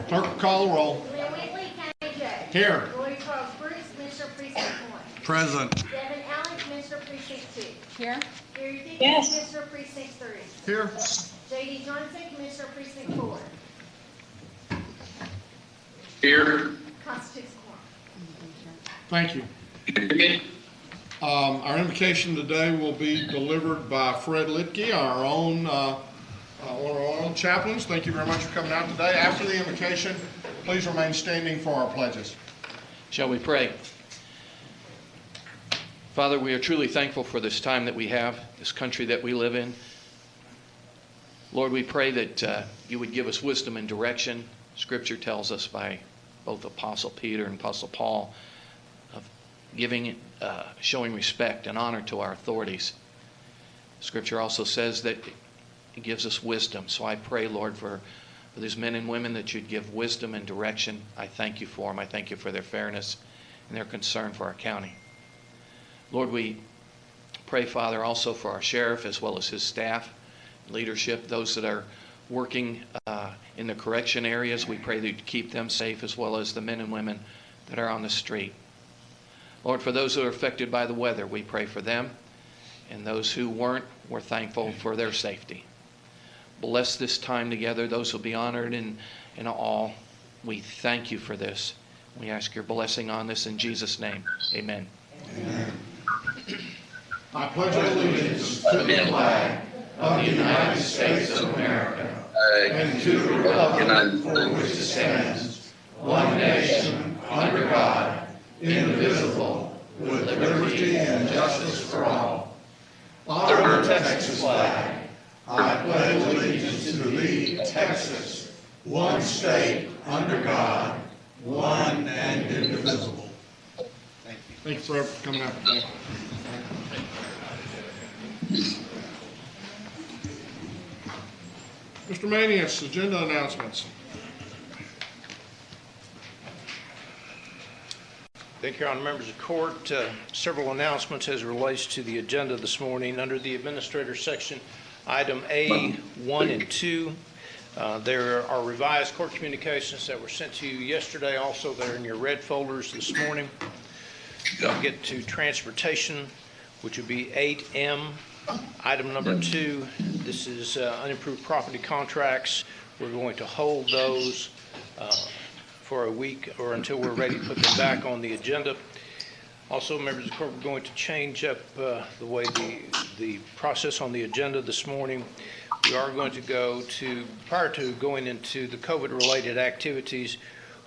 Clerk will call the roll. Glenn Whitley, County Judge. Here. Roy Charles Bruce, Commissioner Precinct 1. Present. Devin Allen, Commissioner Precinct 2. Here. Gary Dickens, Yes. Commissioner Precinct 3. Here. J.D. Johnson, Commissioner Precinct 4. Here. Constitutes quorum. Thank you. Our invocation today will be delivered by Fred Litke, our own, one of our own chaplains. Thank you very much for coming out today. After the invocation, please remain standing for our pledges. Shall we pray? Father, we are truly thankful for this time that we have, this country that we live in. Lord, we pray that you would give us wisdom and direction. Scripture tells us by both Apostle Peter and Apostle Paul of showing respect and honor to our authorities. Scripture also says that it gives us wisdom. So I pray, Lord, for these men and women that you'd give wisdom and direction. I thank you for them. I thank you for their fairness and their concern for our county. Lord, we pray, Father, also for our sheriff as well as his staff, leadership, those that are working in the correction areas. We pray that you'd keep them safe as well as the men and women that are on the street. Lord, for those who are affected by the weather, we pray for them. And those who weren't, we're thankful for their safety. Bless this time together. Those will be honored in all. We thank you for this. We ask your blessing on this in Jesus' name. Amen. Amen. I pledge allegiance to the flag of the United States of America and to the republic for which it stands, one nation, under God, indivisible, with liberty and justice for all. Honor the Texas flag. I pledge allegiance to thee, Texas, one state, under God, one and indivisible. Thank you for coming out today. Mr. Manius, agenda announcements. Thank you, Your Honor. Members of the court, several announcements as it relates to the agenda this morning. Under the Administrator section, item A, 1 and 2, there are revised court communications that were sent to you yesterday. Also, they're in your red folders this morning. We'll get to transportation, which would be 8M. Item number 2, this is unimproved property contracts. We're going to hold those for a week or until we're ready to put them back on the agenda. Also, members of the court, we're going to change up the way the process on the agenda this morning. We are going to go to, prior to going into the COVID-related activities,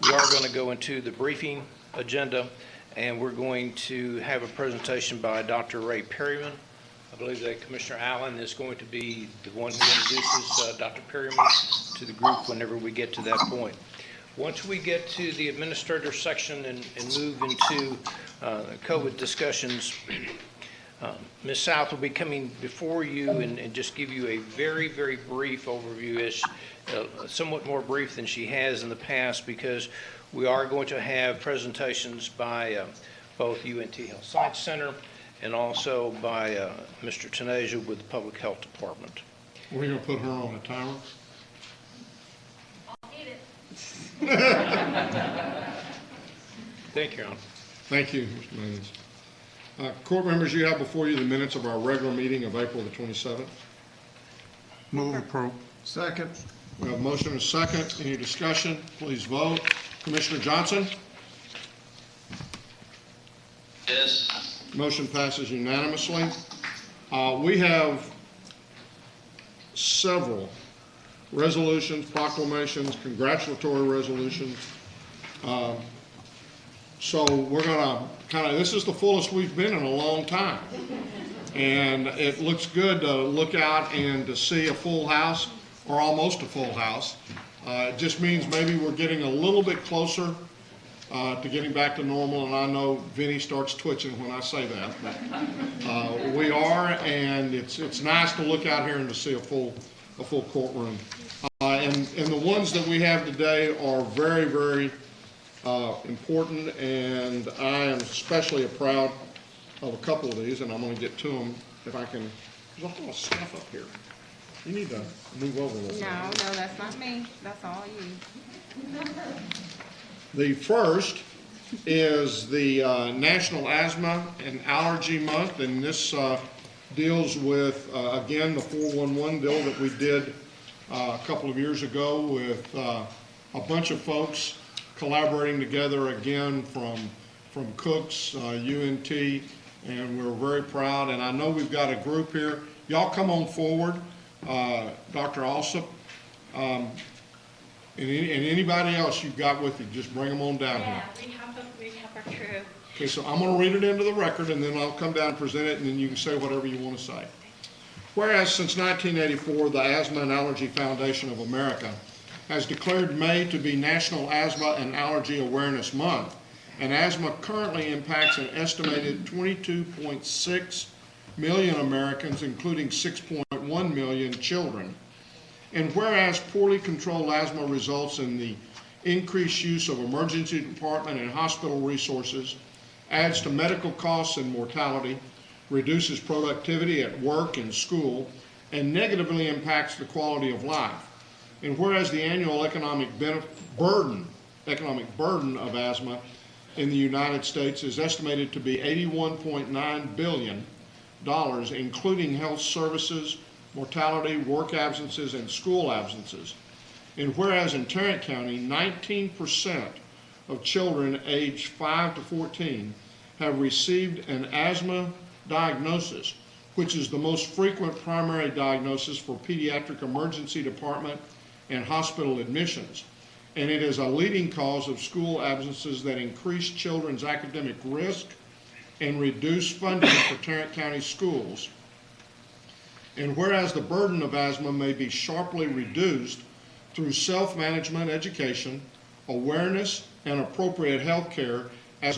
we are going to go into the briefing agenda, and we're going to have a presentation by Dr. Ray Perryman. I believe that Commissioner Allen is going to be the one who introduces Dr. Perryman to the group whenever we get to that point. Once we get to the administrator section and move into COVID discussions, Ms. South will be coming before you and just give you a very, very brief overview, somewhat more brief than she has in the past, because we are going to have presentations by both UNT Health Science Center and also by Mr. Tenasia with the Public Health Department. We're going to put her on a timer. Thank you, Your Honor. Thank you, Mr. Manius. Court members, you have before you the minutes of our regular meeting of April the 27th. Move approve. Second. We have a motion and a second. Any discussion? Please vote. Commissioner Johnson? Yes. Motion passes unanimously. We have several resolutions, proclamations, congratulatory resolutions. So we're going to this is the fullest we've been in a long time. And it looks good to look out and to see a full house, or almost a full house. It just means maybe we're getting a little bit closer to getting back to normal, and I know Vinny starts twitching when I say that. But, we are, and it's nice to look out here and to see a full courtroom. And the ones that we have today are very, very important, and I am especially proud of a couple of these, and I'm going to get to them if I can. There's a lot of stuff up here. You need to move over a little bit. No, that's not me. That's all you. The first is the National Asthma and Allergy Month, and this deals with, again, the 411 bill that we did a couple of years ago with a bunch of folks collaborating together again from Cooks, UNT, and we're very proud. And I know we've got a group here. Y'all come on forward. Dr. Alsop, and anybody else you've got with you, just bring them on down here. Yeah, we have our crew. Okay, so I'm going to read it into the record, and then I'll come down and present it, and then you can say whatever you want to say. Whereas since 1984, the Asthma and Allergy Foundation of America has declared May to be National Asthma and Allergy Awareness Month, and asthma currently impacts an estimated 22.6 million Americans, including 6.1 million children. And whereas poorly controlled asthma results in the increased use of emergency department and hospital resources, adds to medical costs and mortality, reduces productivity at work and school, and negatively impacts the quality of life. And whereas the annual economic burden of asthma in the United States is estimated to be $81.9 billion, including health services, mortality, work absences, and school absences. And whereas in Tarrant County, 19% of children aged 5 to 14 have received an asthma diagnosis, which is the most frequent primary diagnosis for pediatric emergency department and hospital admissions. And it is a leading cause of school absences that increase children's academic risk and reduce funding for Tarrant County schools. And whereas the burden of asthma may be sharply reduced through self-management education, awareness, and appropriate health care as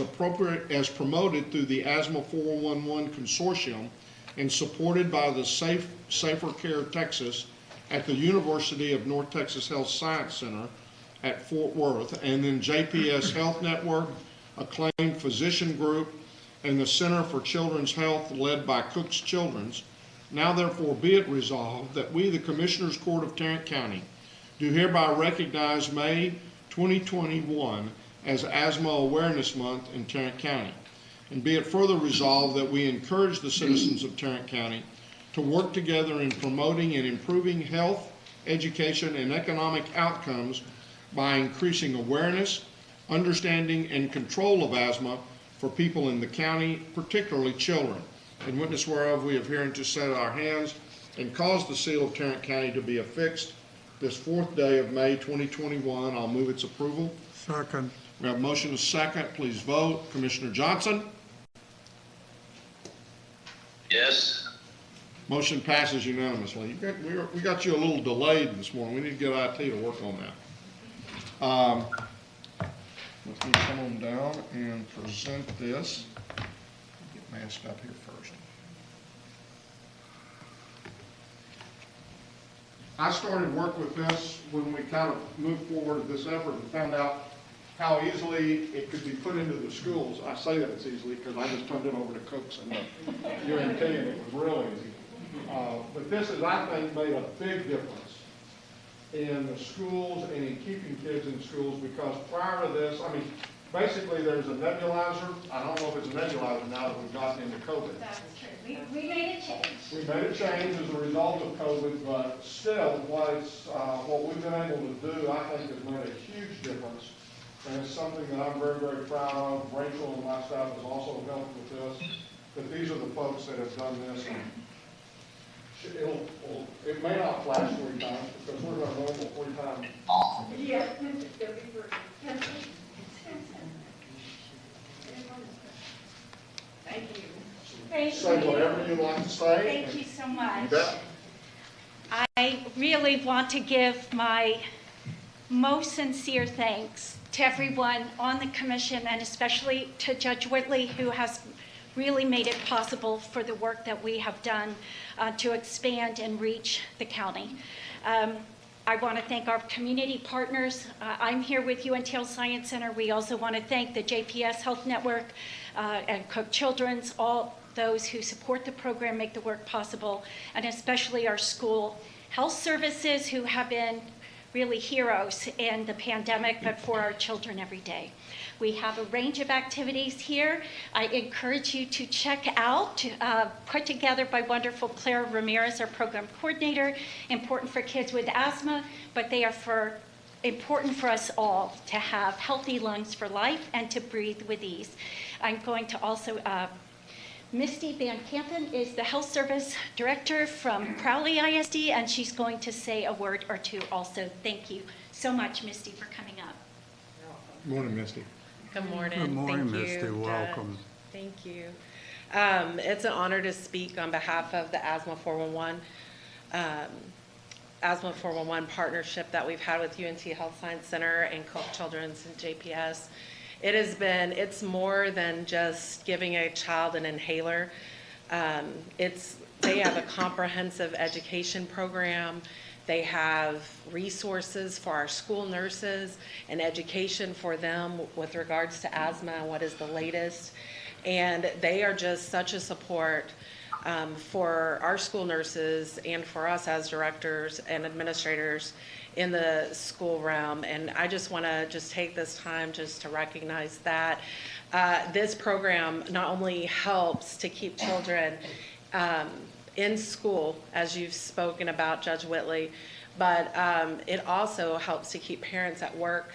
promoted through the Asthma 411 Consortium and supported by the Safer Care Texas at the University of North Texas Health Science Center at Fort Worth, and then JPS Health Network, Acclaimed Physician Group, and the Center for Children's Health led by Cook's Children's. Now therefore be it resolved that we, the Commissioners Court of Tarrant County, do hereby recognize May 2021 as Asthma Awareness Month in Tarrant County. And be it further resolved that we encourage the citizens of Tarrant County to work together in promoting and improving health, education, and economic outcomes by increasing awareness, understanding, and control of asthma for people in the county, particularly children. In witness whereof we have hereunto set our hands and caused the seal of Tarrant County to be affixed this 4th day of May 2021. I'll move its approval. Second. We have a motion and a second. Please vote. Commissioner Johnson? Yes. Motion passes unanimously. We got you a little delayed this morning. We need to get IT to work on that. Let me come on down and present this. Get masked up here first. I started work with this when we kind of moved forward with this effort and found out how easily it could be put into the schools. I say that it's easily because I just turned it over to Cooks and UNT, and it was real easy. But this has, I think, made a big difference in the schools and in keeping kids in schools, because prior to this, I mean, basically there's a nebulizer. I don't know if it's a nebulizer now that we've gotten into COVID. That's true. We made a change. We made a change as a result of COVID, but still, what we've been able to do, I think, has made a huge difference. And it's something that I'm very, very proud of. Rachel and my staff has also helped with this. But these are the folks that have done this. And it may not flash 3 times because we're going to normal 3 times. Yeah. Thank you. Thank Say you. whatever you'd like to say. Thank you so much. You bet. I really want to give my most sincere thanks to everyone on the commission, and especially to Judge Whitley, who has really made it possible for the work that we have done to expand and reach the county. I want to thank our community partners. I'm here with UNT Health Science Center. We also want to thank the JPS Health Network and Cook Children's, all those who support the program, make the work possible, and especially our school health services who have been really heroes in the pandemic, but for our children every day. We have a range of activities here. I encourage you to check out, put together by wonderful Claire Ramirez, our program coordinator, important for kids with asthma, but they are important for us all to have healthy lungs for life and to breathe with ease. I'm going to also, Misty Van Kampen is the Health Service Director from Crowley ISD, and she's going to say a word or two also. Thank you so much, Misty, for coming up. Morning, Misty. Good morning. Good morning, Thank you, Misty. Doug. Welcome. Thank you. It's an honor to speak on behalf of the Asthma 411, Asthma 411 partnership that we've had with UNT Health Science Center and Cook Children's and JPS. It's more than just giving a child an inhaler. They have a comprehensive education program. They have resources for our school nurses and education for them with regards to asthma and what is the latest. And they are just such a support for our school nurses and for us as directors and administrators in the school realm. And I just want to take this time just to recognize that this program not only helps to keep children in school, as you've spoken about, Judge Whitley, but it also helps to keep parents at work,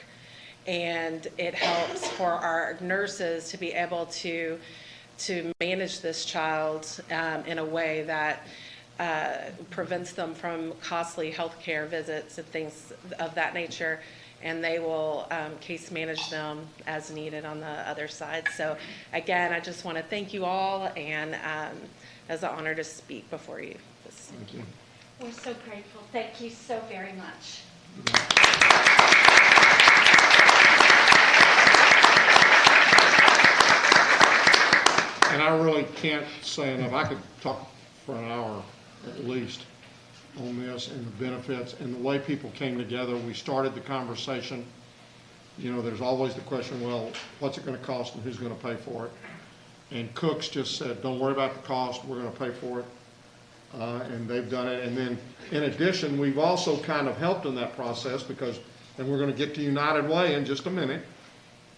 and it helps for our nurses to be able to manage this child in a way that prevents them from costly healthcare visits and things of that nature, and they will case manage them as needed on the other side. So again, I just want to thank you all, and it's an honor to speak before you. Thank you. We're so grateful. Thank you so very much. And I really can't say enough. I could talk for an hour at least on this and the benefits and the way people came together. We started the conversation. You know, there's always the question, well, what's it going to cost and who's going to pay for it? And Cook's just said, don't worry about the cost, we're going to pay for it. And they've done it. And then in addition, we've also kind of helped in that process because, and we're going to get to United Way in just a minute,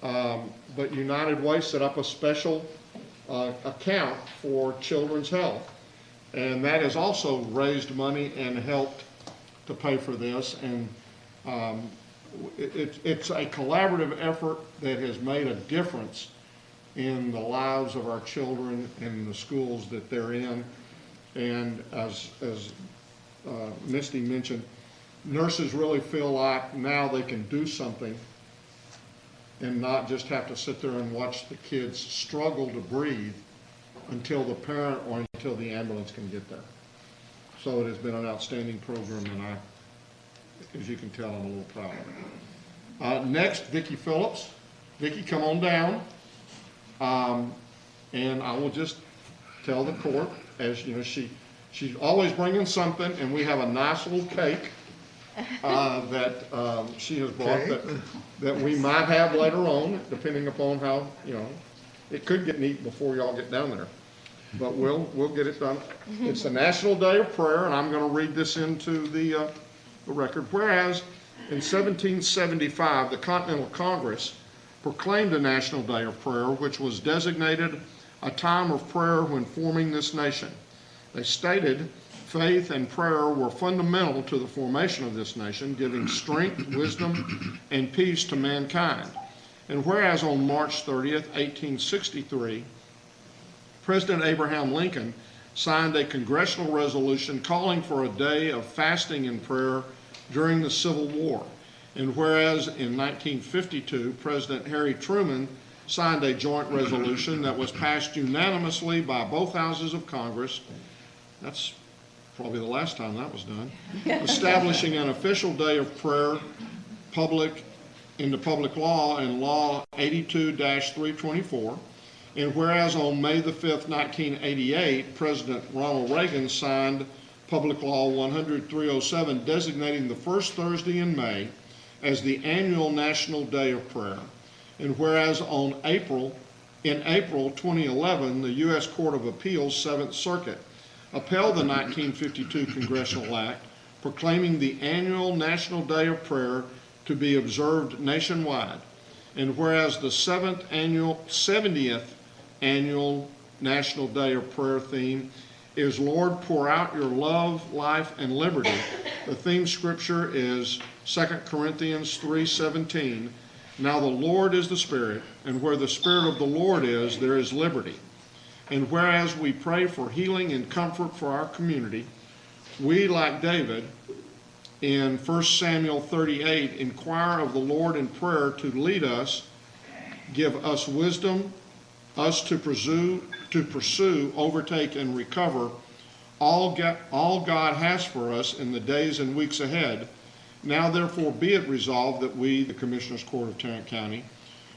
but United Way set up a special account for children's health. And that has also raised money and helped to pay for this. And it's a collaborative effort that has made a difference in the lives of our children and the schools that they're in. And as Misty mentioned, nurses really feel like now they can do something and not just have to sit there and watch the kids struggle to breathe until the parent or until the ambulance can get there. So it has been an outstanding program, and I, as you can tell, I'm a little proud of it. Next, Vicki Phillips. Vicki, come on down. And I will just tell the court, as you know, she's always bringing something, and we have a nice little cake that she has brought that we might have later on, depending upon how, you know, it could get neat before y'all get down there. But we'll get it done. It's the National Day of Prayer, and I'm going to read this into the record. Whereas in 1775, the Continental Congress proclaimed a National Day of Prayer, which was designated a time of prayer when forming this nation. They stated faith and prayer were fundamental to the formation of this nation, giving strength, wisdom, and peace to mankind. And whereas on March 30th, 1863, President Abraham Lincoln signed a congressional resolution calling for a day of fasting and prayer during the Civil War. And whereas in 1952, President Harry Truman signed a joint resolution that was passed unanimously by both houses of Congress. That's probably the last time that was done. Establishing an official day of prayer into public law and Law 82-324. And whereas on May the 5th, 1988, President Ronald Reagan signed Public Law 100-307, designating the first Thursday in May as the annual National Day of Prayer. And whereas in April 2011, the U.S. Court of Appeals, 7th Circuit, upheld the 1952 Congressional Act proclaiming the annual National Day of Prayer to be observed nationwide. And whereas the 70th Annual National Day of Prayer theme is Lord, pour out your love, life, and liberty, the theme scripture is 2 Corinthians 3:17. Now the Lord is the Spirit, and where the Spirit of the Lord is, there is liberty. And whereas we pray for healing and comfort for our community, we, like David, in 1 Samuel 38, inquire of the Lord in prayer to lead us, give us wisdom, us to pursue, overtake, and recover all God has for us in the days and weeks ahead. Now therefore be it resolved that we, the Commissioners Court of Tarrant County,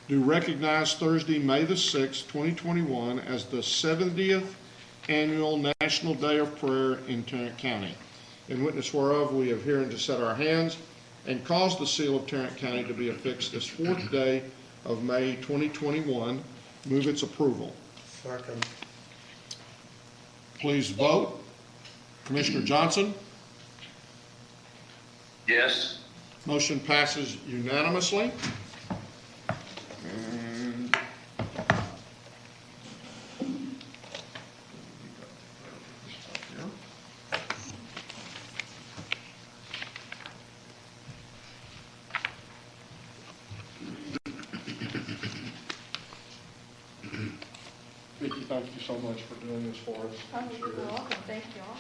do recognize Thursday, May the 6th, 2021 as the 70th Annual National Day of Prayer in Tarrant County. In witness whereof we have herein to set our hands and cause the seal of Tarrant County to be affixed this 4th day of May 2021. Move its approval. Second. Please vote. Commissioner Johnson? Yes. Motion passes unanimously. Vicki, thank you so much for doing this for us. Oh, you're welcome. Thank you all.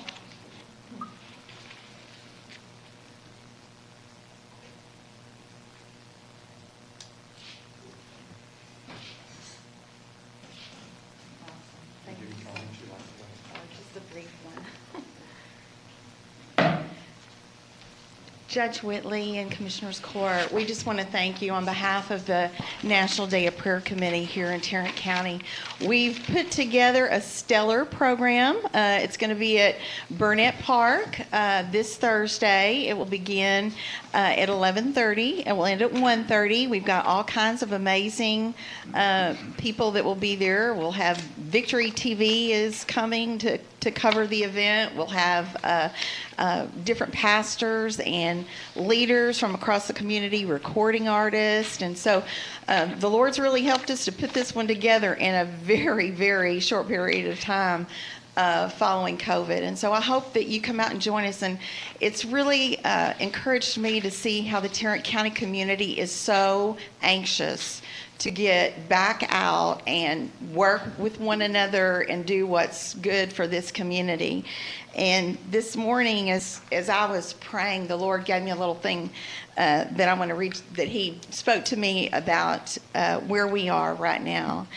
Thank you. Just a brief one. Judge Whitley and Commissioners Court, we just want to thank you on behalf of the National Day of Prayer Committee here in Tarrant County. We've put together a stellar program. It's going to be at Burnett Park this Thursday. It will begin at 11:30 and will end at 1:30. We've got all kinds of amazing people that will be there. We'll have Victory TV is coming to cover the event. We'll have different pastors and leaders from across the community, recording artists. And so the Lord's really helped us to put this one together in a very, very short period of time following COVID. And so I hope that you come out and join us. And it's really encouraged me to see how the Tarrant County community is so anxious to get back out and work with one another and do what's good for this community. And this morning, as I was praying, the Lord gave me a little thing that I want to read, that He spoke to me about where we are right now.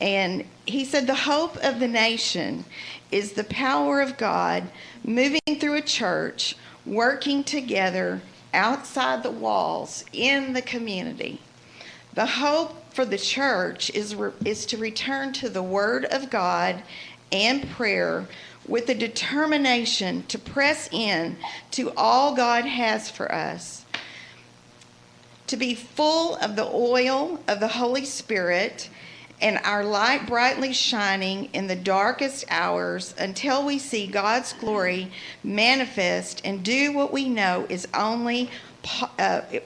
And He said, the hope of the nation is the power of God moving through a church, working together outside the walls in the community. The hope for the church is to return to the Word of God and prayer with a determination to press in to all God has for us, to be full of the oil of the Holy Spirit and our light brightly shining in the darkest hours until we see God's glory manifest and do what we know is only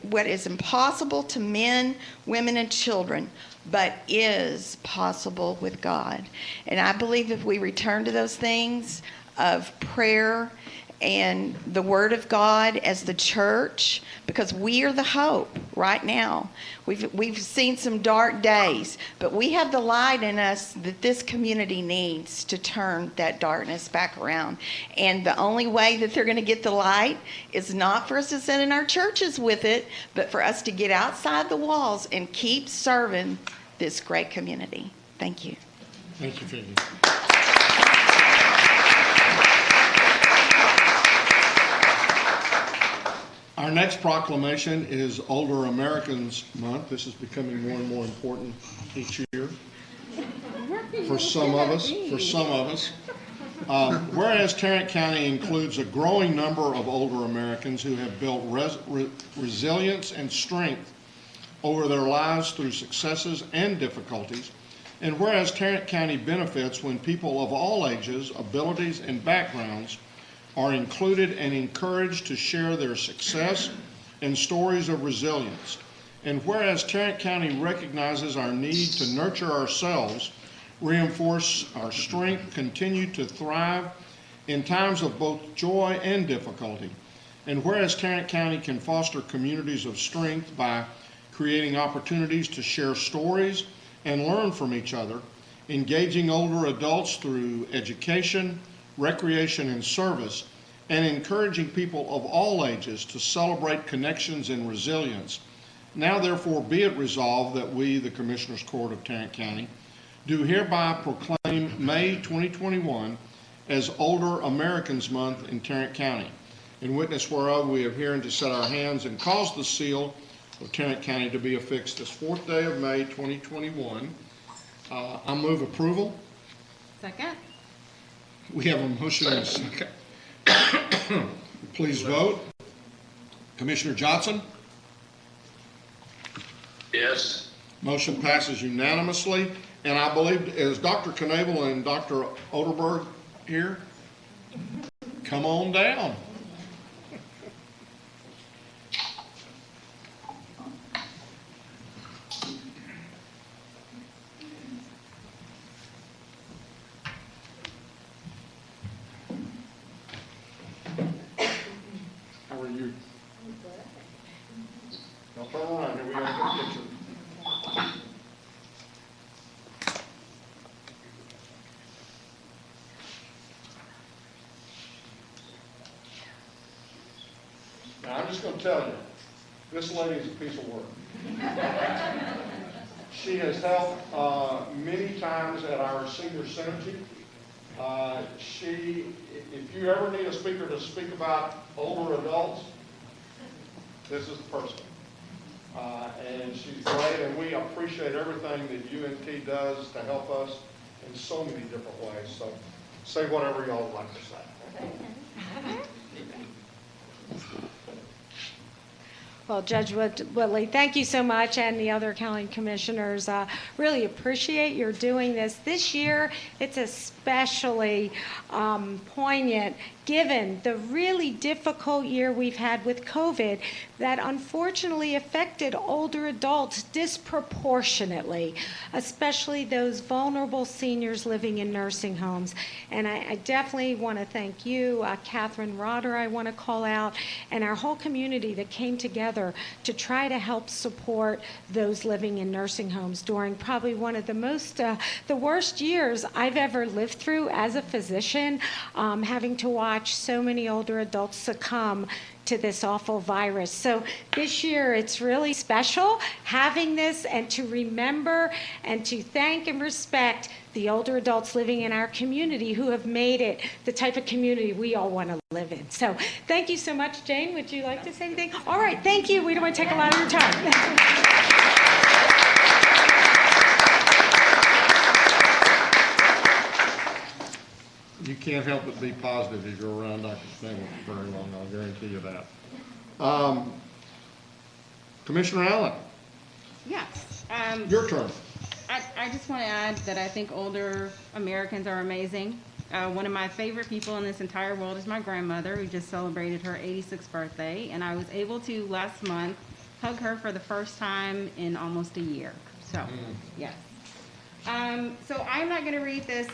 what is impossible to men, women, and children, but is possible with God. And I believe if we return to those things of prayer and the Word of God as the church, because we are the hope right now. We've seen some dark days, but we have the light in us that this community needs to turn that darkness back around. And the only way that they're going to get the light is not for us to sit in our churches with it, but for us to get outside the walls and keep serving this great community. Thank you. Thank you, Vicki. Our next proclamation is Older Americans Month. This is becoming more and more important each year for some of us. Whereas Tarrant County includes a growing number of older Americans who have built resilience and strength over their lives through successes and difficulties, and whereas Tarrant County benefits when people of all ages, abilities, and backgrounds are included and encouraged to share their success and stories of resilience. And whereas Tarrant County recognizes our need to nurture ourselves, reinforce our strength, continue to thrive in times of both joy and difficulty. And whereas Tarrant County can foster communities of strength by creating opportunities to share stories and learn from each other, engaging older adults through education, recreation, and service, and encouraging people of all ages to celebrate connections and resilience. Now therefore be it resolved that we, the Commissioners Court of Tarrant County, do hereby proclaim May 2021 as Older Americans Month in Tarrant County. In witness whereof we have herein to set our hands and cause the seal of Tarrant County to be affixed this 4th day of May 2021. I move approval. Second? We have a motion and a second. Please vote. Commissioner Johnson? Yes. Motion passes unanimously. And I believe, is Dr. Knable and Dr. Oderberg here? Come on down. How are you? Now turn around, here we have a good picture. Now, I'm just going to tell you, this lady is a piece of work. She has helped many times at our senior synergy. If you ever need a speaker to speak about older adults, this is the person. And she's great, and we appreciate everything that UNT does to help us in so many different ways. So say whatever y'all would like to say. Well, Judge Whitley, thank you so much, and the other county commissioners. Really appreciate your doing this. This year, it's especially poignant given the really difficult year we've had with COVID that unfortunately affected older adults disproportionately, especially those vulnerable seniors living in nursing homes. And I definitely want to thank you, Catherine Rotter, I want to call out, and our whole community that came together to try to help support those living in nursing homes during probably one of the worst years I've ever lived through as a physician, having to watch so many older adults succumb to this awful virus. So this year it's really special having this and to remember and to thank and respect the older adults living in our community who have made it the type of community we all want to live in. So thank you so much. Jane, would you like to say anything? All right, thank you. We don't want to take a lot of your time. You can't help but be positive if you're around Dr. Snell for very long, I'll guarantee you that. Commissioner Allen, Yes. your turn. I just want to add that I think older Americans are amazing. One of my favorite people in this entire world is my grandmother, who just celebrated her 86th birthday, and I was able to, last month, hug her for the first time in almost a year. So, yes. So I'm not going to read this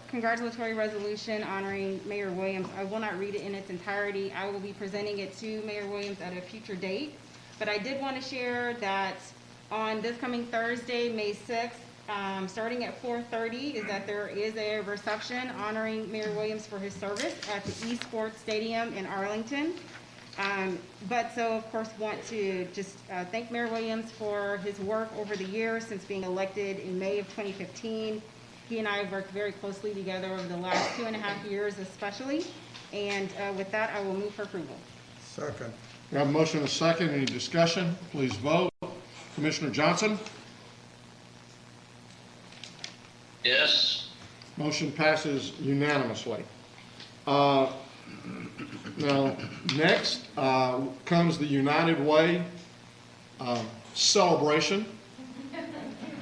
congratulatory resolution honoring Mayor Williams. I will not read it in its entirety. I will be presenting it to Mayor Williams at a future date. But I did want to share that on this coming Thursday, May 6th, starting at 4:30, is that there is a reception honoring Mayor Williams for his service at the Esports Stadium in Arlington. But of course, want to just thank Mayor Williams for his work over the years since being elected in May of 2015. He and I have worked very closely together over the last 2.5 years especially. And with that, I will move for approval. Second. We have a motion and a second. Any discussion? Please vote. Commissioner Johnson? Yes. Motion passes unanimously. Now, next comes the United Way celebration.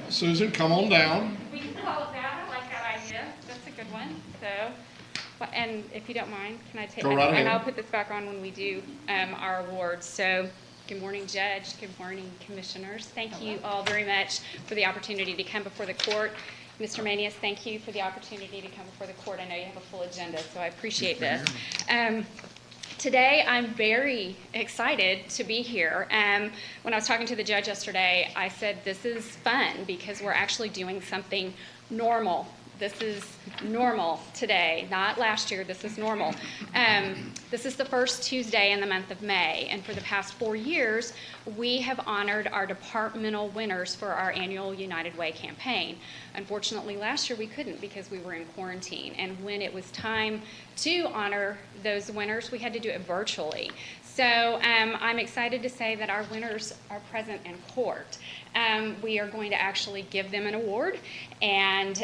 Susan, come on down. We can call it that. I like that idea. That's a good one. So And if you don't mind, can I take, Go right and ahead. I'll put this back on when we do our awards. So, good morning, Judge. Good morning, Commissioners. Thank you all very much for the opportunity to come before the court. Mr. Manius, thank you for the opportunity to come before the court. I know you have a full agenda, so I appreciate this. Today, I'm very excited to be here. When I was talking to the judge yesterday, I said this is fun because we're actually doing something normal. This is normal today, not last year. This is normal. This is the first Tuesday in the month of May, and for the past 4 years, we have honored our departmental winners for our annual United Way campaign. Unfortunately, last year we couldn't because we were in quarantine, and when it was time to honor those winners, we had to do it virtually. So I'm excited to say that our winners are present in court. We are going to actually give them an award and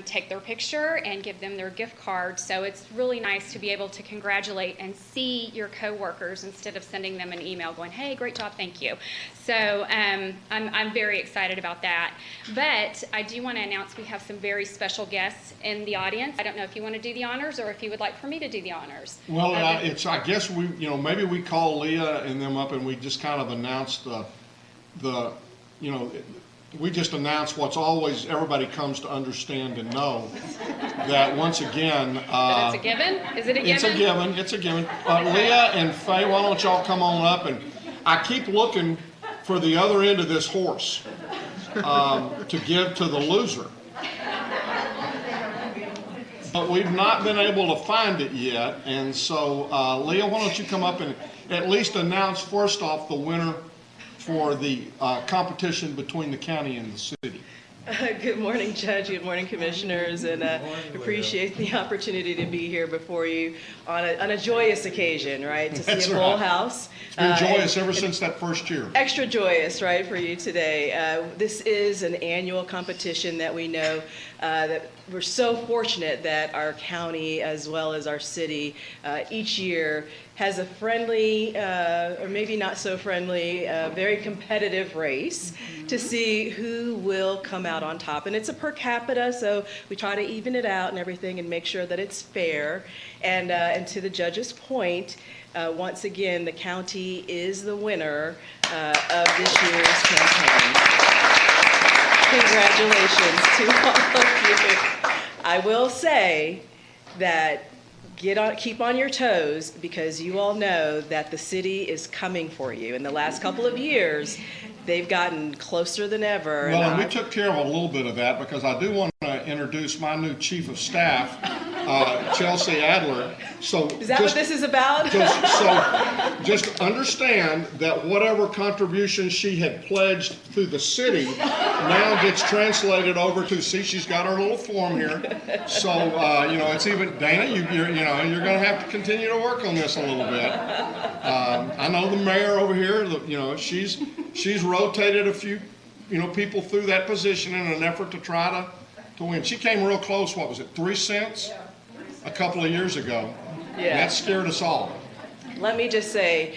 take their picture and give them their gift card. So it's really nice to be able to congratulate and see your coworkers instead of sending them an email going, hey, great job, thank you. So I'm very excited about that. But I do want to announce we have some very special guests in the audience. I don't know if you want to do the honors or if you would like for me to do the honors. Well, it's, I guess we, maybe we call Leah and them up and we just kind of announce we just announce what's always, everybody comes to understand and know, that once again. That it's a given? Is it a given? It's a given, it's a given. Leah and Faye, why don't y'all come on up, and I keep looking for the other end of this horse to give to the loser. But we've not been able to find it yet, and so Leah, why don't you come up and at least announce first off the winner for the competition between the county and the city. Good morning, Judge. Good morning, Commissioners, and appreciate the opportunity to be here before you on a joyous occasion, right? To see That's a full house. It's been joyous ever since that first year. Extra joyous, right, for you today. This is an annual competition that we know that we're so fortunate that our county as well as our city each year has a friendly, or maybe not so friendly, very competitive race to see who will come out on top. And it's a per capita, so we try to even it out and everything and make sure that it's fair. And to the judge's point, once again, the county is the winner of this year's campaign. Congratulations to all of you. I will say that keep on your toes, because you all know that the city is coming for you. In the last couple of years, they've gotten closer than ever. Well, and we took care of a little bit of that, because I do want to introduce my new chief of staff, Chelsea Adler. So is that what this is about? Just understand that whatever contributions she had pledged through the city now gets translated over to, see, she's got her little form here. So, it's even, Dana, you're going to have to continue to work on this a little bit. I know the mayor over here, she's rotated a few, people through that position in an effort to try to win. She came real close, what was it, 3 cents? A couple of years ago. Yeah. That scared us all. Let me just say,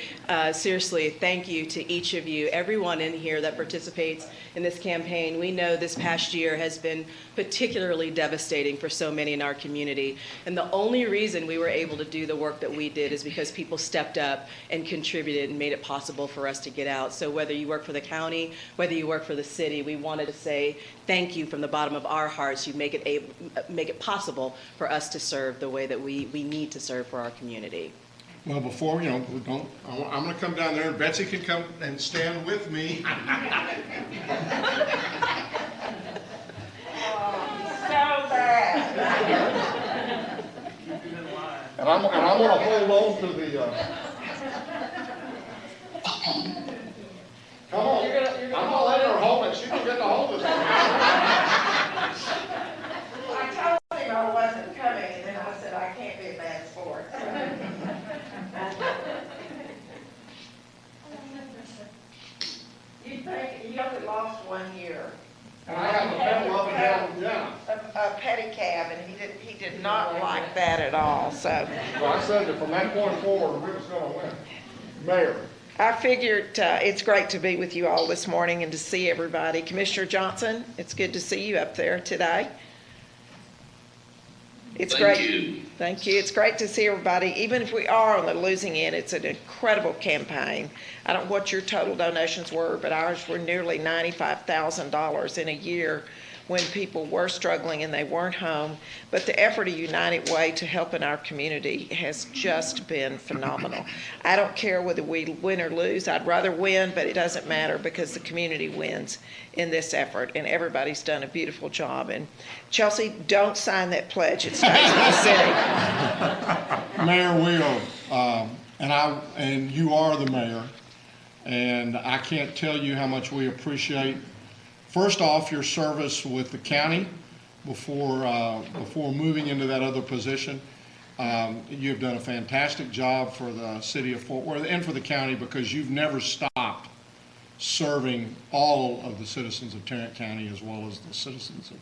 seriously, thank you to each of you, everyone in here that participates in this campaign. We know this past year has been particularly devastating for so many in our community. And the only reason we were able to do the work that we did is because people stepped up and contributed and made it possible for us to get out. So whether you work for the county, whether you work for the city, we wanted to say thank you from the bottom of our hearts. You make it possible for us to serve the way that we need to serve for our community. Well, before, I'm going to come down there, and Betsy can come and stand with me. So bad. And I'm going to hold on to the, come on, I'm going to let her hold it. She can get to hold it. I told him I wasn't coming, and then I said, I can't be a bad sport. You think, you only lost 1 year. And I have a pedal up and down, yeah. A pedicab, and he did not like that at all, so. Well, I said that from that point forward, we was going to win. Mayor. I figured it's great to be with you all this morning and to see everybody. Commissioner Johnson, it's good to see you up there today. It's Thank great. you. Thank you. It's great to see everybody. Even if we are on the losing end, it's an incredible campaign. I don't know what your total donations were, but ours were nearly $95,000 in a year when people were struggling and they weren't home. But the effort of United Way to help in our community has just been phenomenal. I don't care whether we win or lose. I'd rather win, but it doesn't matter because the community wins in this effort, and everybody's done a beautiful job. And Chelsea, don't sign that pledge. It stays in the city. Mayor, we are, and you are the mayor, and I can't tell you how much we appreciate, first off, your service with the county before moving into that other position. You've done a fantastic job for the city of Fort Worth and for the county because you've never stopped serving all of the citizens of Tarrant County as well as the citizens of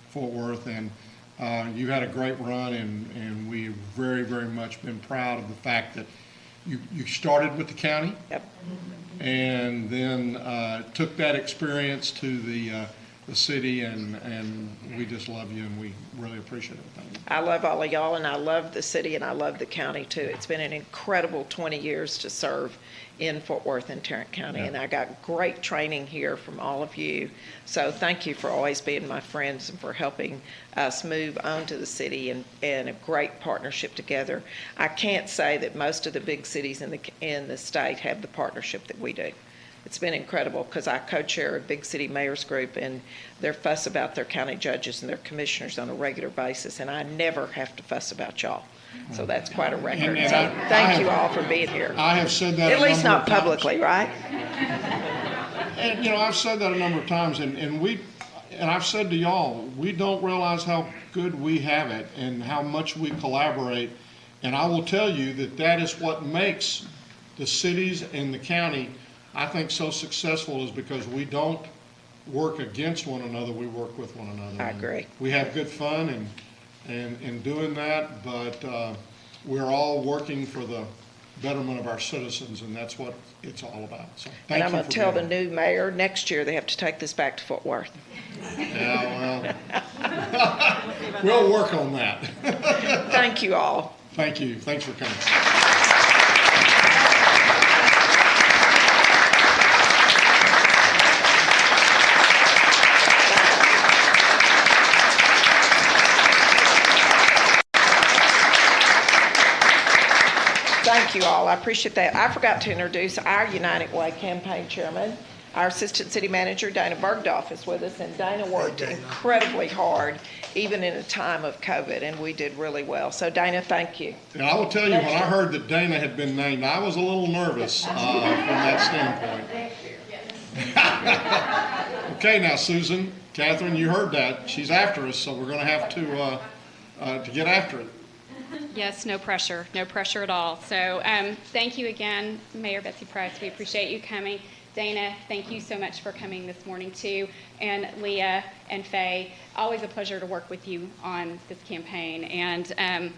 Fort Worth. And you've had a great run, and we've very, very much been proud of the fact that you started with the county. Yep. And then took that experience to the city, and we just love you, and we really appreciate it. Thank you. I love all of y'all, and I love the city, and I love the county too. It's been an incredible 20 years to serve in Fort Worth and Tarrant County, and I got great training here from all of you. So thank you for always being my friends and for helping us move on to the city and a great partnership together. I can't say that most of the big cities in the state have the partnership that we do. It's been incredible because I co-chair a big city mayors group, and they're fuss about their county judges and their commissioners on a regular basis, and I never have to fuss about y'all. So that's quite a record. And So thank you all for being here. I have said that At least number not of times. publicly, right? And, I've said that a number of times, and I've said to y'all, we don't realize how good we have it and how much we collaborate. And I will tell you that is what makes the cities and the county, I think, so successful, is because we don't work against one another, we work with one another. I agree. We have good fun in doing that, but we're all working for the betterment of our citizens, and that's what it's all about. So And I'm you going for to tell the being here. new mayor, next year they have to take this back to Fort Worth. Yeah, well, we'll work on that. Thank you all. Thank you. Thanks for coming. Thank you all. I appreciate that. I forgot to introduce our United Way campaign chairman. Our assistant city manager, Dana Bergdorf, is with us, and Dana worked incredibly hard, even in a time of COVID, and we did really well. So Dana, thank you. And I will tell you, when I heard that Dana had been named, I was a little nervous from that standpoint. Okay, now Susan, Catherine, you heard that. She's after us, so we're going to have to get after it. Yes, no pressure at all. So thank you again, Mayor Betsy Price. We appreciate you coming. Dana, thank you so much for coming this morning too. And Leah and Faye, always a pleasure to work with you on this campaign. And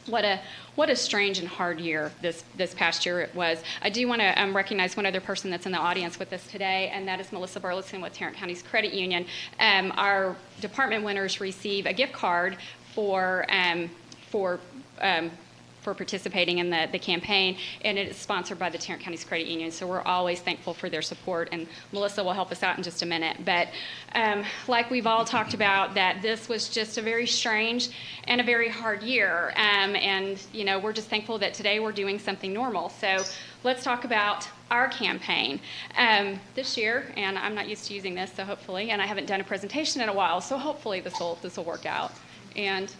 what a strange and hard year this past year it was. I do want to recognize one other person that's in the audience with us today, and that is Melissa Burleson with Tarrant County's Credit Union. Our department winners receive a gift card for participating in the campaign, and it is sponsored by the Tarrant County's Credit Union, so we're always thankful for their support, and Melissa will help us out in just a minute. But like we've all talked about, that this was just a very strange and a very hard year, and we're just thankful that today we're doing something normal. So let's talk about our campaign. This year, and I'm not used to using this, so hopefully, and I haven't done a presentation in a while, so hopefully this will work out. And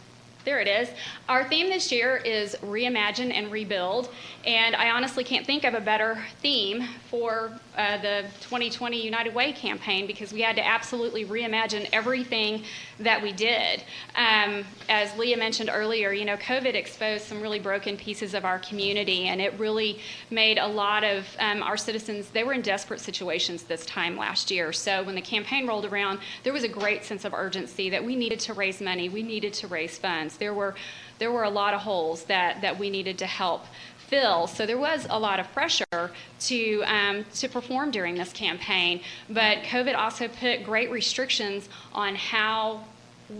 there it is. Our theme this year is Reimagine and Rebuild, and I honestly can't think of a better theme for the 2020 United Way campaign, because we had to absolutely reimagine everything that we did. As Leah mentioned earlier, COVID exposed some really broken pieces of our community, and it really made a lot of our citizens, they were in desperate situations this time last year. So when the campaign rolled around, there was a great sense of urgency that we needed to raise money, we needed to raise funds. There were a lot of holes that we needed to help fill. So there was a lot of pressure to perform during this campaign. But COVID also put great restrictions on how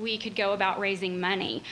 we could go about raising money.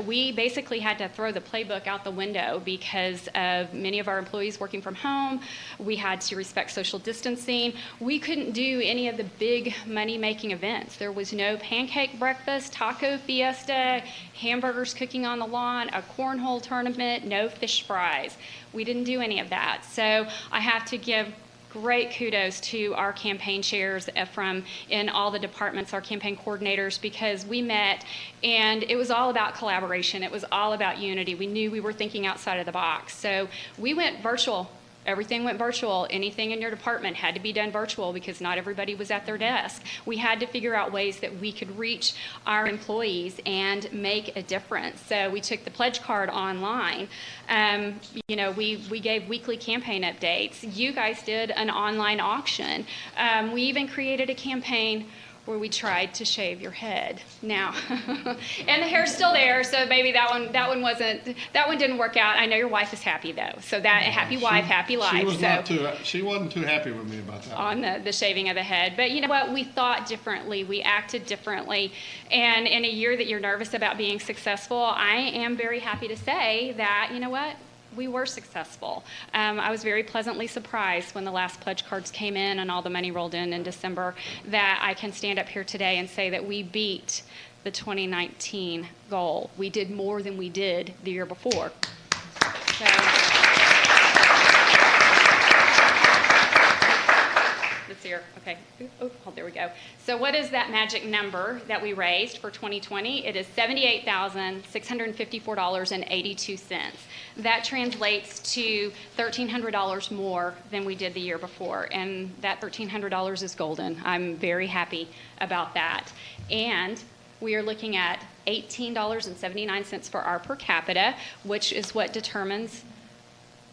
We basically had to throw the playbook out the window because of many of our employees working from home. We had to respect social distancing. We couldn't do any of the big money-making events. There was no pancake breakfast, taco fiesta, hamburgers cooking on the lawn, a cornhole tournament, no fish fries. We didn't do any of that. So I have to give great kudos to our campaign chairs from in all the departments, our campaign coordinators, because we met and it was all about collaboration. It was all about unity. We knew we were thinking outside of the box. So we went virtual. Everything went virtual. Anything in your department had to be done virtual because not everybody was at their desk. We had to figure out ways that we could reach our employees and make a difference. So we took the pledge card online. We gave weekly campaign updates. You guys did an online auction. We even created a campaign where we tried to shave your head. Now, and the hair's still there, so maybe that one didn't work out. I know your wife is happy though, so that happy wife, happy life. She wasn't too happy with me about that. On the shaving of the head, but you know what? We thought differently, we acted differently, and in a year that you're nervous about being successful, I am very happy to say that you know what? We were successful. I was very pleasantly surprised when the last pledge cards came in and all the money rolled in December that I can stand up here today and say that we beat the 2019 goal. We did more than we did the year before. So, this year, okay. Oh, there we go. So what is that magic number that we raised for 2020? It is $78,654.82. That translates to $1,300 more than we did the year before, and that $1,300 is golden. I'm very happy about that. And we are looking at $18.79 for our per capita, which is what determines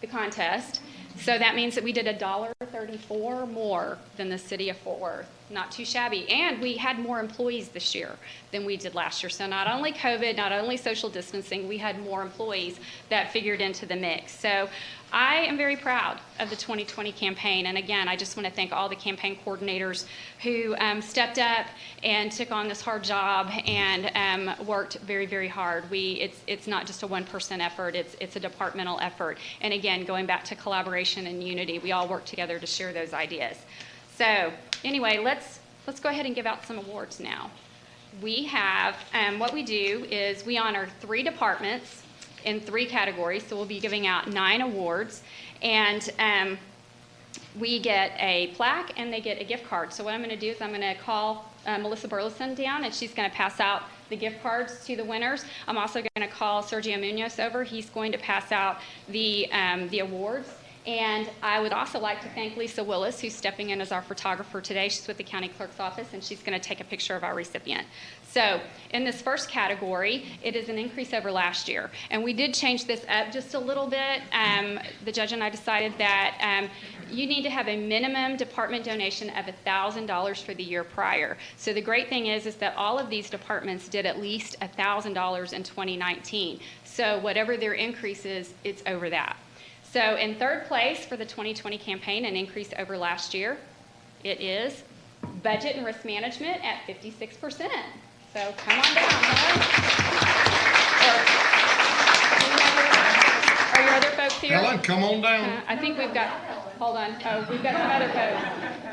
the contest. So that means that we did $1.34 more than the city of Fort Worth. Not too shabby. And we had more employees this year than we did last year. So not only COVID, not only social distancing, we had more employees that figured into the mix. So I am very proud of the 2020 campaign. And again, I just want to thank all the campaign coordinators who stepped up and took on this hard job and worked very, very hard. It's not just a one-person effort. It's a departmental effort. And again, going back to collaboration and unity, we all work together to share those ideas. So anyway, let's go ahead and give out some awards now. We have, what we do is we honor 3 departments in 3 categories, so we'll be giving out 9 awards, and we get a plaque and they get a gift card. So what I'm going to do is I'm going to call Melissa Burleson down, and she's going to pass out the gift cards to the winners. I'm also going to call Sergio Munoz over. He's going to pass out the awards. And I would also like to thank Lisa Willis, who's stepping in as our photographer today. She's with the county clerk's office, and she's going to take a picture of our recipient. So in this first category, it is an increase over last year. And we did change this up just a little bit. The judge and I decided that you need to have a minimum department donation of $1,000 for the year prior. So the great thing is that all of these departments did at least $1,000 in 2019. So whatever their increase is, it's over that. So in third place for the 2020 campaign, an increase over last year, it is budget and risk management at 56%. So come on down, huh? Are your other folks here? Helen, come on down. I think we've got, hold on. Oh, we've got some other folks.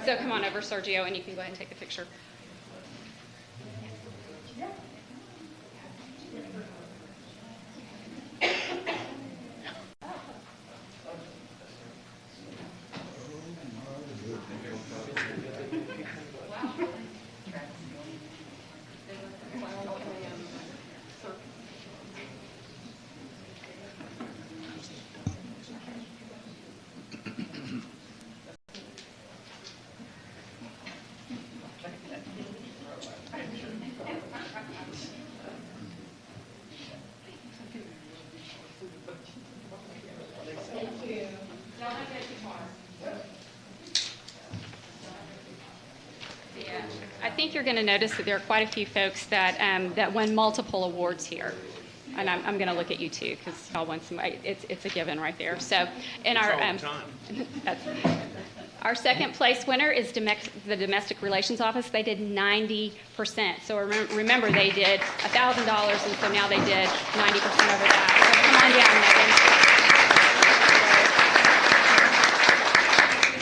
So come on over, Sergio, and you can go ahead and take the picture. I think you're going to notice that there are quite a few folks that won multiple awards here. And I'm going to look at you too, because y'all won some. It's a given right there. So in our Our second place winner is the Domestic Relations Office. They did 90%. So remember, they did $1,000, and so now they did 90% over that. So come on down,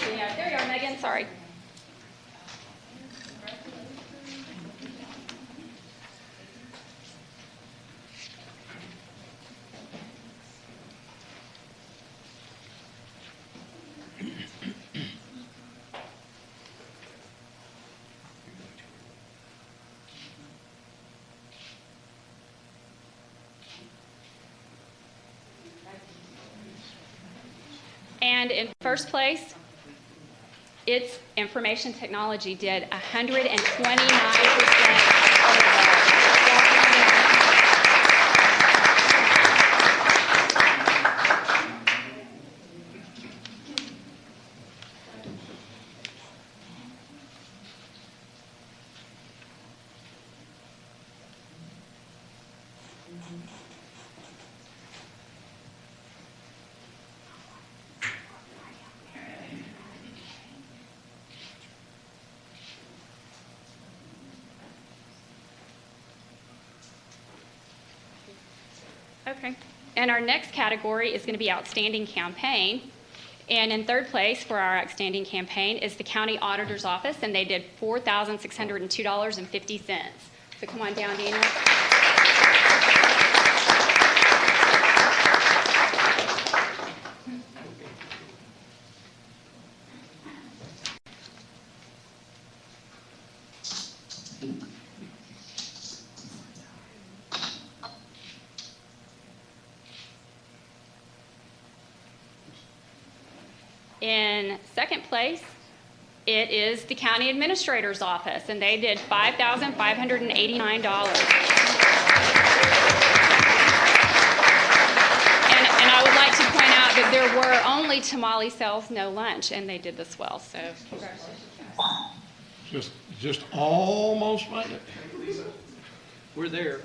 Megan. Yeah, there you are, Megan. Sorry. And in first place, it's information technology did 129%. Okay. And our next category is going to be Outstanding Campaign. And in third place for our Outstanding Campaign is the County Auditor's Office, and they did $4,602.50. So come on down, Daniel. In second place, it is the County Administrator's Office, and they did $5,589. And I would like to point out that there were only tamale sales, no lunch, and they did this well, so congratulations. Just almost made it. We're there.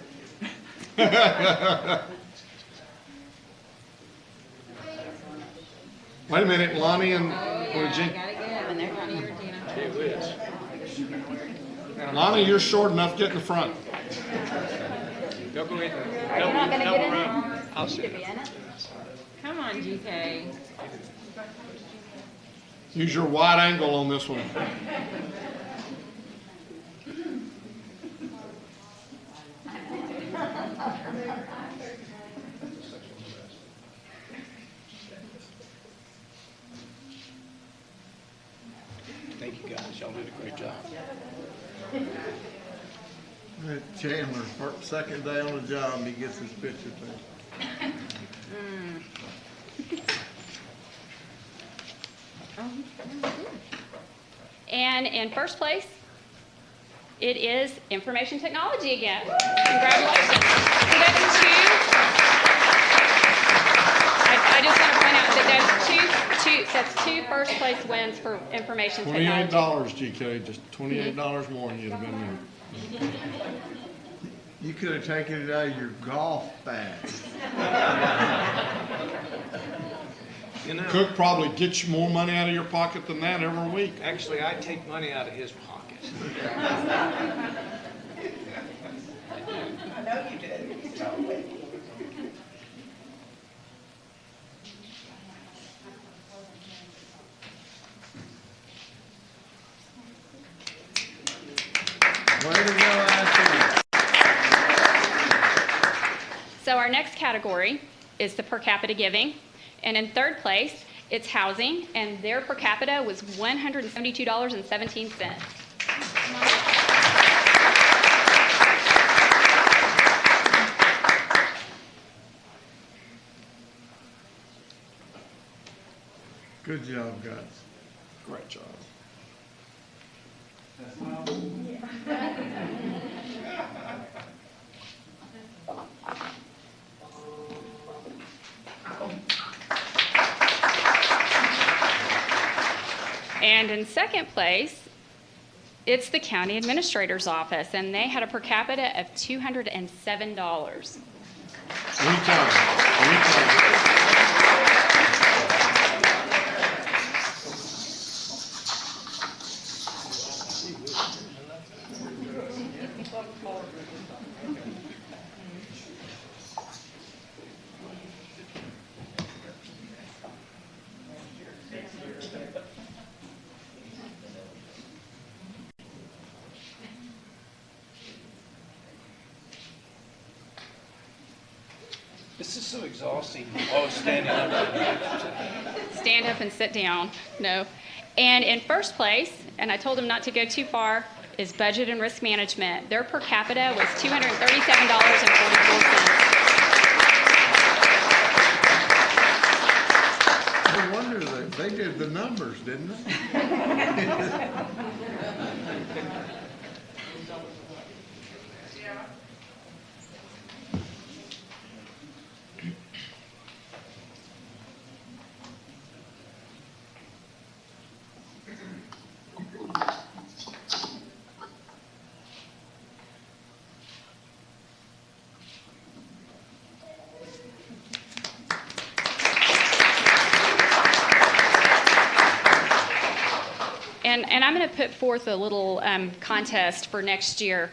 Wait a minute, Lonnie and Regina. Lonnie, you're short enough. Get in the front. Go ahead. You're not gonna get in it? I'll sit. Come on, GK. Use your wide angle on this one. Thank you, guys. Y'all did a great job. Chandler's second day on the job, he gets his picture taken. And in first place, it is information technology again. Congratulations. So that's I just want to point out that that's two first place wins for information technology. $28, GK, just $28 more and you'd have been there. You could have taken it out of your golf bag. You know, Cook probably gets you more money out of your pocket than that every week. actually, I take money out of his pocket. I know you did. Totally. Way to go out there. So our next category is the per capita giving. And in third place, it's housing, and their per capita was $172.17. Good job, guys. Great job. And in second place, it's the County Administrator's Office, and they had a per capita of $207. Anytime. This is so exhausting. Always standing up. Stand up and sit down. No. And in first place, and I told him not to go too far, is Budget and Risk Management. Their per capita was $237.44. No wonder they did the numbers, didn't they? And I'm going to put forth a little contest for next year.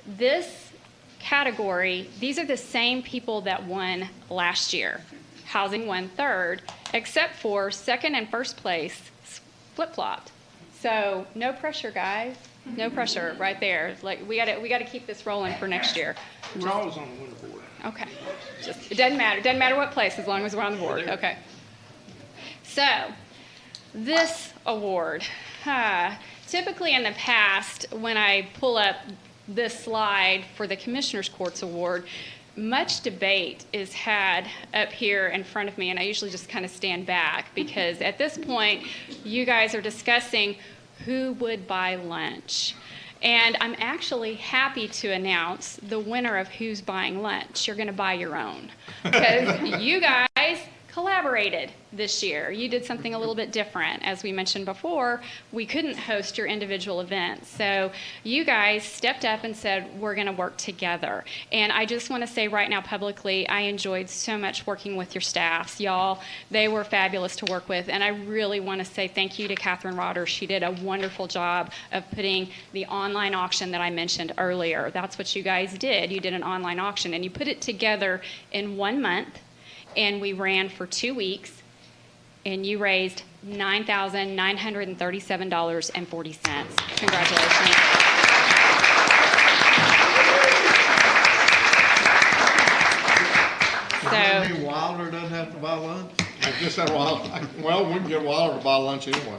This category, these are the same people that won last year. Housing won third, except for second and first place flip-flopped. So no pressure, guys. No pressure right there. Like we got to keep this rolling for next year. We're always on the winner board. Okay. It doesn't matter. It doesn't matter what place as long as we're on the board. Okay. So this award. Typically in the past, when I pull up this slide for the Commissioners Courts Award, much debate is had up here in front of me, and I usually just kind of stand back because at this point, you guys are discussing who would buy lunch. And I'm actually happy to announce the winner of Who's Buying Lunch. You're going to buy your own because you guys collaborated this year. You did something a little bit different. As we mentioned before, we couldn't host your individual events. So you guys stepped up and said, we're going to work together. And I just want to say right now publicly, I enjoyed so much working with your staffs. Y'all, they were fabulous to work with. And I really want to say thank you to Catherine Rotter. She did a wonderful job of putting the online auction that I mentioned earlier. That's what you guys did. You did an online auction and you put it together in 1 month. And we ran for 2 weeks, and you raised $9,937.40. Congratulations. So, Wilder doesn't have to buy lunch? I guess that well, we can get Wilder to buy lunch anyway.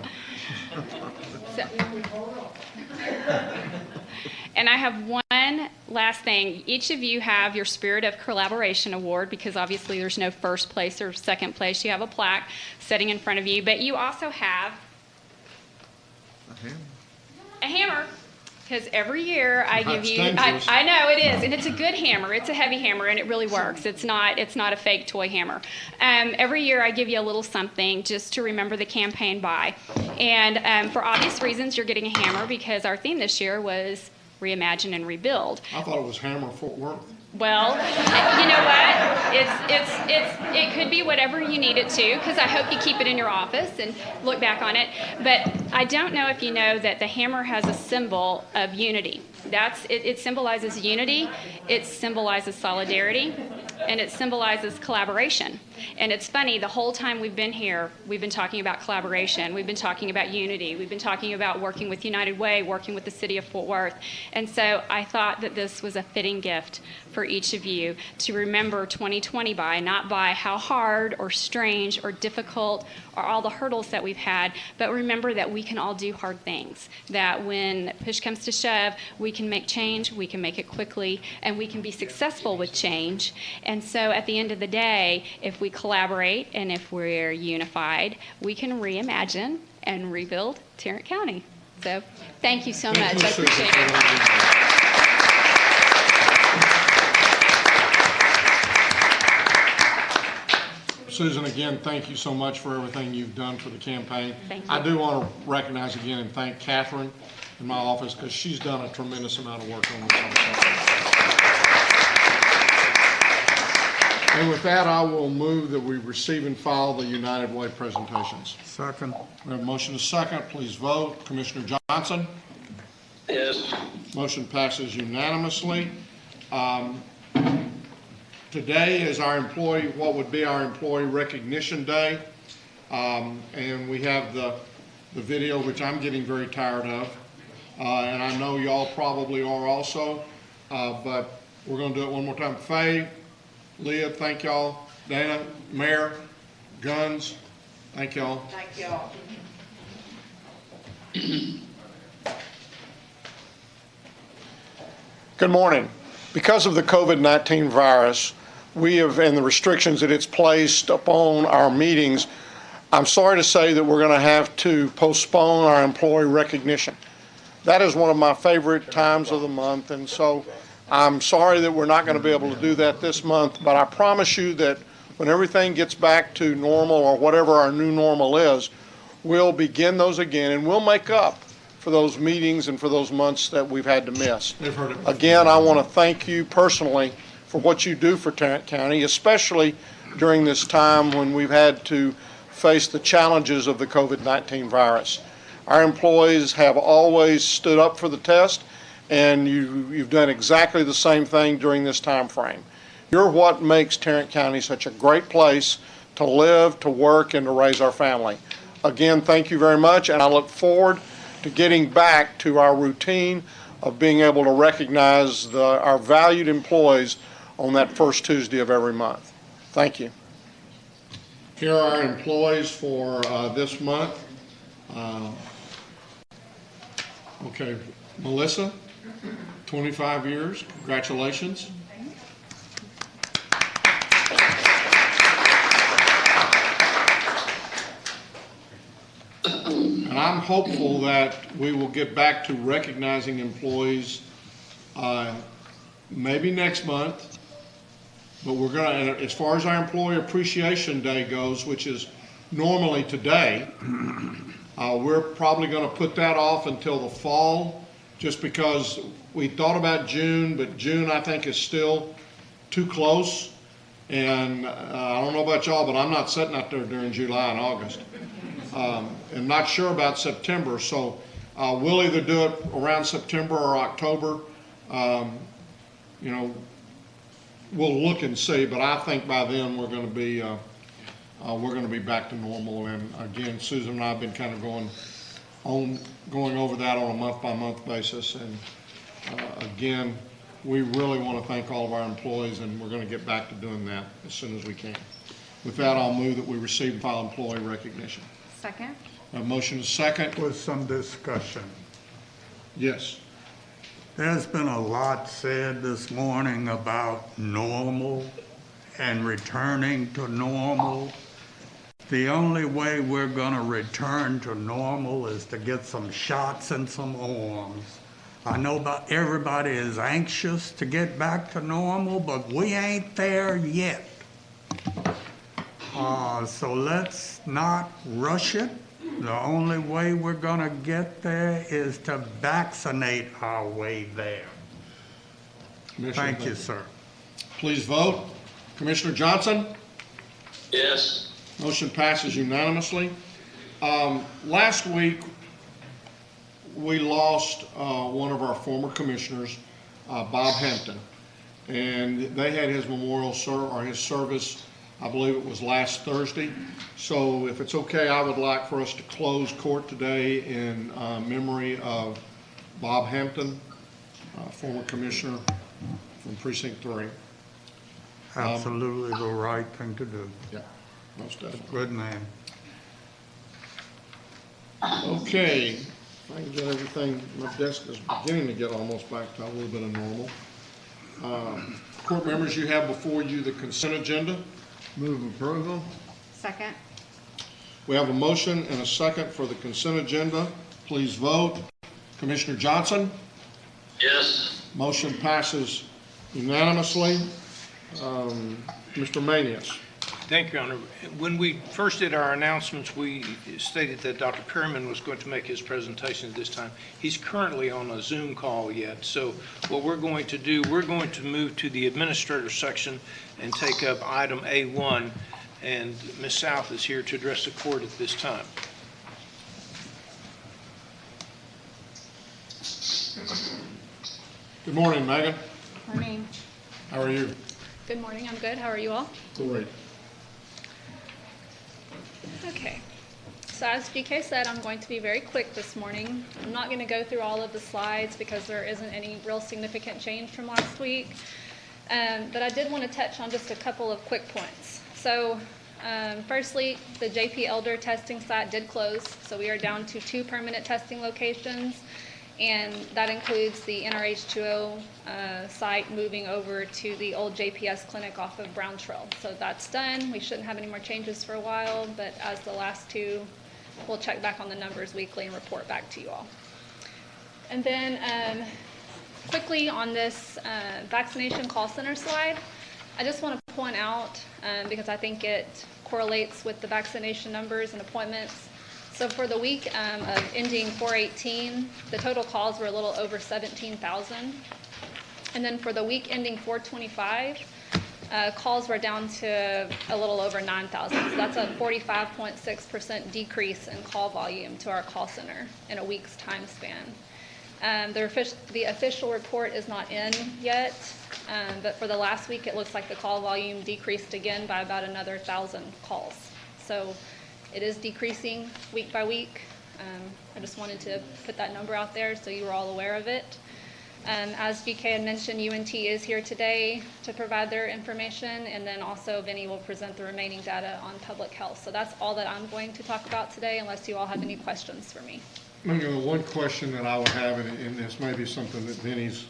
And I have one last thing. Each of you have your Spirit of Collaboration Award because obviously there's no first place or second place. You have a plaque sitting in front of you, but you also have a hammer. Because every year I give you, I know it is, and it's a good hammer. It's a heavy hammer, and it really works. It's not a fake toy hammer. Every year I give you a little something just to remember the campaign by. And for obvious reasons, you're getting a hammer because our theme this year was Reimagine and Rebuild. I thought it was Hammer Fort Worth. Well, you know what? It could be whatever you need it to, because I hope you keep it in your office and look back on it. But I don't know if you know that the hammer has a symbol of unity. It symbolizes unity, it symbolizes solidarity, and it symbolizes collaboration. And it's funny, the whole time we've been here, we've been talking about collaboration, we've been talking about unity, we've been talking about working with United Way, working with the city of Fort Worth. And so I thought that this was a fitting gift for each of you to remember 2020 by, not by how hard or strange or difficult or all the hurdles that we've had, but remember that we can all do hard things, that when push comes to shove, we can make change, we can make it quickly, and we can be successful with change. And so at the end of the day, if we collaborate and if we're unified, we can reimagine and rebuild Tarrant County. So thank you so much. I appreciate it. Susan, again, thank you so much for everything you've done for the campaign. Thank you. I do want to recognize again and thank Catherine in my office because she's done a tremendous amount of work on this. And with that, I will move that we receive and file the United Way presentations. Second. We have a motion to second. Please vote. Commissioner Johnson? Yes. Motion passes unanimously. Today is what would be our Employee Recognition Day. And we have the video, which I'm getting very tired of. And I know y'all probably are also. But we're going to do it one more time. Faye, Leah, thank y'all. Dana, Mayor, Guns, thank y'all. Thank y'all. Good morning. Because of the COVID-19 virus, and the restrictions that it's placed upon our meetings, I'm sorry to say that we're going to have to postpone our employee recognition. That is one of my favorite times of the month, and so I'm sorry that we're not going to be able to do that this month, but I promise you that when everything gets back to normal, or whatever our new normal is, we'll begin those again, and we'll make up for those meetings and for those months that we've had to miss. Again, I want to thank you personally for what you do for Tarrant County, especially during this time when we've had to face the challenges of the COVID-19 virus. Our employees have always stood up for the test, and you've done exactly the same thing during this time frame. You're what makes Tarrant County such a great place to live, to work, and to raise our family. Again, thank you very much, and I look forward to getting back to our routine of being able to recognize our valued employees on that first Tuesday of every month. Thank you. Here are our employees for this month. Okay, Melissa, 25 years, congratulations. And I'm hopeful that we will get back to recognizing employees maybe next month, but we're going to, as far as our Employee Appreciation Day goes, which is normally today, we're probably going to put that off until the fall, just because we thought about June, but June I think is still too close. And I don't know about y'all, but I'm not sitting out there during July and August. And not sure about September, so we'll either do it around September or October. You know, we'll look and see, but I think by then we're going to be back to normal. And again, Susan and I have been kind of going over that on a month-by-month basis. And again, we really want to thank all of our employees, and we're going to get back to doing that as soon as we can. With that, I'll move that we receive and file employee recognition. Second. A motion is second. With some discussion. Yes. There's been a lot said this morning about normal and returning to normal. The only way we're going to return to normal is to get some shots and some arms. I know about everybody is anxious to get back to normal, but we ain't there yet. So let's not rush it. The only way we're going to get there is to vaccinate our way there. Thank you, sir. Please vote. Commissioner Johnson? Yes. Motion passes unanimously. Last week, we lost one of our former commissioners, Bob Hampton, and they had his memorial his service, I believe it was last Thursday. So if it's okay, I would like for us to close court today in memory of Bob Hampton, former commissioner from Precinct 3. Absolutely the right thing to do. Yeah, most definitely. Good man. Okay, if I can get everything, my desk is beginning to get almost back to a little bit of normal. Court members, you have before you the consent agenda. Move approval. Second. We have a motion and a second for the consent agenda. Please vote. Commissioner Johnson? Yes. Motion passes unanimously. Mr. Manius? Thank you, Your Honor. When we first did our announcements, we stated that Dr. Perryman was going to make his presentation this time. He's currently on a Zoom call yet. So what we're going to do, we're going to move to the administrator section and take up item A1. And Ms. South is here to address the court at this time. Good morning, Megan. Morning. How are you? Good morning, I'm good. How are you all? Great. Okay. So as GK said, I'm going to be very quick this morning. I'm not going to go through all of the slides because there isn't any real significant change from last week. But I did want to touch on just a couple of quick points. So firstly, the JP Elder testing site did close. So we are down to 2 permanent testing locations. And that includes the NRH2O site moving over to the old JPS clinic off of Brown Trail. So that's done. We shouldn't have any more changes for a while, but as the last 2, we'll check back on the numbers weekly and report back to you all. And then quickly on this vaccination call center slide, I just want to point out, because I think it correlates with the vaccination numbers and appointments. So for the week of ending 4/18, the total calls were a little over 17,000. And then for the week ending 4/25, calls were down to a little over 9,000. So that's a 45.6% decrease in call volume to our call center in a week's time span. The official report is not in yet, but for the last week, it looks like the call volume decreased again by about another 1,000 calls. So it is decreasing week by week. I just wanted to put that number out there so you were all aware of it. As GK had mentioned, UNT is here today to provide their information, and then also Vinny will present the remaining data on public health. So that's all that I'm going to talk about today, unless you all have any questions for me. One question that I would have, and this may be something that Vinny's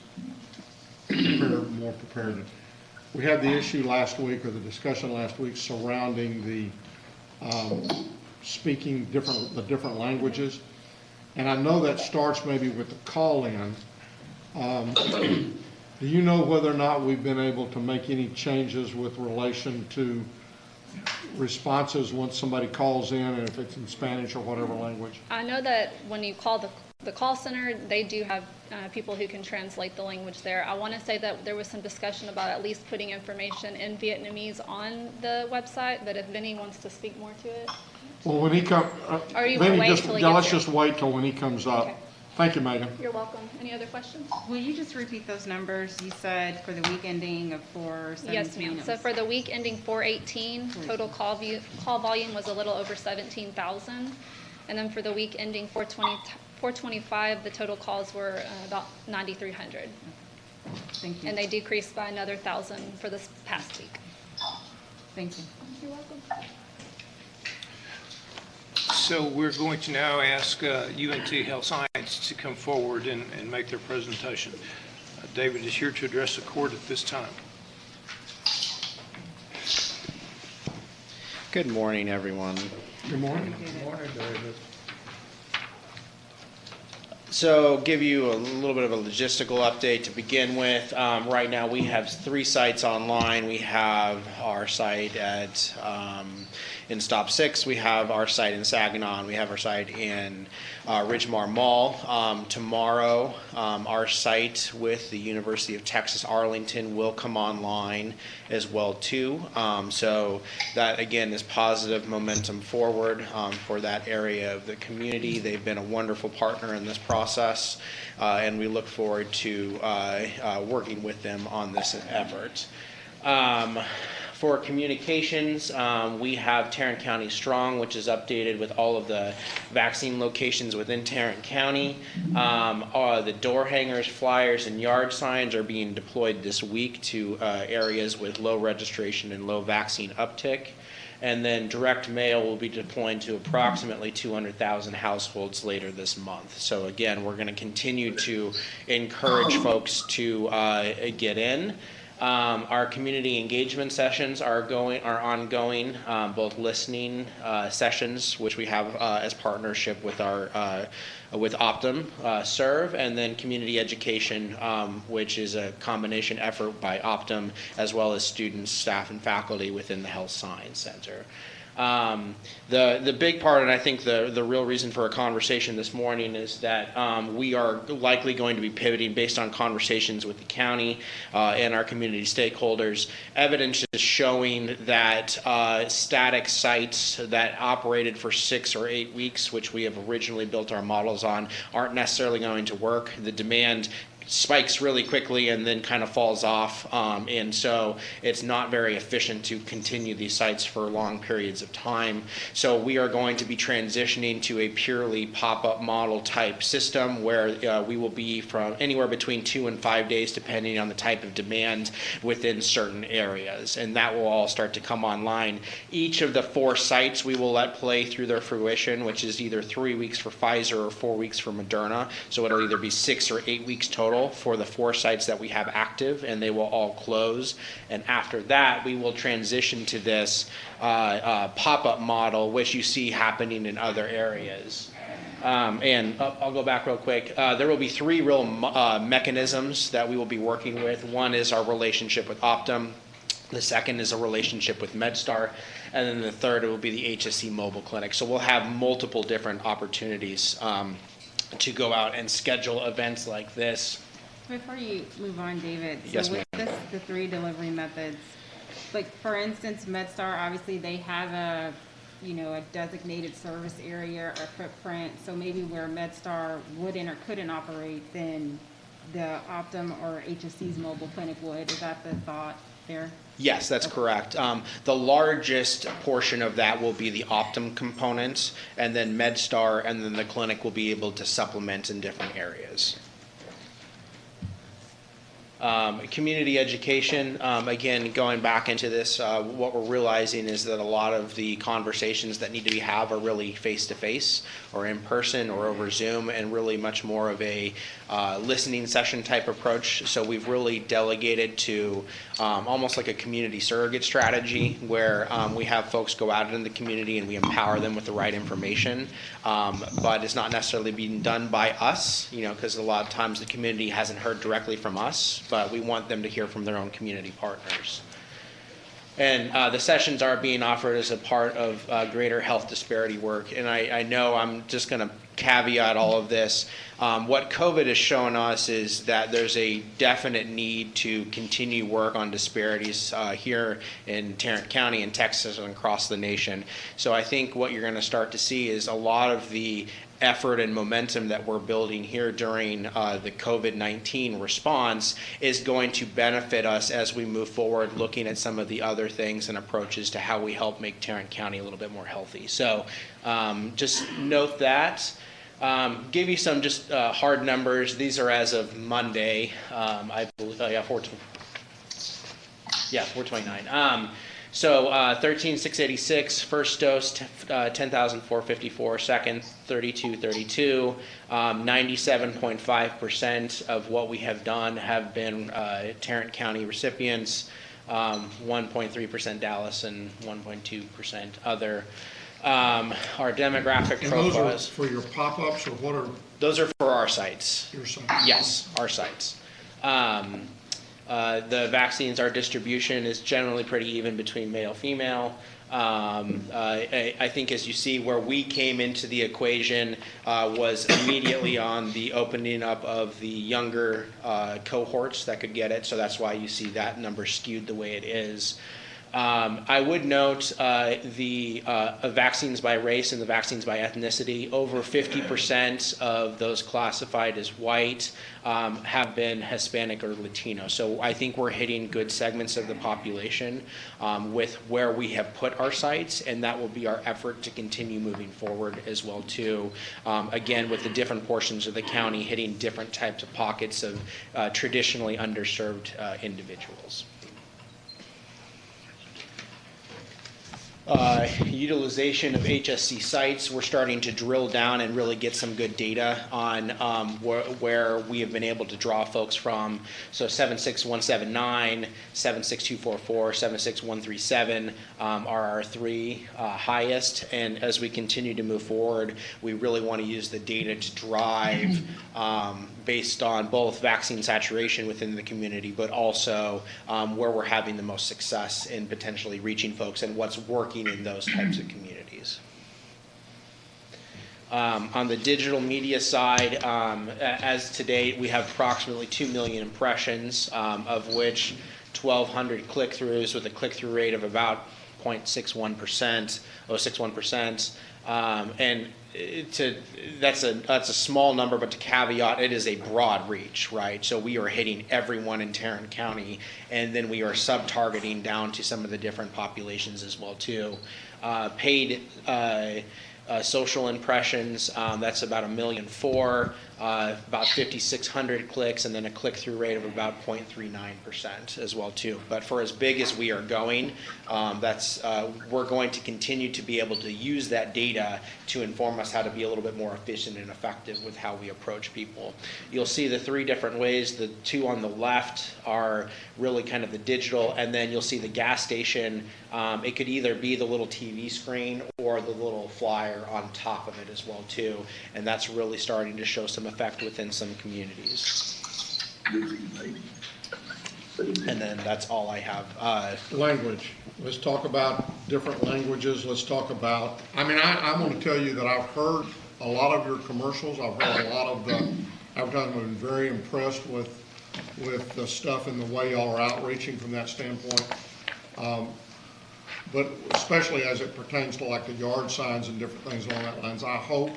more prepared. We had the issue last week, or the discussion last week, surrounding the speaking the different languages. And I know that starts maybe with the call-in. Do you know whether or not we've been able to make any changes with relation to responses once somebody calls in, and if it's in Spanish or whatever language? I know that when you call the call center, they do have people who can translate the language there. I want to say that there was some discussion about at least putting information in Vietnamese on the website, but if Vinny wants to speak more to it. Well, when he comes, Or you wanna wait till he gets let's here? just wait till when he comes up. Okay. Thank you, Megan. You're welcome. Any other questions? Will you just repeat those numbers you said for the week ending of 4/17? Yes, ma'am. So for the week ending 4/18, total call volume was a little over 17,000. And then for the week ending 4/25, the total calls were about 9,300. Thank you. And they decreased by another 1,000 for this past week. Thank you. You're welcome. So we're going to now ask UNT Health Science to come forward and make their presentation. David is here to address the court at this time. Good morning, everyone. Good morning. Good morning, David. So give you a little bit of a logistical update to begin with. Right now we have 3 sites online. We have our site in Stop 6, we have our site in Saginaw, and we have our site in Ridgemar Mall. Tomorrow, our site with the University of Texas Arlington will come online as well too. So that again is positive momentum forward for that area of the community. They've been a wonderful partner in this process, and we look forward to working with them on this effort. For communications, we have Tarrant County Strong, which is updated with all of the vaccine locations within Tarrant County. The door hangers, flyers, and yard signs are being deployed this week to areas with low registration and low vaccine uptick. And then direct mail will be deployed to approximately 200,000 households later this month. So again, we're going to continue to encourage folks to get in. Our community engagement sessions are ongoing, both listening sessions, which we have as partnership with our with Optum Serve, and then community education, which is a combination effort by Optum as well as students, staff, and faculty within the Health Science Center. The big part, and I think the real reason for a conversation this morning, is that we are likely going to be pivoting based on conversations with the county and our community stakeholders. Evidence is showing that static sites that operated for 6 or 8 weeks, which we have originally built our models on, aren't necessarily going to work. The demand spikes really quickly and then kind of falls off. And so it's not very efficient to continue these sites for long periods of time. So we are going to be transitioning to a purely pop-up model type system where we will be from anywhere between 2 and 5 days, depending on the type of demand within certain areas. And that will all start to come online. Each of the 4 sites we will let play through their fruition, which is either 3 weeks for Pfizer or 4 weeks for Moderna. So it'll either be 6 or 8 weeks total for the 4 sites that we have active, and they will all close. And after that, we will transition to this pop-up model, which you see happening in other areas. And I'll go back real quick. There will be 3 real mechanisms that we will be working with. One is our relationship with Optum. The second is a relationship with MedStar. And then the third will be the HSC mobile clinic. So we'll have multiple different opportunities to go out and schedule events like this. Before you move on, David, so Yes, with ma'am. the 3 delivery methods, like for instance, MedStar, obviously they have a designated service area or footprint. So maybe where MedStar wouldn't or couldn't operate, then the Optum or HSC's mobile clinic would. Is that the thought there? Yes, that's correct. The largest portion of that will be the Optum components, and then MedStar, and then the clinic will be able to supplement in different areas. Community education, again, going back into this, what we're realizing is that a lot of the conversations that need to be had are really face-to-face or in person or over Zoom, and really much more of a listening session type approach. So we've really delegated to almost like a community surrogate strategy where we have folks go out in the community and we empower them with the right information. But it's not necessarily being done by us, because a lot of times the community hasn't heard directly from us, but we want them to hear from their own community partners. And the sessions are being offered as a part of greater health disparity work. And I know I'm just going to caveat all of this. What COVID has shown us is that there's a definite need to continue work on disparities here in Tarrant County and Texas and across the nation. So I think what you're going to start to see is a lot of the effort and momentum that we're building here during the COVID-19 response is going to benefit us as we move forward, looking at some of the other things and approaches to how we help make Tarrant County a little bit more healthy. So just note that. Give you some just hard numbers. These are as of Monday, I believe, 429. So 13,686 first dose, 10,454 second, 3232. 97.5% of what we have done have been Tarrant County recipients, 1.3% Dallas, and 1.2% other. Our demographic And profiles. those are for your pop-ups, or what are Those are for our sites. your sites? Yes, our sites. The vaccines, our distribution is generally pretty even between male, female. I think as you see, where we came into the equation was immediately on the opening up of the younger cohorts that could get it. So that's why you see that number skewed the way it is. I would note the vaccines by race and the vaccines by ethnicity. Over 50% of those classified as white have been Hispanic or Latino. So I think we're hitting good segments of the population with where we have put our sites, and that will be our effort to continue moving forward as well too. Again, with the different portions of the county hitting different types of pockets of traditionally underserved individuals. Utilization of HSC sites, we're starting to drill down and really get some good data on where we have been able to draw folks from. So 76179, 76244, 76137 are our 3 highest. And as we continue to move forward, we really want to use the data to drive based on both vaccine saturation within the community, but also where we're having the most success in potentially reaching folks and what's working in those types of communities. On the digital media side, as to date, we have approximately 2 million impressions, of which 1,200 click-throughs with a click-through rate of about 0.61%, 0.61%. And that's a small number, but to caveat, it is a broad reach, right? So we are hitting everyone in Tarrant County, and then we are sub-targeting down to some of the different populations as well too. Paid social impressions, that's about 1.4 million, about 5,600 clicks, and then a click-through rate of about 0.39% as well too. But for as big as we are going, we're going to continue to be able to use that data to inform us how to be a little bit more efficient and effective with how we approach people. You'll see the 3 different ways. The 2 on the left are really kind of the digital, and then you'll see the gas station. It could either be the little TV screen or the little flyer on top of it as well too, and that's really starting to show some effect within some communities. And then that's all I have. Language. Let's talk about different languages. Let's talk about, I want to tell you that I've heard a lot of your commercials. I've heard a lot of the advertising. I've been very impressed with the stuff and the way y'all are outreaching from that standpoint. But especially as it pertains to like the yard signs and different things along that lines, I hope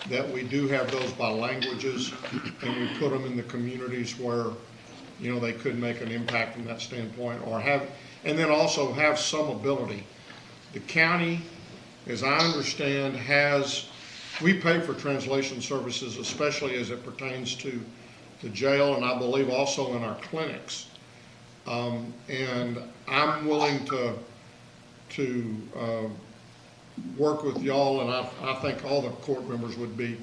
that we do have those by languages and we put them in the communities where, they could make an impact from that standpoint, and then also have some ability. The county, as I understand, we pay for translation services, especially as it pertains to the jail, and I believe also in our clinics. And I'm willing to work with y'all, and I think all the court members would be,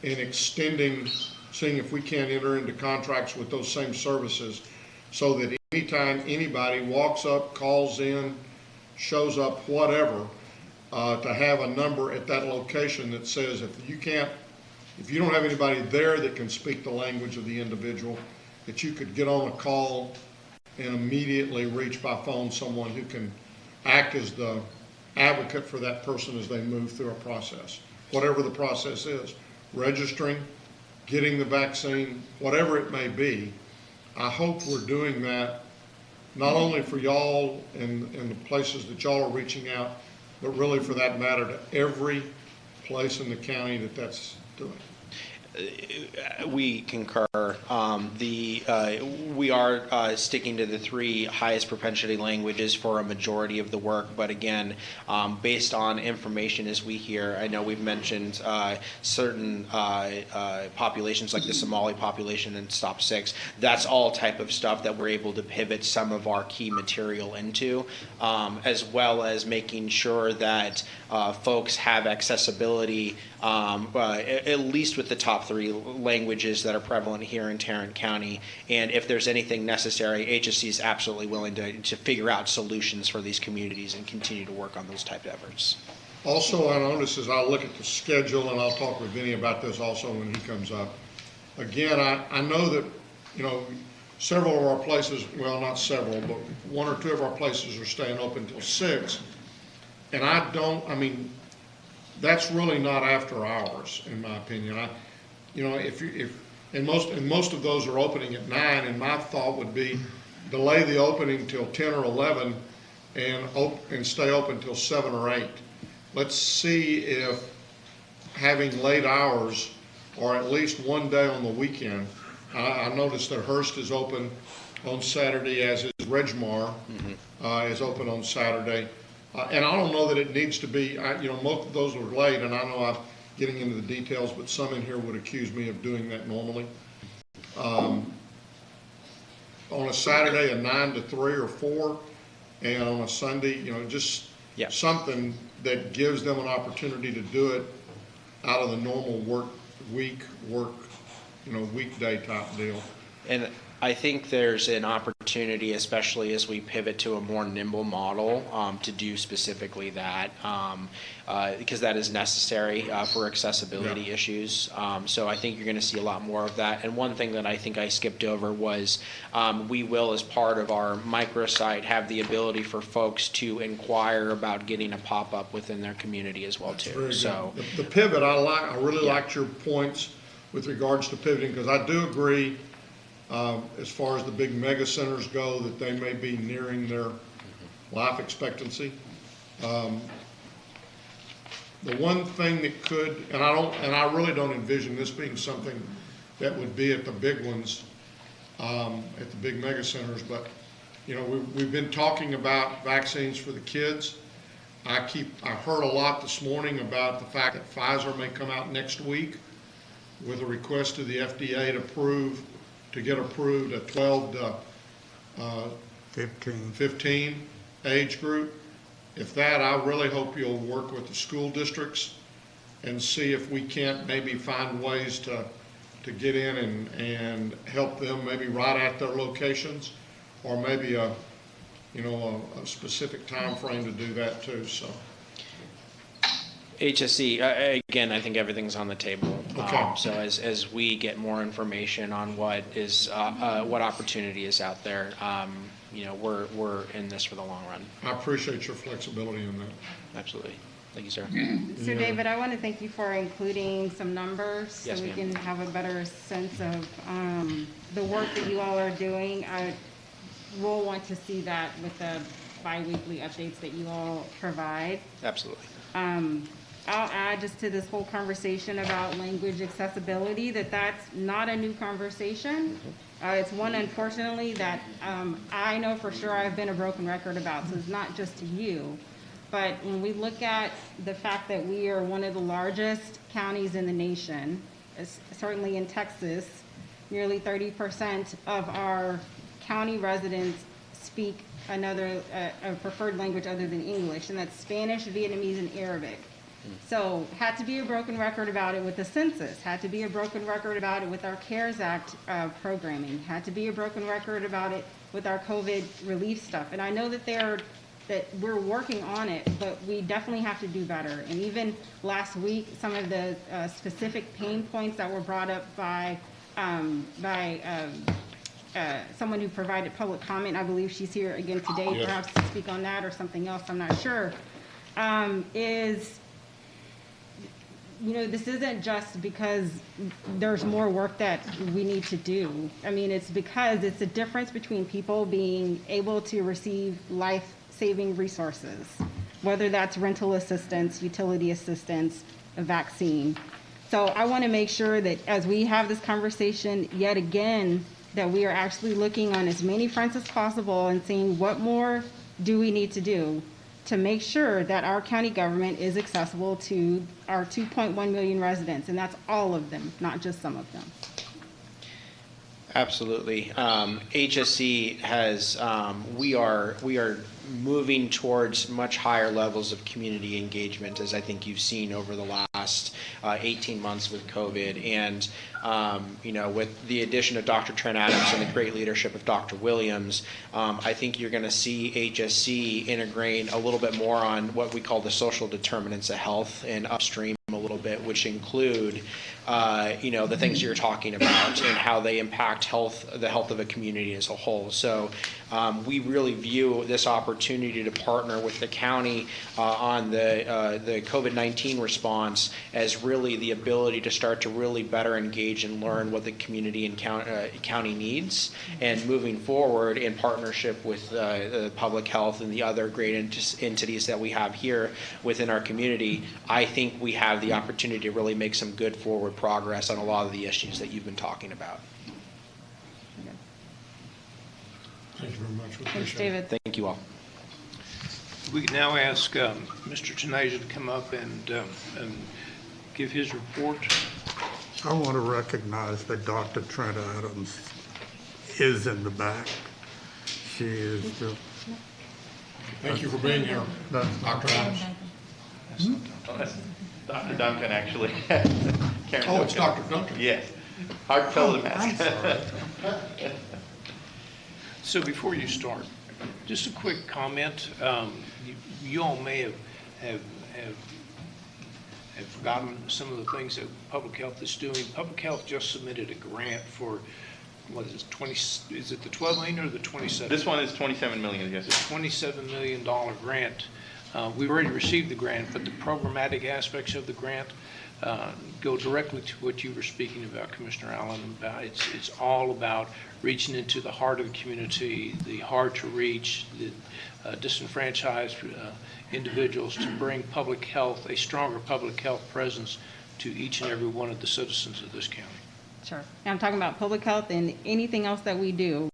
in extending, seeing if we can't enter into contracts with those same services, so that anytime anybody walks up, calls in, shows up, whatever, to have a number at that location that says if you don't have anybody there that can speak the language of the individual, that you could get on a call and immediately reach by phone someone who can act as the advocate for that person as they move through a process, whatever the process is, registering, getting the vaccine, whatever it may be. I hope we're doing that not only for y'all and the places that y'all are reaching out, but really for that matter to every place in the county that's doing. We concur. We are sticking to the 3 highest propensity languages for a majority of the work, but again, based on information as we hear, I know we've mentioned certain populations like the Somali population in Stop 6. That's all type of stuff that we're able to pivot some of our key material into, as well as making sure that folks have accessibility, at least with the top 3 languages that are prevalent here in Tarrant County. And if there's anything necessary, HSC is absolutely willing to figure out solutions for these communities and continue to work on those type of efforts. Also, I notice as I look at the schedule, and I'll talk with Vinny about this also when he comes up. Again, I know that, several of our places, well, not several, but 1 or 2 of our places are staying open until 6. And that's really not after hours, in my opinion. Most of those are opening at 9, and my thought would be delay the opening till 10 or 11 and stay open till 7 or 8. Let's see if having late hours, or at least one day on the weekend. I noticed that Hearst is open on Saturday, as is Regmar is open on Saturday. And I don't know that it needs to be, most of those are late, and I know I'm getting into the details, but some in here would accuse me of doing that normally. On a Saturday, a 9 to 3 or 4, and on a Sunday, just something that gives them an opportunity to do it out of the normal weekday type deal. And I think there's an opportunity, especially as we pivot to a more nimble model, to do specifically that, because that is necessary for accessibility issues. So I think you're going to see a lot more of that. And one thing that I think I skipped over was we will, as part of our microsite, have the ability for folks to inquire about getting a pop-up within their community as well. That's too. very So good. The pivot, I really liked your points with regards to pivoting, because I do agree. As far as the big mega centers go, that they may be nearing their life expectancy. The one thing that could, and I really don't envision this being something that would be at the big ones, at the big mega centers, but, you know, we've been talking about vaccines for the kids. I heard a lot this morning about the fact that Pfizer may come out next week with a request to the FDA to get approved a 12 to 15 age group. If that, I really hope you'll work with the school districts and see if we can't maybe find ways to get in and help them maybe right at their locations, or maybe a specific time frame to do that too, so. HSC, again, I think everything's on the table. Okay. So as we get more information on what opportunity is out there, we're in this for the long run. I appreciate your flexibility in that. Absolutely. Thank you, sir. So David, I want to thank you for including some numbers Yes, so we ma'am. can have a better sense of the work that you all are doing. We'll want to see that with the bi-weekly updates that you all provide. Absolutely. I'll add just to this whole conversation about language accessibility that's not a new conversation. It's one, unfortunately, that I know for sure I've been a broken record about, so it's not just to you. But when we look at the fact that we are one of the largest counties in the nation, certainly in Texas, nearly 30% of our county residents speak a preferred language other than English, and that's Spanish, Vietnamese, and Arabic. So had to be a broken record about it with the census, had to be a broken record about it with our CARES Act programming, had to be a broken record about it with our COVID relief stuff. And I know that we're working on it, but we definitely have to do better. And even last week, some of the specific pain points that were brought up by someone who provided public comment, I believe she's here again today, Yes. perhaps to speak on that or something else, I'm not sure, is, this isn't just because there's more work that we need to do. I mean, it's because it's the difference between people being able to receive life-saving resources, whether that's rental assistance, utility assistance, a vaccine. So I want to make sure that as we have this conversation yet again, that we are actually looking on as many fronts as possible and seeing what more do we need to do to make sure that our county government is accessible to our 2.1 million residents, and that's all of them, not just some of them. Absolutely. HSC has, we are moving towards much higher levels of community engagement, as I think you've seen over the last 18 months with COVID. And, with the addition of Dr. Trent Adams and the great leadership of Dr. Williams, I think you're going to see HSC integrate a little bit more on what we call the social determinants of health and upstream a little bit, which include the things you're talking about and how they impact the health of a community as a whole. So we really view this opportunity to partner with the county on the COVID-19 response as really the ability to start to really better engage and learn what the community and county needs, and moving forward in partnership with public health and the other great entities that we have here within our community. I think we have the opportunity to really make some good forward progress on a lot of the issues that you've been talking about. Thank you very much. We Thanks, appreciate it. David. Thank you all. We can now ask Mr. Tenasia to come up and give his report. I want to recognize that Dr. Trent Adams is in the back. She is the... Thank you for being here, Dr. Adams. Dr. Duncan, actually. Karen Oh, it's Duncan. Dr. Duncan. Yes. Hard to tell the mask. I'm sorry. So before you start, just a quick comment. You all may have forgotten some of the things that public health is doing. Public health just submitted a grant for, what is it, is it the 12 million or the 27? This one is 27 million, yes. It's a $27 million grant. We've already received the grant, but the programmatic aspects of the grant, go directly to what you were speaking about, Commissioner Allen, about it's all about reaching into the heart of the community, the hard to reach, the disenfranchised individuals, to bring public health, a stronger public health presence to each and every one of the citizens of this county. Sure. And I'm talking about public health and anything else that we do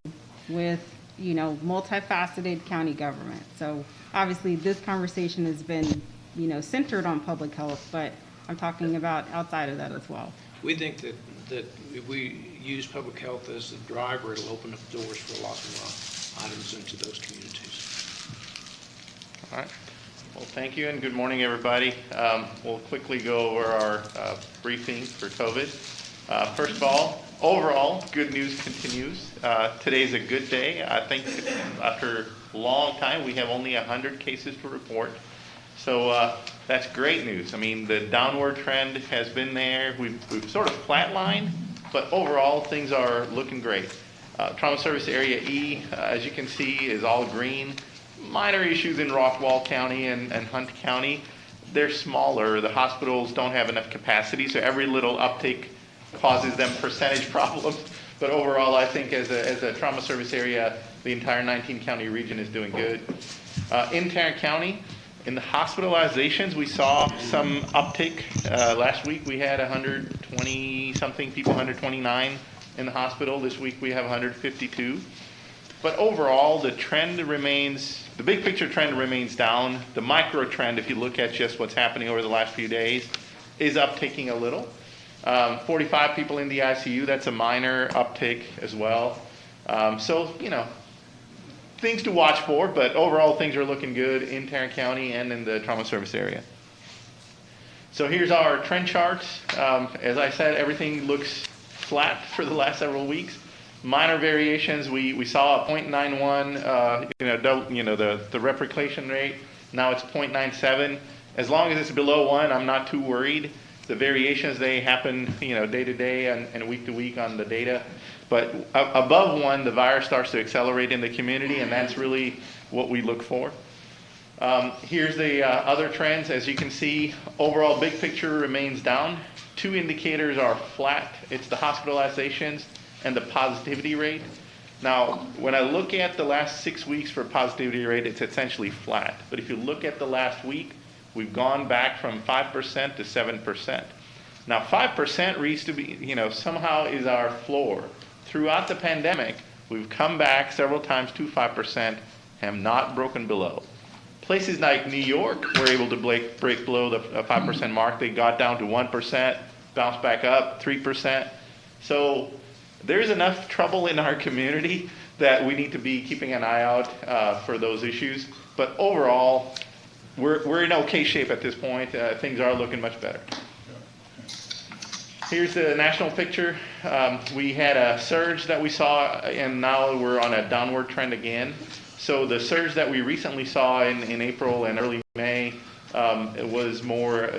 with, multifaceted county government. So obviously this conversation has been, centered on public health, but I'm talking about outside of that as well. We think that if we use public health as the driver, it'll open up doors for lots of items into those communities. All right. Well, thank you and good morning, everybody. We'll quickly go over our briefing for COVID. First of all, overall, good news continues. Today's a good day. I think after a long time, we have only 100 cases to report. So that's great news. I mean, the downward trend has been there. We've sort of flatlined, but overall, things are looking great. Trauma Service Area E, as you can see, is all green. Minor issues in Rockwall County and Hunt County. They're smaller. The hospitals don't have enough capacity, so every little uptick causes them percentage problems. But overall, I think as a trauma service area, the entire 19-county region is doing good. In Tarrant County, in the hospitalizations, we saw some uptick. Last week, we had 120-something people, 129 in the hospital. This week, we have 152. But overall, the big picture trend remains down. The micro trend, if you look at just what's happening over the last few days, is upticking a little. 45 people in the ICU, that's a minor uptick as well. So, things to watch for, but overall things are looking good in Tarrant County and in the trauma service area. So here's our trend charts. As I said, everything looks flat for the last several weeks. Minor variations, we saw a 0.91, the replication rate. Now it's 0.97. As long as it's below 1, I'm not too worried. The variations, they happen, day to day and week to week on the data. But above 1, the virus starts to accelerate in the community, and that's really what we look for. Here's the other trends. As you can see, overall big picture remains down. 2 indicators are flat. It's the hospitalizations and the positivity rate. Now, when I look at the last 6 weeks for positivity rate, it's essentially flat. But if you look at the last week, we've gone back from 5% to 7%. Now, 5% reads to be, somehow is our floor. Throughout the pandemic, we've come back several times to 5%, have not broken below. Places like New York were able to break below the 5% mark. They got down to 1%, bounced back up 3%. So there's enough trouble in our community that we need to be keeping an eye out for those issues. But overall, we're in okay shape at this point. Things are looking much better. Here's the national picture. We had a surge that we saw, and now we're on a downward trend again. So the surge that we recently saw in April and early May, it was more,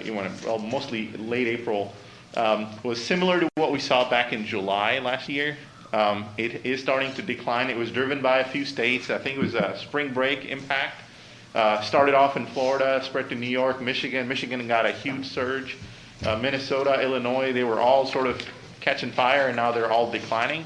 mostly late April, was similar to what we saw back in July last year. It is starting to decline. It was driven by a few states. I think it was a spring break impact. Started off in Florida, spread to New York, Michigan. Michigan got a huge surge. Minnesota, Illinois, they were all sort of catching fire, and now they're all declining.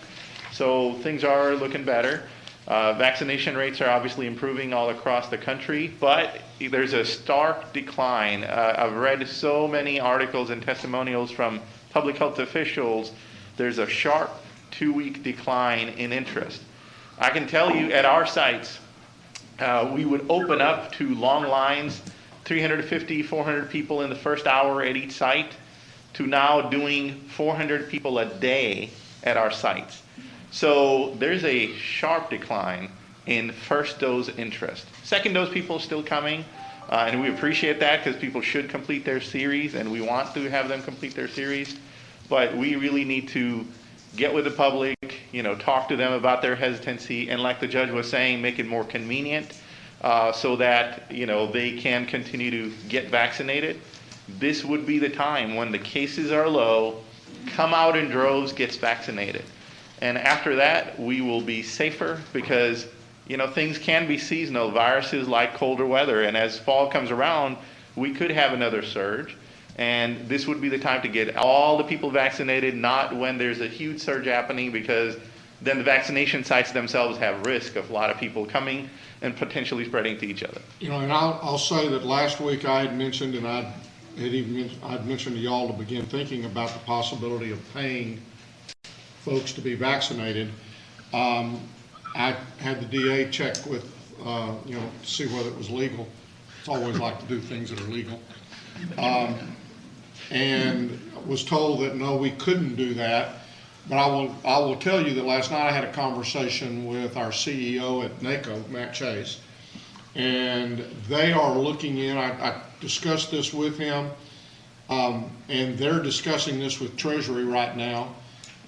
So things are looking better. Vaccination rates are obviously improving all across the country, but there's a stark decline. I've read so many articles and testimonials from public health officials. There's a sharp 2-week decline in interest. I can tell you at our sites, we would open up to long lines, 350, 400 people in the first hour at each site, to now doing 400 people a day at our sites. So there's a sharp decline in first dose interest. Second dose people still coming, and we appreciate that because people should complete their series, and we want to have them complete their series. But we really need to get with the public, talk to them about their hesitancy, and like the judge was saying, make it more convenient so that they can continue to get vaccinated. This would be the time when the cases are low, come out in droves, gets vaccinated. And after that, we will be safer because, things can be seasonal. Viruses like colder weather. And as fall comes around, we could have another surge. And this would be the time to get all the people vaccinated, not when there's a huge surge happening, because then the vaccination sites themselves have risk of a lot of people coming and potentially spreading to each other. You know, and I'll say that last week I had mentioned, and I'd mentioned to y'all to begin thinking about the possibility of paying folks to be vaccinated. I had the DA check with, to see whether it was legal. It's always like to do things that are legal. And was told that no, we couldn't do that. But I will tell you that last night I had a conversation with our CEO at NACO, Matt Chase, and they are looking in. I discussed this with him, and they're discussing this with Treasury right now,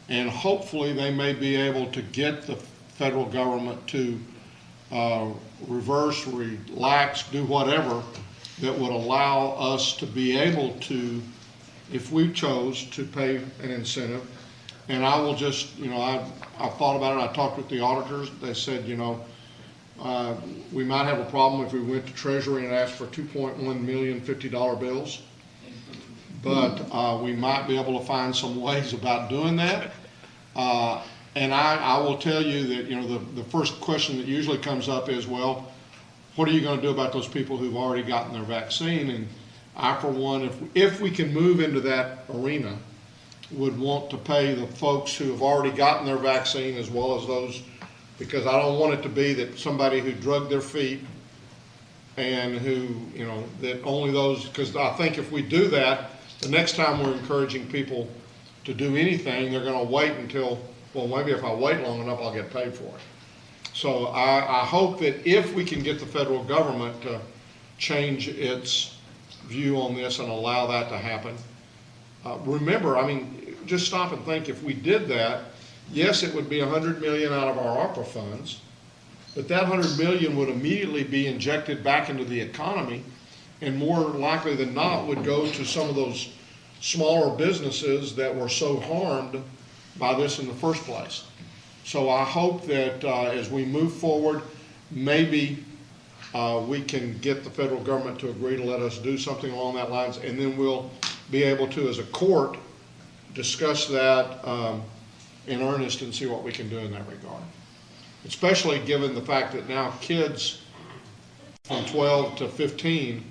and hopefully they may be able to get the federal government to reverse, relax, do whatever that would allow us to be able to, if we chose to pay an incentive. And I will just, I've thought about it. I talked with the auditors. They said, we might have a problem if we went to Treasury and asked for 2.1 million $50 bills. But we might be able to find some ways about doing that. And I will tell you that, the first question that usually comes up is, well, what are you going to do about those people who've already gotten their vaccine? And I, for one, if we can move into that arena, would want to pay the folks who have already gotten their vaccine as well as those, because I don't want it to be that somebody who drugged their feet and who, that only those, because I think if we do that, the next time we're encouraging people to do anything, they're going to wait until, well, maybe if I wait long enough, I'll get paid for it. So I hope that if we can get the federal government to change its view on this and allow that to happen. Remember, just stop and think, if we did that, yes, it would be $100 million out of our ARPA funds, but that $100 million would immediately be injected back into the economy, and more likely than not would go to some of those smaller businesses that were so harmed by this in the first place. So I hope that as we move forward, maybe we can get the federal government to agree to let us do something along that lines, and then we'll be able to, as a court, discuss that in earnest and see what we can do in that regard. Especially given the fact that now kids from 12 to 15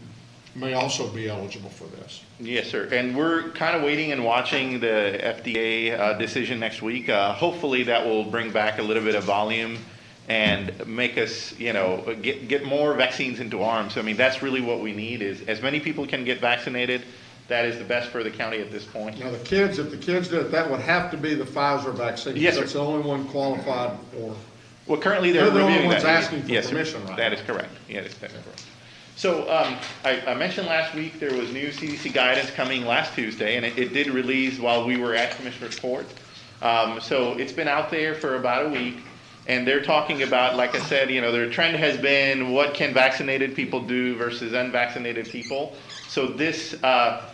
may also be eligible for this. Yes, sir. And we're kind of waiting and watching the FDA decision next week. Hopefully that will bring back a little bit of volume and make us, get more vaccines into arms. That's really what we need, is as many people can get vaccinated. That is the best for the county at this point. Now, if the kids did it, that would have to be the Pfizer vaccine. Yes, sir. That's the only one qualified for. Well, currently they're the only reviewing ones that. asking for Yes, sir. permission, right? That is correct. Yeah, that's correct. So I mentioned last week there was new CDC guidance coming last Tuesday, and it did release while we were at Commissioner's Court. So it's been out there for about a week, and they're talking about, like I said, their trend has been what can vaccinated people do versus unvaccinated people. So this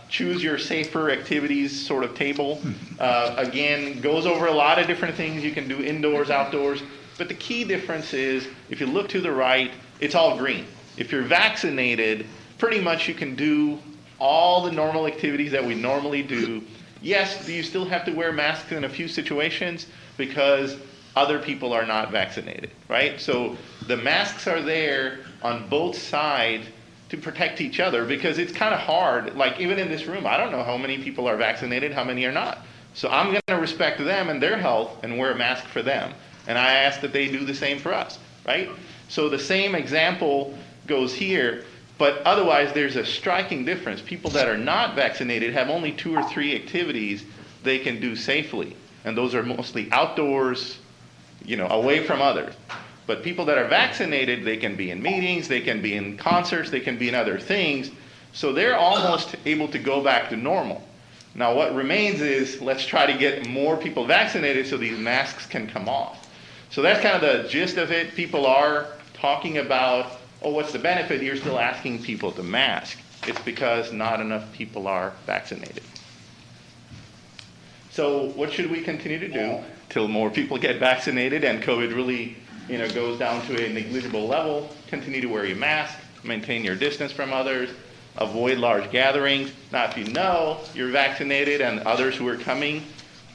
choose your safer activities sort of table, again, goes over a lot of different things you can do indoors, outdoors. But the key difference is, if you look to the right, it's all green. If you're vaccinated, pretty much you can do all the normal activities that we normally do. Yes, you still have to wear masks in a few situations because other people are not vaccinated, right? So the masks are there on both sides to protect each other, because it's kind of hard. Like, even in this room, I don't know how many people are vaccinated, how many are not. So I'm going to respect them and their health and wear a mask for them. And I ask that they do the same for us, right? So the same example goes here, but otherwise there's a striking difference. People that are not vaccinated have only 2 or 3 activities they can do safely. And those are mostly outdoors, away from others. But people that are vaccinated, they can be in meetings, they can be in concerts, they can be in other things. So they're almost able to go back to normal. Now what remains is, let's try to get more people vaccinated so these masks can come off. So that's kind of the gist of it. People are talking about, what's the benefit? You're still asking people to mask. It's because not enough people are vaccinated. So what should we continue to do till more people get vaccinated and COVID really goes down to a negligible level? Continue to wear your mask, maintain your distance from others, avoid large gatherings. Now, if you know you're vaccinated and others who are coming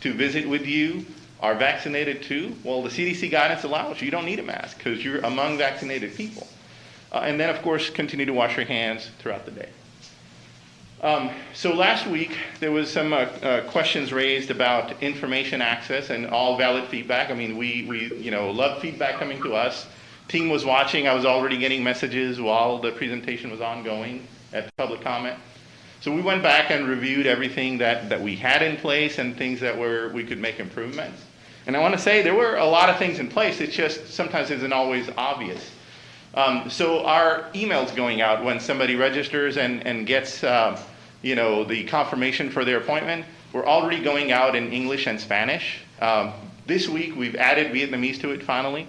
to visit with you are vaccinated too, well, the CDC guidance allows you don't need a mask because you're among vaccinated people. And then, of course, continue to wash your hands throughout the day. So last week, there was some questions raised about information access and all valid feedback. I mean, we love feedback coming to us. Team was watching. I was already getting messages while the presentation was ongoing at public comment. So we went back and reviewed everything that we had in place and things that we could make improvements. And I want to say there were a lot of things in place. It just sometimes isn't always obvious. So our emails going out when somebody registers and gets the confirmation for their appointment, we're already going out in English and Spanish. This week we've added Vietnamese to it finally,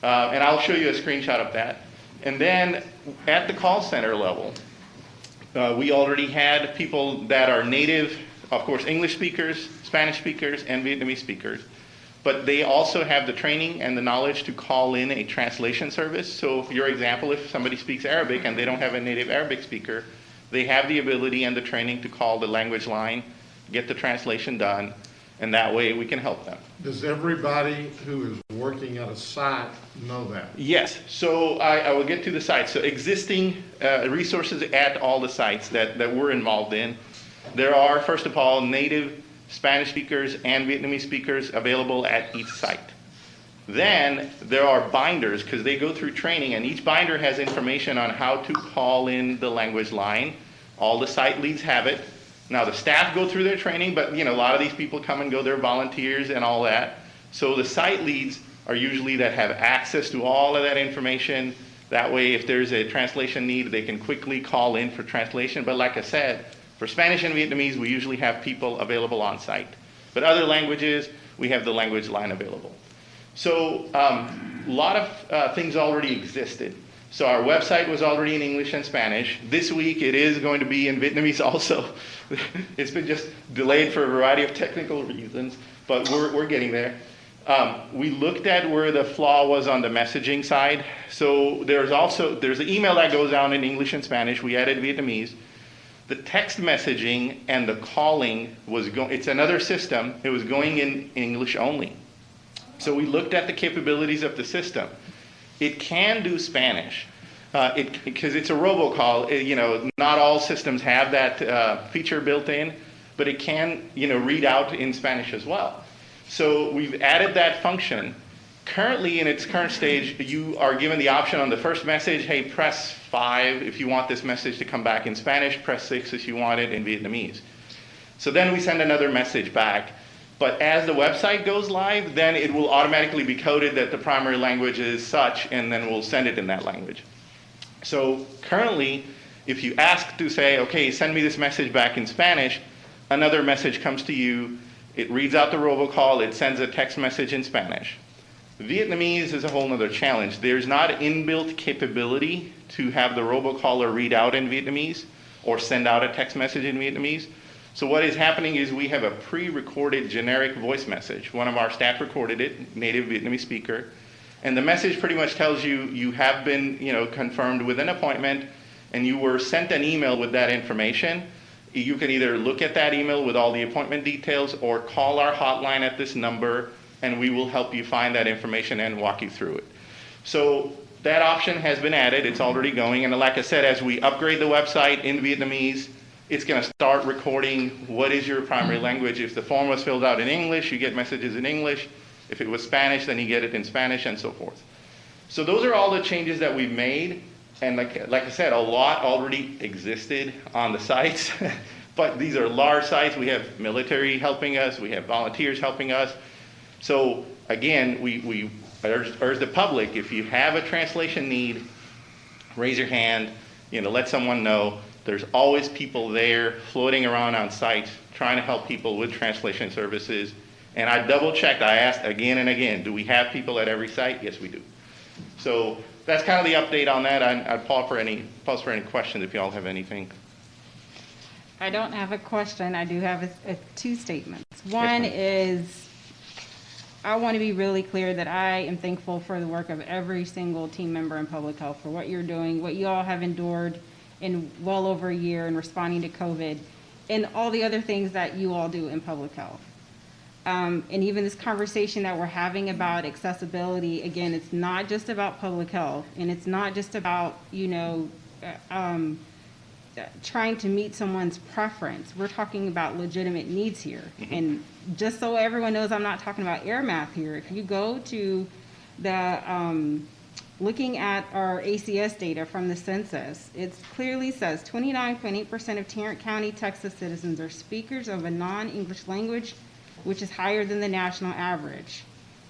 and I'll show you a screenshot of that. And then at the call center level, we already had people that are native, of course, English speakers, Spanish speakers, and Vietnamese speakers. But they also have the training and the knowledge to call in a translation service. So for your example, if somebody speaks Arabic and they don't have a native Arabic speaker, they have the ability and the training to call the language line, get the translation done, and that way we can help them. Does everybody who is working at a site know that? Yes, so I will get to the sites. So existing resources at all the sites that we're involved in. There are, first of all, native Spanish speakers and Vietnamese speakers available at each site. Then there are binders because they go through training, and each binder has information on how to call in the language line. All the site leads have it. Now the staff go through their training, but a lot of these people come and go, they're volunteers and all that. So the site leads are usually that have access to all of that information. That way, if there's a translation need, they can quickly call in for translation. But like I said, for Spanish and Vietnamese, we usually have people available on site. But other languages, we have the language line available. So a lot of things already existed. So our website was already in English and Spanish. This week it is going to be in Vietnamese also. It's been just delayed for a variety of technical reasons, but we're getting there. We looked at where the flaw was on the messaging side. So there's an email that goes out in English and Spanish. We added Vietnamese. The text messaging and the calling it's another system. It was going in English only. So we looked at the capabilities of the system. It can do Spanish because it's a robocall. Not all systems have that feature built in, but it can, read out in Spanish as well. So we've added that function. Currently, in its current stage, you are given the option on the first message, hey, press 5 if you want this message to come back in Spanish, press 6 if you want it in Vietnamese. So then we send another message back. But as the website goes live, then it will automatically be coded that the primary language is such, and then we'll send it in that language. So currently, if you ask to say, okay, send me this message back in Spanish, another message comes to you, it reads out the robocall, it sends a text message in Spanish. Vietnamese is a whole other challenge. There's not inbuilt capability to have the robocaller read out in Vietnamese or send out a text message in Vietnamese. So what is happening is we have a pre-recorded generic voice message. One of our staff recorded it, native Vietnamese speaker, and the message pretty much tells you you have been, confirmed with an appointment, and you were sent an email with that information. You can either look at that email with all the appointment details or call our hotline at this number, and we will help you find that information and walk you through it. So that option has been added. It's already going. And like I said, as we upgrade the website in Vietnamese, it's going to start recording what is your primary language. If the form was filled out in English, you get messages in English. If it was Spanish, then you get it in Spanish, and so forth. So those are all the changes that we've made. And like I said, a lot already existed on the sites. But these are large sites. We have military helping us. We have volunteers helping us. So again, we urge the public, if you have a translation need, raise your hand, let someone know. There's always people there floating around on site trying to help people with translation services. And I double checked, I asked again and again, do we have people at every site? Yes, we do. So that's kind of the update on that. I'd pause for any questions if you all have anything. I don't have a question. I do have two statements. One is, I want to be really clear that I am thankful for the work of every single team member in public health for what you're doing, what you all have endured in well over a year in responding to COVID and all the other things that you all do in public health. And even this conversation that we're having about accessibility, again, it's not just about public health, and it's not just about, trying to meet someone's preference. We're talking about legitimate needs here. And just so everyone knows, I'm not talking about air math here. If you go to the, looking at our ACS data from the census, it clearly says 29.8% of Tarrant County, Texas citizens are speakers of a non-English language, which is higher than the national average.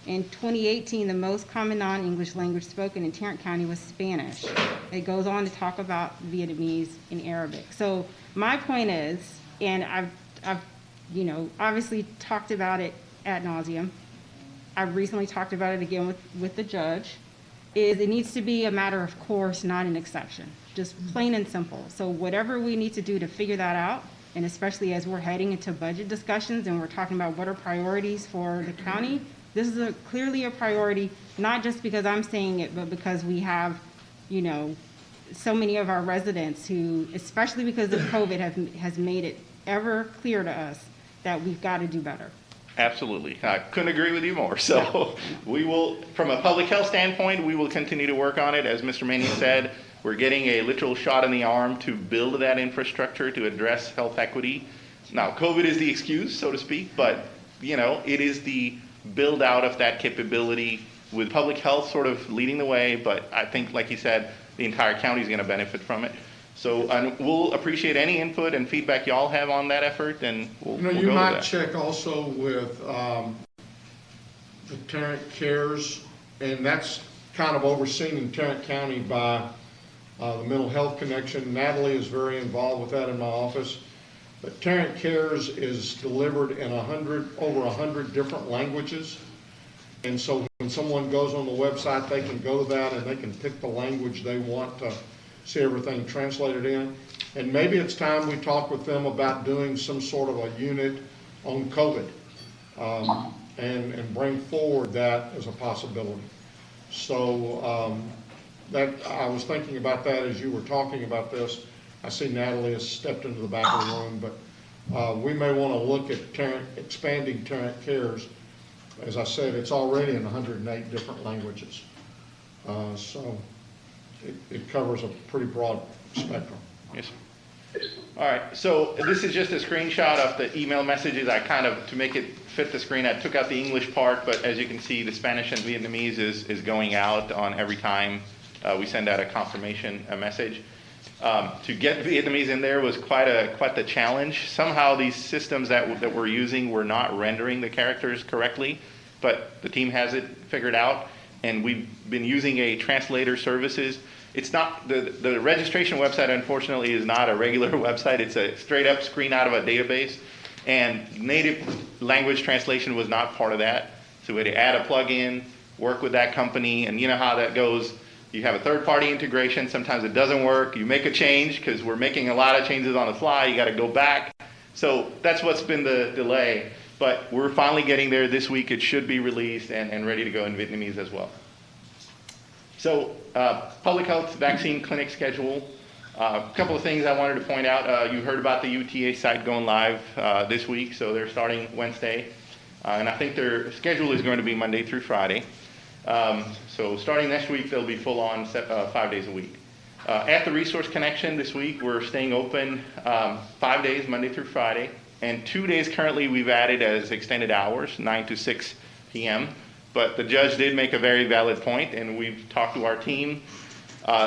In 2018, the most common non-English language spoken in Tarrant County was Spanish. It goes on to talk about Vietnamese and Arabic. So my point is, and I've obviously talked about it ad nauseum. I've recently talked about it again with the judge, is it needs to be a matter of course, not an exception, just plain and simple. So whatever we need to do to figure that out, and especially as we're heading into budget discussions and we're talking about what are priorities for the county, this is clearly a priority, not just because I'm saying it, but because we have, so many of our residents who, especially because of COVID, has made it ever clear to us that we've got to do better. Absolutely. I couldn't agree with you more. So we will, from a public health standpoint, we will continue to work on it. As Mr. Manning said, we're getting a literal shot in the arm to build that infrastructure to address health equity. Now, COVID is the excuse, so to speak, but, it is the build out of that capability with public health sort of leading the way, but I think, like you said, the entire county is going to benefit from it. So we'll appreciate any input and feedback y'all have on that effort, and we'll go with that. You might check also with the Tarrant Cares, and that's kind of overseen in Tarrant County by the Mental Health Connection. Natalie is very involved with that in my office. But Tarrant Cares is delivered in over 100 different languages. And so when someone goes on the website, they can go to that and they can pick the language they want to see everything translated in. And maybe it's time we talk with them about doing some sort of a unit on COVID and bring forward that as a possibility. So that I was thinking about that as you were talking about this. I see Natalie has stepped into the back of the room, but we may want to look at expanding Tarrant Cares. As I said, it's already in 108 different languages. So it covers a pretty broad spectrum. Yes. All right, so this is just a screenshot of the email messages. To make it fit the screen, I took out the English part, but as you can see, the Spanish and Vietnamese is going out on every time we send out a confirmation message. To get Vietnamese in there was quite the challenge. Somehow these systems that we're using were not rendering the characters correctly, but the team has it figured out, and we've been using a translator services. It's not, the registration website, unfortunately, is not a regular website. It's a straight up screen out of a database, and native language translation was not part of that. So we had to add a plug-in, work with that company, and you know how that goes. You have a third-party integration. Sometimes it doesn't work. You make a change because we're making a lot of changes on the fly. You got to go back. So that's what's been the delay. But we're finally getting there this week. It should be released and ready to go in Vietnamese as well. So public health vaccine clinic schedule. A couple of things I wanted to point out. You heard about the UTA site going live this week. So they're starting Wednesday. And I think their schedule is going to be Monday through Friday. So starting next week, they'll be full on 5 days a week. At the Resource Connection this week, we're staying open 5 days, Monday through Friday. And 2 days currently we've added as extended hours, 9 to 6 p.m. But the judge did make a very valid point, and we've talked to our team.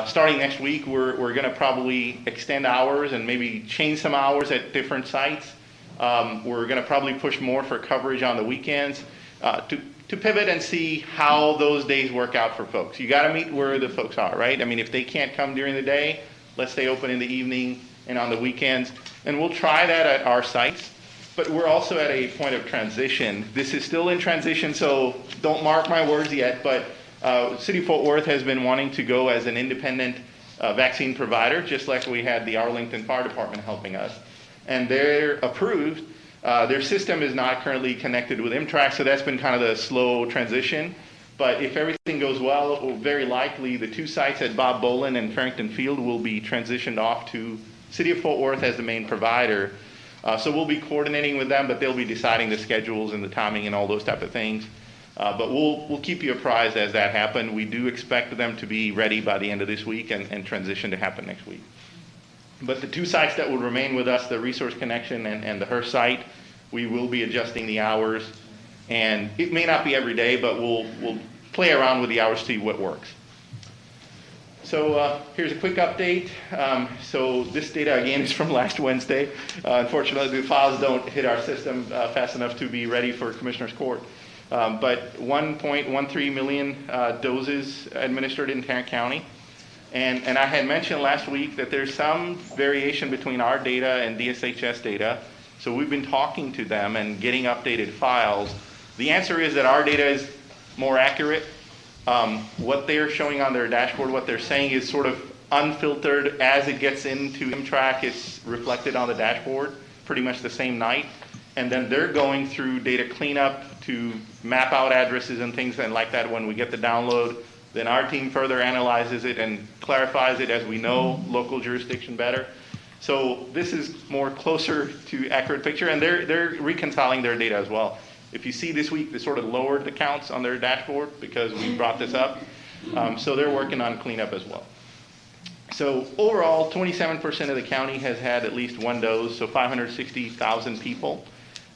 Starting next week, we're going to probably extend hours and maybe change some hours at different sites. We're going to probably push more for coverage on the weekends to pivot and see how those days work out for folks. You got to meet where the folks are, right? I mean, if they can't come during the day, let's stay open in the evening and on the weekends. And we'll try that at our sites. But we're also at a point of transition. This is still in transition, so don't mark my words yet. But City of Fort Worth has been wanting to go as an independent vaccine provider, just like we had the Arlington Fire Department helping us. And they're approved. Their system is not currently connected with MTRAC, so that's been kind of the slow transition. But if everything goes well, very likely the 2 sites at Bob Bolin and Farrington Field will be transitioned off to City of Fort Worth as the main provider. So we'll be coordinating with them, but they'll be deciding the schedules and the timing and all those type of things. But we'll keep you apprised as that happens. We do expect them to be ready by the end of this week and transition to happen next week. But the 2 sites that will remain with us, the Resource Connection and the Hearst site, we will be adjusting the hours. And it may not be every day, but we'll play around with the hours to see what works. So here's a quick update. So this data, again, is from last Wednesday. Unfortunately, the files don't hit our system fast enough to be ready for Commissioner's Court. But 1.13 million doses administered in Tarrant County. And I had mentioned last week that there's some variation between our data and DSHS data. So we've been talking to them and getting updated files. The answer is that our data is more accurate. What they're showing on their dashboard, what they're saying is sort of unfiltered. As it gets into Amtrak, it's reflected on the dashboard pretty much the same night. And then they're going through data cleanup to map out addresses and things and like that when we get the download. Then our team further analyzes it and clarifies it as we know local jurisdiction better. So this is more closer to accurate picture, and they're reconciling their data as well. If you see this week, they sort of lowered the counts on their dashboard because we brought this up. So they're working on cleanup as well. So overall, 27% of the county has had at least 1 dose, so 560,000 people.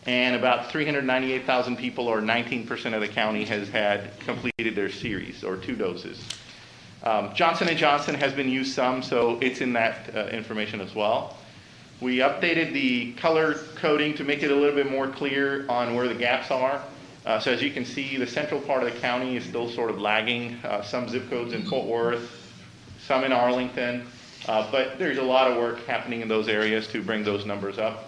And about 398,000 people, or 19% of the county, has had completed their series, or 2 doses. Johnson & Johnson has been used some, so it's in that information as well. We updated the color coding to make it a little bit more clear on where the gaps are. So as you can see, the central part of the county is still sort of lagging. Some zip codes in Fort Worth, some in Arlington, but there's a lot of work happening in those areas to bring those numbers up.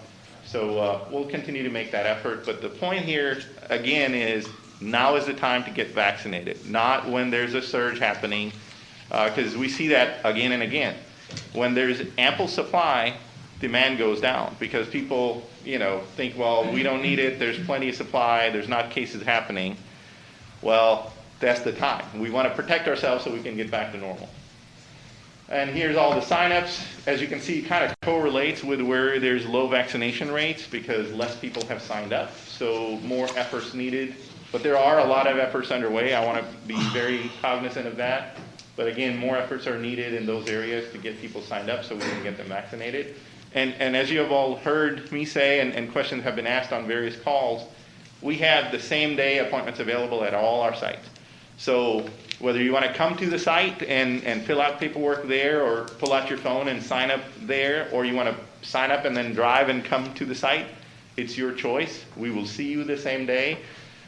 So we'll continue to make that effort. But the point here, again, is now is the time to get vaccinated, not when there's a surge happening, because we see that again and again. When there's ample supply, demand goes down because people, think, well, we don't need it. There's plenty of supply. There's not cases happening. Well, that's the time. We want to protect ourselves so we can get back to normal. And here's all the signups. As you can see, it kind of correlates with where there's low vaccination rates because less people have signed up. So more efforts needed. But there are a lot of efforts underway. I want to be very cognizant of that. But again, more efforts are needed in those areas to get people signed up so we can get them vaccinated. And as you have all heard me say, and questions have been asked on various calls, we have the same day appointments available at all our sites. So whether you want to come to the site and fill out paperwork there or pull out your phone and sign up there, or you want to sign up and then drive and come to the site, it's your choice. We will see you the same day.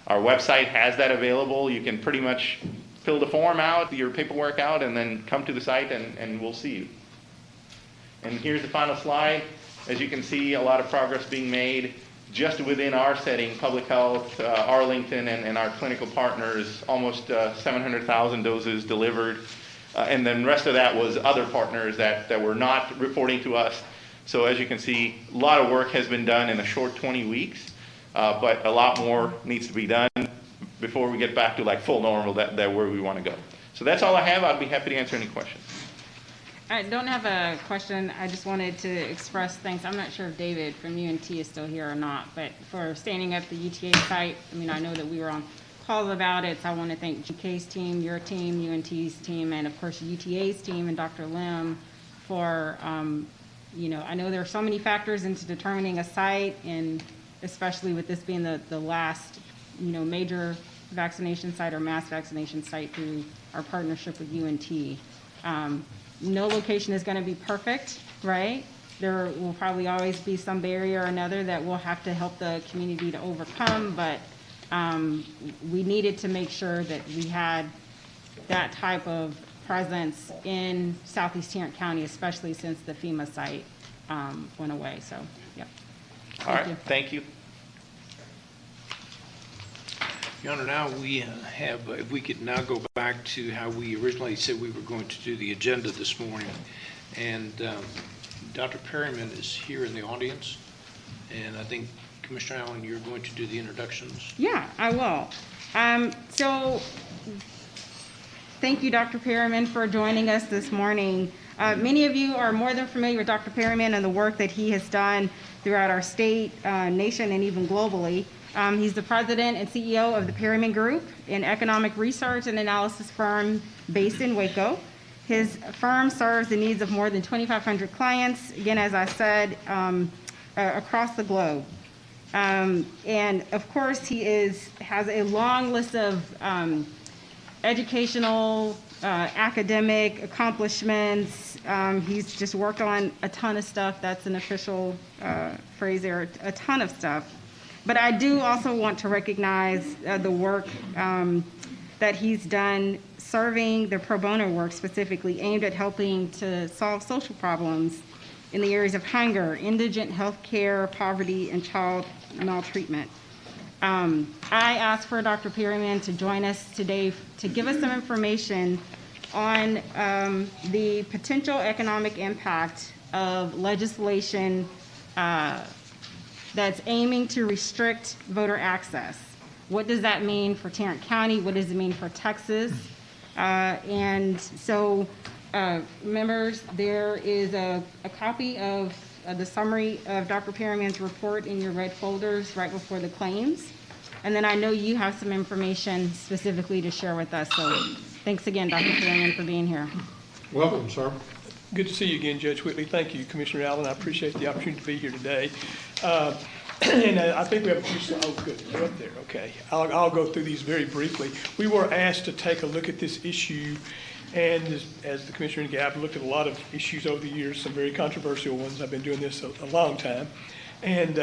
Our website has that available. You can pretty much fill the form out, your paperwork out, and then come to the site and we'll see you. And here's the final slide. As you can see, a lot of progress being made just within our setting, public health, Arlington, and our clinical partners, almost 700,000 doses delivered. And then the rest of that was other partners that were not reporting to us. So as you can see, a lot of work has been done in a short 20 weeks, but a lot more needs to be done before we get back to like full normal, that where we want to go. So that's all I have. I'd be happy to answer any questions. I don't have a question. I just wanted to express thanks. I'm not sure if David from UNT is still here or not, but for standing up the UTA site. I know that we were on calls about it, so I want to thank GK's team, your team, UNT's team, and of course UTA's team and Dr. Lim for, I know there are so many factors into determining a site, and especially with this being the last, major vaccination site or mass vaccination site through our partnership with UNT. No location is going to be perfect, right? There will probably always be some barrier or another that we'll have to help the community to overcome, but we needed to make sure that we had that type of presence in Southeast Tarrant County, especially since the FEMA site went away. So, yeah. All right, thank you. Your Honor, now we have, if we could now go back to how we originally said we were going to do the agenda this morning. And Dr. Perryman is here in the audience. And I think, Commissioner Allen, you're going to do the introductions. Yeah, I will. So, thank you, Dr. Perriman, for joining us this morning. Many of you are more than familiar with Dr. Perriman and the work that he has done throughout our state, nation, and even globally. He's the president and CEO of the Perriman Group, an economic research and analysis firm based in Waco. His firm serves the needs of more than 2,500 clients, again, as I said, across the globe. And of course, he has a long list of educational, academic accomplishments. He's just worked on a ton of stuff. That's an official phrase there, a ton of stuff. But I do also want to recognize the work that he's done serving the pro bono work specifically aimed at helping to solve social problems in the areas of hunger, indigent health care, poverty, and child maltreatment. I asked for Dr. Perriman to join us today to give us some information on the potential economic impact of legislation that's aiming to restrict voter access. What does that mean for Tarrant County? What does it mean for Texas? And so, members, there is a copy of the summary of Dr. Perriman's report in your red folders right before the claims. And then I know you have some information specifically to share with us. So thanks again, Dr. Perriman, for being here. Welcome, sir. Good to see you again, Judge Whitley. Thank you, Commissioner Allen. I appreciate the opportunity to be here today. And I think we have a few slides. Oh, good. You're up there. Okay. I'll go through these very briefly. We were asked to take a look at this issue, and as the Commissioner indicated, I've looked at a lot of issues over the years, some very controversial ones. I've been doing this a long time. And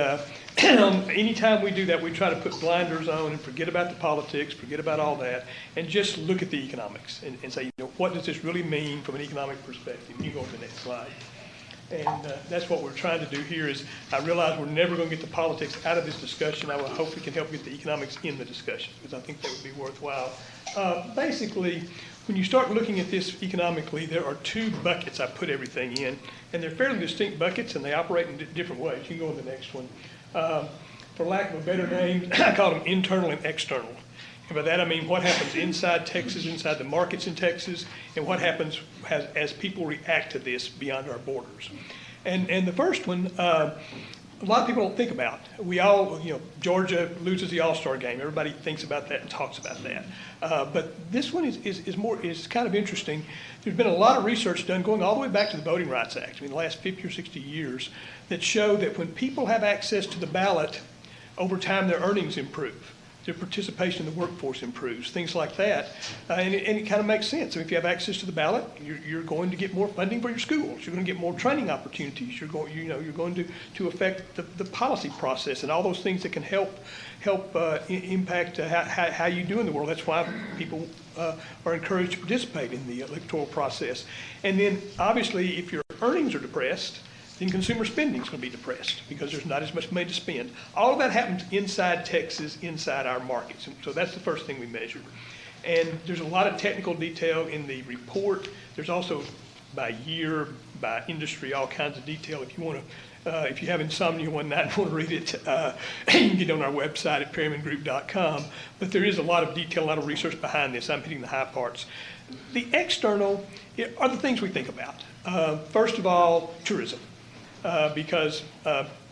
anytime we do that, we try to put blinders on and forget about the politics, forget about all that, and just look at the economics and say, what does this really mean from an economic perspective? You can go to the next slide. And that's what we're trying to do here is, I realize we're never going to get the politics out of this discussion. I will hope we can help get the economics in the discussion, because I think that would be worthwhile. Basically, when you start looking at this economically, there are two buckets I put everything in, and they're fairly distinct buckets, and they operate in different ways. You can go to the next one. For lack of a better name, I call them internal and external. And by that I mean what happens inside Texas, inside the markets in Texas, and what happens as people react to this beyond our borders. And the first one, a lot of people don't think about. We all, Georgia loses the All-Star game. Everybody thinks about that and talks about that. But this one is kind of interesting. There's been a lot of research done going all the way back to the Voting Rights Act, the last 50 or 60 years, that show that when people have access to the ballot, over time their earnings improve. Their participation in the workforce improves, things like that. And it kind of makes sense. So if you have access to the ballot, you're going to get more funding for your schools. You're going to get more training opportunities. You're going to affect the policy process and all those things that can help impact how you do in the world. That's why people are encouraged to participate in the electoral process. And then obviously if your earnings are depressed, then consumer spending is going to be depressed because there's not as much money to spend. All of that happens inside Texas, inside our markets. And so that's the first thing we measured. And there's a lot of technical detail in the report. There's also by year, by industry, all kinds of detail. If you want to, if you have insomnia one night and want to read it, you can get on our website at perrimangroup.com. But there is a lot of detail, a lot of research behind this. I'm hitting the high parts. The external are the things we think about. First of all, tourism. Because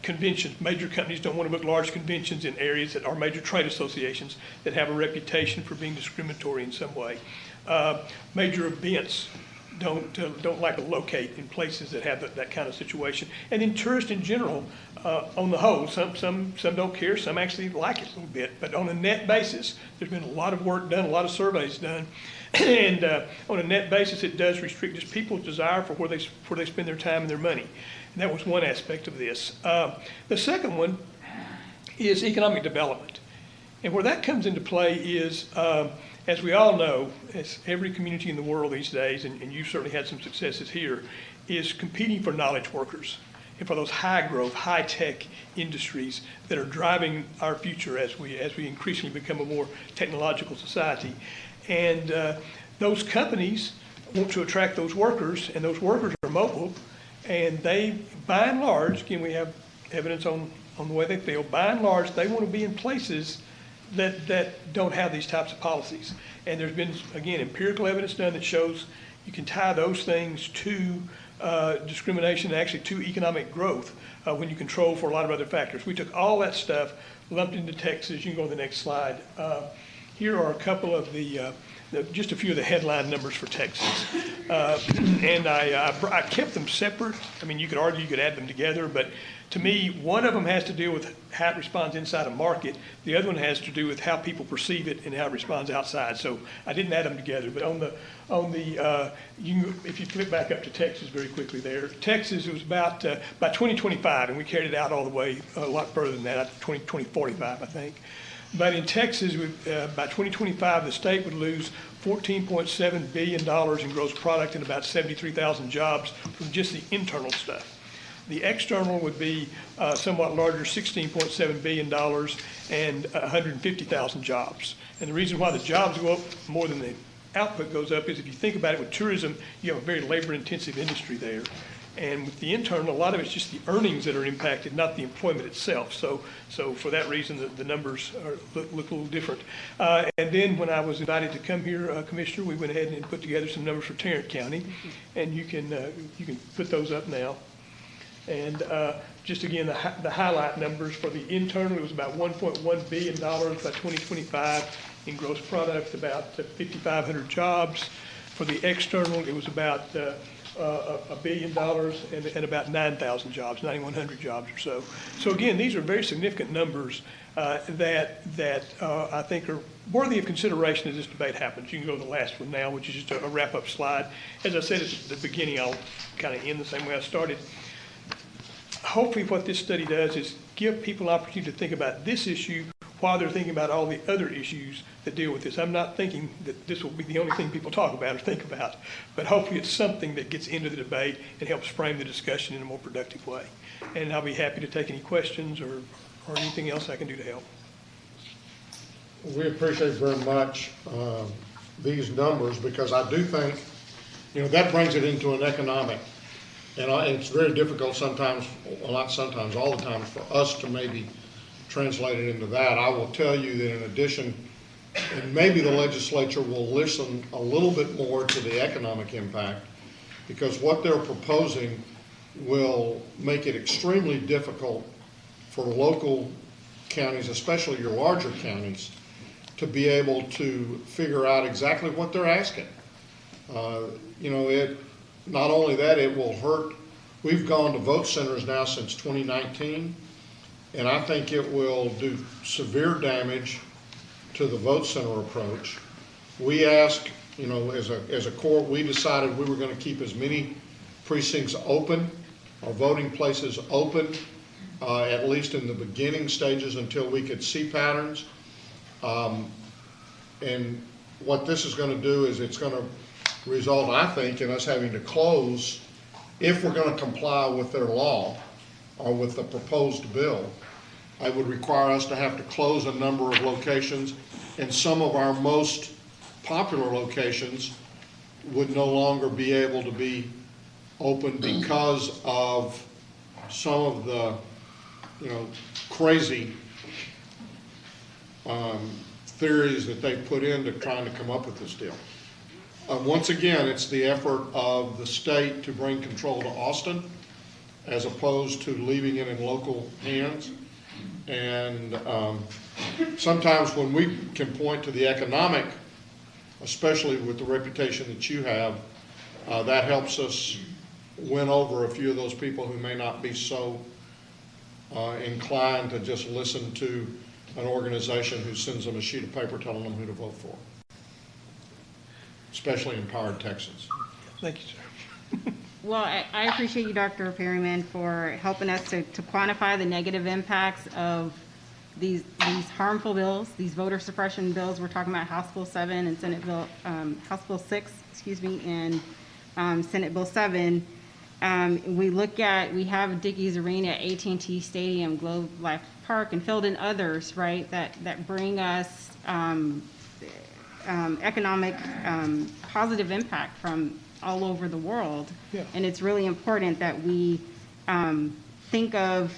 conventions, major companies don't want to book large conventions in areas that are major trade associations that have a reputation for being discriminatory in some way. Major events don't like to locate in places that have that kind of situation. And then tourists in general, on the whole, some don't care, some actually like it a little bit. But on a net basis, there's been a lot of work done, a lot of surveys done. And on a net basis, it does restrict just people's desire for where they spend their time and their money. And that was one aspect of this. The second one is economic development. And where that comes into play is, as we all know, as every community in the world these days, and you've certainly had some successes here, is competing for knowledge workers and for those high growth, high tech industries that are driving our future as we increasingly become a more technological society. And those companies want to attract those workers, and those workers are mobile, and they, by and large, again, we have evidence on the way they feel, by and large, they want to be in places that don't have these types of policies. And there's been, again, empirical evidence done that shows you can tie those things to discrimination, and actually to economic growth when you control for a lot of other factors. We took all that stuff, lumped into Texas. You can go to the next slide. Here are a couple of just a few of the headline numbers for Texas. And I kept them separate. I mean, you could argue you could add them together, but to me, one of them has to deal with how it responds inside a market. The other one has to do with how people perceive it and how it responds outside. So I didn't add them together, but if you flip back up to Texas very quickly there, Texas, it was about by 2025, and we carried it out all the way a lot further than that, 2045, I think. But in Texas, by 2025, the state would lose $14.7 billion in gross product and about 73,000 jobs from just the internal stuff. The external would be somewhat larger, $16.7 billion and 150,000 jobs. And the reason why the jobs go up more than the output goes up is if you think about it with tourism, you have a very labor-intensive industry there. And with the internal, a lot of it's just the earnings that are impacted, not the employment itself. So for that reason, the numbers look a little different. And then when I was invited to come here, Commissioner, we went ahead and put together some numbers for Tarrant County, and you can put those up now. And just again, the highlight numbers for the internal, it was about $1.1 billion by 2025 in gross product, about 5,500 jobs. For the external, it was about $1 billion and about 9,000 jobs, 9,100 jobs or so. So again, these are very significant numbers that I think are worthy of consideration as this debate happens. You can go to the last one now, which is just a wrap-up slide. As I said at the beginning, I'll kind of end the same way I started. Hopefully what this study does is give people an opportunity to think about this issue while they're thinking about all the other issues that deal with this. I'm not thinking that this will be the only thing people talk about or think about, but hopefully it's something that gets into the debate and helps frame the discussion in a more productive way. And I'll be happy to take any questions or anything else I can do to help. We appreciate very much these numbers, because I do think, that brings it into an economic, and it's very difficult sometimes, well, not sometimes, all the time, for us to maybe translate it into that. I will tell you that in addition, and maybe the legislature will listen a little bit more to the economic impact, because what they're proposing will make it extremely difficult for local counties, especially your larger counties, to be able to figure out exactly what they're asking. Not only that, it will hurt. We've gone to vote centers now since 2019, and I think it will do severe damage to the vote center approach. We asked, as a court, we decided we were going to keep as many precincts open, or voting places open, at least in the beginning stages until we could see patterns. And what this is going to do is it's going to result, I think, in us having to close, if we're going to comply with their law or with the proposed bill. It would require us to have to close a number of locations, and some of our most popular locations would no longer be able to be open because of some of the, crazy theories that they put into trying to come up with this deal. Once again, it's the effort of the state to bring control to Austin, as opposed to leaving it in local hands. And sometimes when we can point to the economic, especially with the reputation that you have, that helps us win over a few of those people who may not be so inclined to just listen to an organization who sends them a sheet of paper telling them who to vote for, especially empowered Texans. Thank you, sir. Well, I appreciate you, Dr. Perryman, for helping us to quantify the negative impacts of these harmful bills, these voter suppression bills. We're talking about House Bill 7 and Senate Bill, House Bill 6, and Senate Bill 7. We have Dickies Arena, AT&T Stadium, Globe Life Park, and Field, and others, right, that bring us economic positive impact from all over the world. Yeah. And it's really important that we think of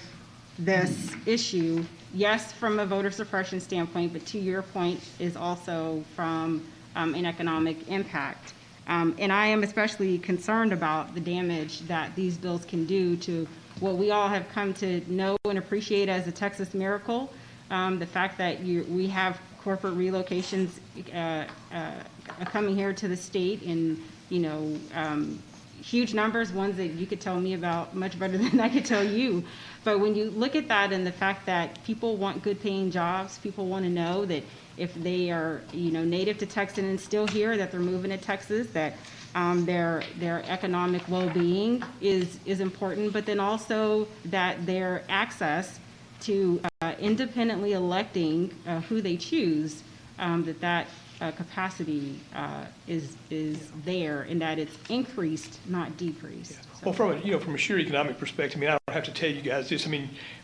this issue yes, from a voter suppression standpoint, but to your point, is also from an economic impact. And I am especially concerned about the damage that these bills can do to what we all have come to know and appreciate as a Texas miracle. The fact that we have corporate relocations coming here to the state in, huge numbers, ones that you could tell me about much better than I could tell you. But when you look at that and the fact that people want good paying jobs, people want to know that if they are, native to Texas and still here, that they're moving to Texas, that their economic well-being is important, but then also that their access to independently electing who they choose, that capacity is there, and that it's increased, not decreased. Well, from a sheer economic perspective, I don't have to tell you guys this.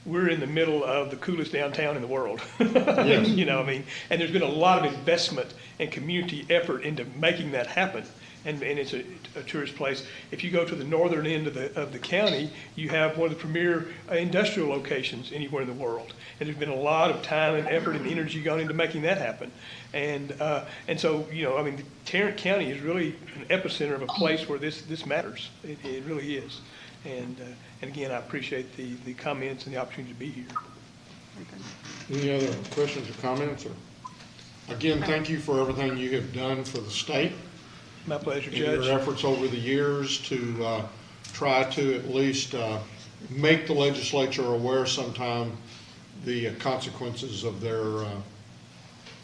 We're in the middle of the coolest downtown in the world. Yes. And there's been a lot of investment and community effort into making that happen. And it's a tourist place. If you go to the northern end of the county, you have one of the premier industrial locations anywhere in the world. And there's been a lot of time and effort and energy gone into making that happen. And so, Tarrant County is really an epicenter of a place where this matters. It really is. And again, I appreciate the comments and the opportunity to be here. Any other questions or comments? Again, thank you for everything you have done for the state. My pleasure, And Judge. your efforts over the years to try to at least make the legislature aware sometime the consequences of their,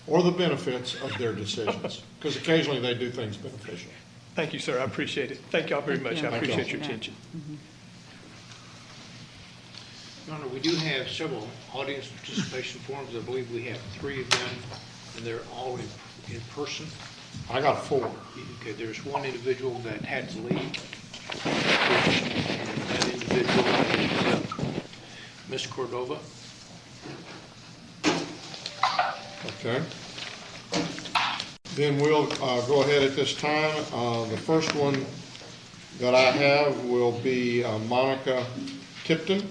or the benefits of their decisions, because occasionally they do things beneficial. Thank you, sir. I appreciate it. Thank y'all very much. I Thank appreciate y'all. your attention. Your Honor, we do have several audience participation forms. I believe we have 3 of them, and they're all in person. I got 4. Okay, there's one individual that had to leave. And that individual is Ms. Cordova. Okay. Then we'll go ahead at this time. The first one that I have will be Monica Tipton.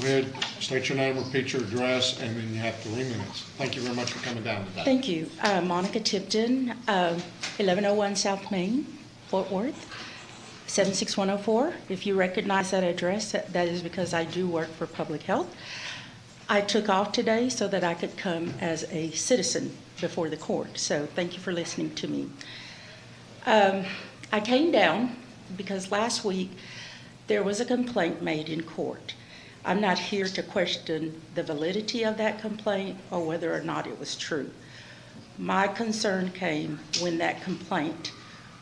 Go ahead, state your name, repeat your address, and then you have 3 minutes. Thank you very much for coming down today. Thank you. Monica Tipton, 1101 South Main, Fort Worth, 76104. If you recognize that address, that is because I do work for public health. I took off today so that I could come as a citizen before the court, so thank you for listening to me. I came down because last week there was a complaint made in court. I'm not here to question the validity of that complaint or whether or not it was true. My concern came when that complaint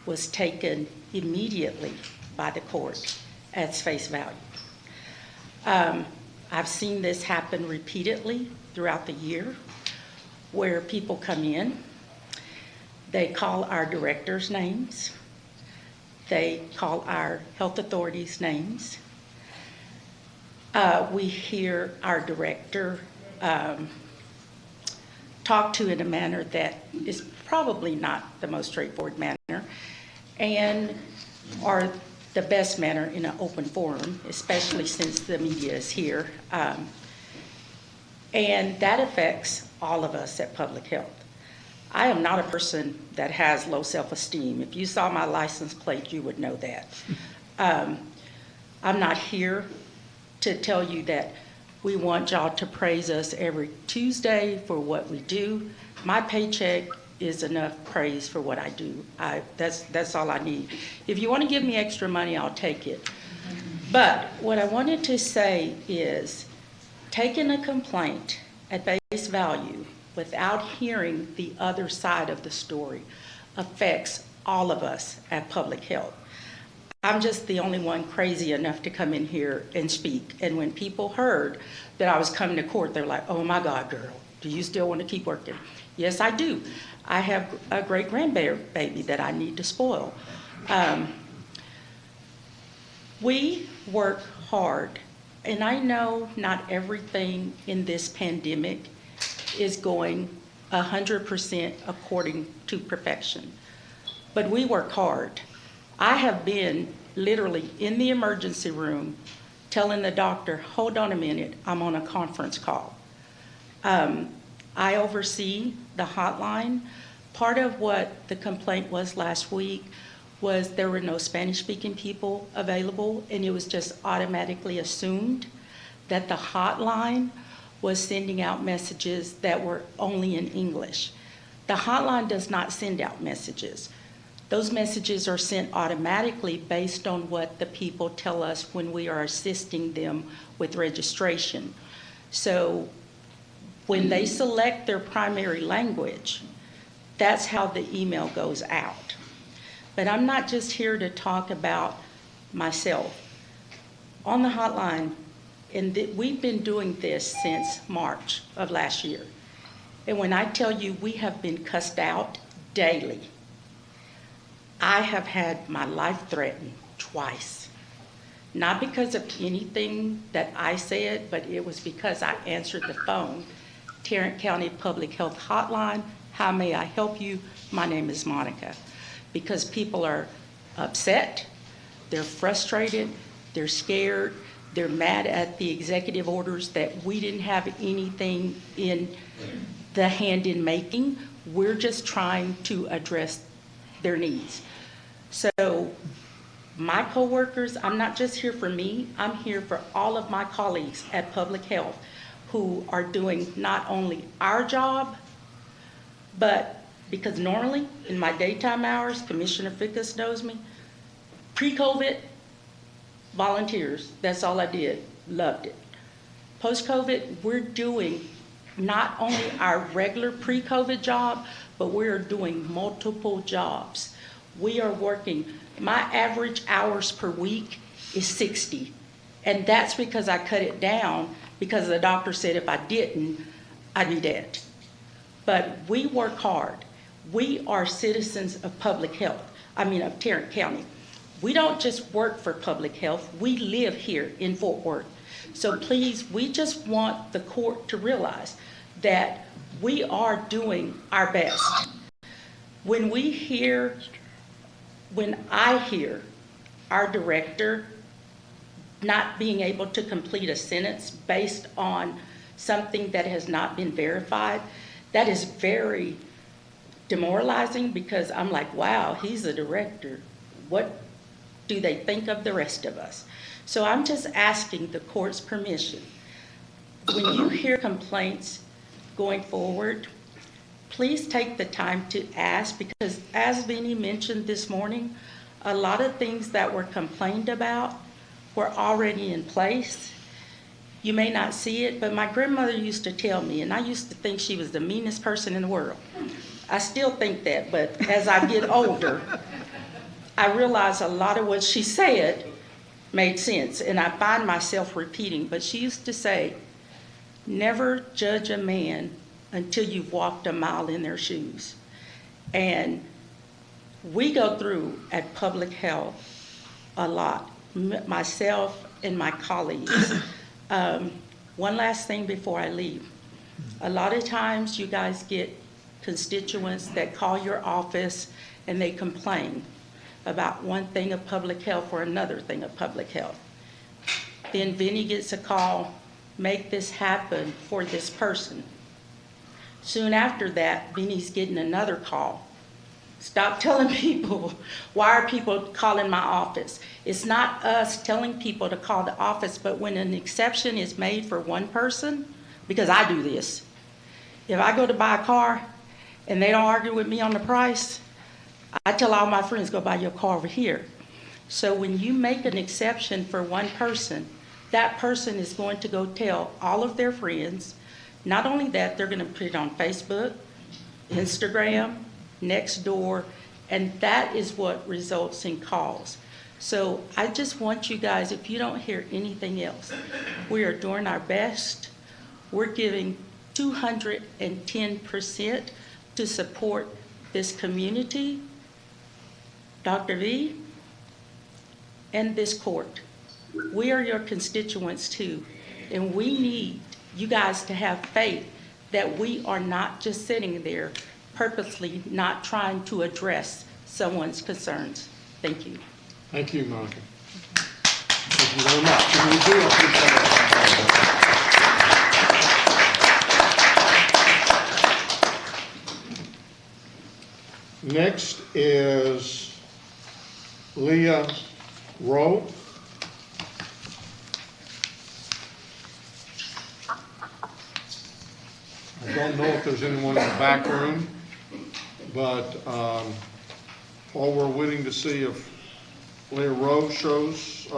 was taken immediately by the court at face value. I've seen this happen repeatedly throughout the year where people come in, they call our directors' names, they call our health authorities' names. We hear our director talk to in a manner that is probably not the most straightforward manner, and or the best manner in an open forum, especially since the media is here. And that affects all of us at Public Health. I am not a person that has low self-esteem. If you saw my license plate, you would know that. I'm not here to tell you that we want y'all to praise us every Tuesday for what we do. My paycheck is enough praise for what I do. That's all I need. If you want to give me extra money, I'll take it. But what I wanted to say is, taking a complaint at face value without hearing the other side of the story affects all of us at Public Health. I'm just the only one crazy enough to come in here and speak. And when people heard that I was coming to court, they're like, oh my God, girl, do you still want to keep working? Yes, I do. I have a great grandbaby that I need to spoil. We work hard, and I know not everything in this pandemic is going 100% according to perfection. But we work hard. I have been literally in the emergency room telling the doctor, hold on a minute, I'm on a conference call. I oversee the hotline. Part of what the complaint was last week was there were no Spanish-speaking people available, and it was just automatically assumed that the hotline was sending out messages that were only in English. The hotline does not send out messages. Those messages are sent automatically based on what the people tell us when we are assisting them with registration. So when they select their primary language, that's how the email goes out. But I'm not just here to talk about myself. On the hotline, and we've been doing this since March of last year. And when I tell you we have been cussed out daily, I have had my life threatened twice. Not because of anything that I said, but it was because I answered the phone. Tarrant County Public Health Hotline, how may I help you? My name is Monica. Because people are upset, they're frustrated, they're scared, they're mad at the executive orders that we didn't have anything in the hand in making. We're just trying to address their needs. So my coworkers, I'm not just here for me, I'm here for all of my colleagues at Public Health who are doing not only our job, but because normally in my daytime hours, Commissioner Fickus knows me, pre-COVID, volunteers, that's all I did, loved it. Post-COVID, we're doing not only our regular pre-COVID job, but we're doing multiple jobs. We are working, my average hours per week is 60. And that's because I cut it down because the doctor said if I didn't, I'd be dead. But we work hard. We are citizens of public health, of Tarrant County. We don't just work for public health, we live here in Fort Worth. So please, we just want the court to realize that we are doing our best. When I hear our director not being able to complete a sentence based on something that has not been verified, that is very demoralizing because I'm like, wow, he's a director. What do they think of the rest of us? So I'm just asking the court's permission. When you hear complaints going forward, please take the time to ask because as Vinnie mentioned this morning, a lot of things that were complained about were already in place. You may not see it, but my grandmother used to tell me, and I used to think she was the meanest person in the world. I still think that, but as I get older, I realize a lot of what she said made sense, and I find myself repeating, but she used to say, never judge a man until you've walked a mile in their shoes. And we go through at Public Health a lot, myself and my colleagues. One last thing before I leave. A lot of times you guys get constituents that call your office and they complain about one thing of public health or another thing of public health. Then Vinnie gets a call, make this happen for this person. Soon after that, Vinnie's getting another call. Stop telling people, why are people calling my office? It's not us telling people to call the office, but when an exception is made for one person, because I do this, if I go to buy a car and they don't argue with me on the price, I tell all my friends, go buy your car over here. So when you make an exception for one person, that person is going to go tell all of their friends. Not only that, they're going to put it on Facebook, Instagram, Nextdoor, and that is what results in calls. So I just want you guys, if you don't hear anything else, we are doing our best. We're giving 210% to support this community, Dr. V, and this court. We are your constituents too, and we need you guys to have faith that we are not just sitting there purposely not trying to address someone's concerns. Thank you. Thank you, Monica. Thank you very much. And we do appreciate it. Next is Leah Rowe. I don't know if there's anyone in the back room, but all we're waiting to see if Leah Rowe shows. Is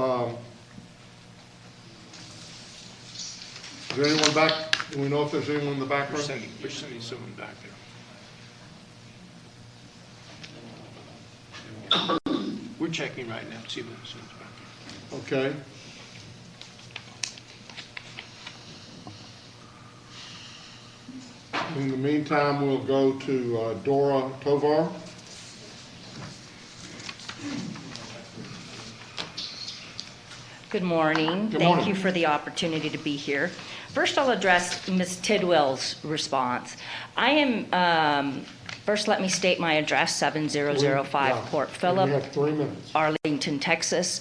there anyone back? Do we know if there's anyone in the back room? We're sending someone back there. We're checking right now, see if someone's back there. Okay. In the meantime, we'll go to Dora Tovar. Good morning. Good Thank morning. you for the opportunity to be here. First, I'll address Ms. Tidwell's response. I am, first let me state my address, 7005 Port Phillip, We have 3 minutes. Arlington, Texas.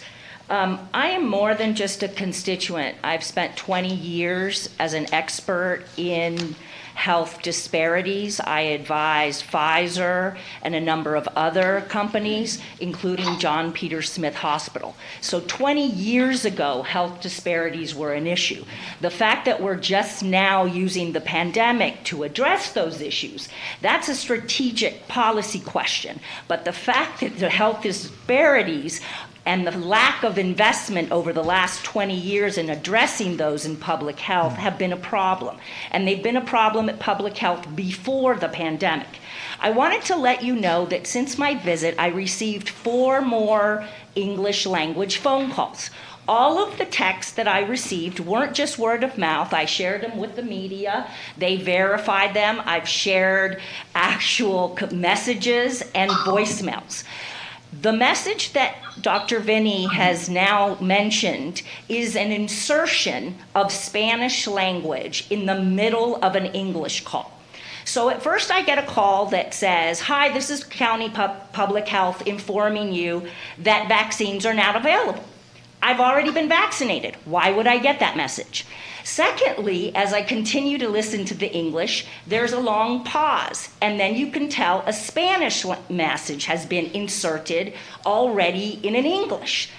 I am more than just a constituent. I've spent 20 years as an expert in health disparities. I advise Pfizer and a number of other companies, including John Peter Smith Hospital. So 20 years ago, health disparities were an issue. The fact that we're just now using the pandemic to address those issues, that's a strategic policy question. But the fact that the health disparities and the lack of investment over the last 20 years in addressing those in public health have been a problem. And they've been a problem at public health before the pandemic. I wanted to let you know that since my visit, I received 4 more English language phone calls. All of the texts that I received weren't just word of mouth. I shared them with the media. They verified them. I've shared actual messages and voicemails. The message that Dr. Vinny has now mentioned is an insertion of Spanish language in the middle of an English call. So at first I get a call that says, "Hi, this is County Public Health informing you that vaccines are not available." I've already been vaccinated. Why would I get that message? Secondly, as I continue to listen to the English, there's a long pause, and then you can tell a Spanish message has been inserted already in an English.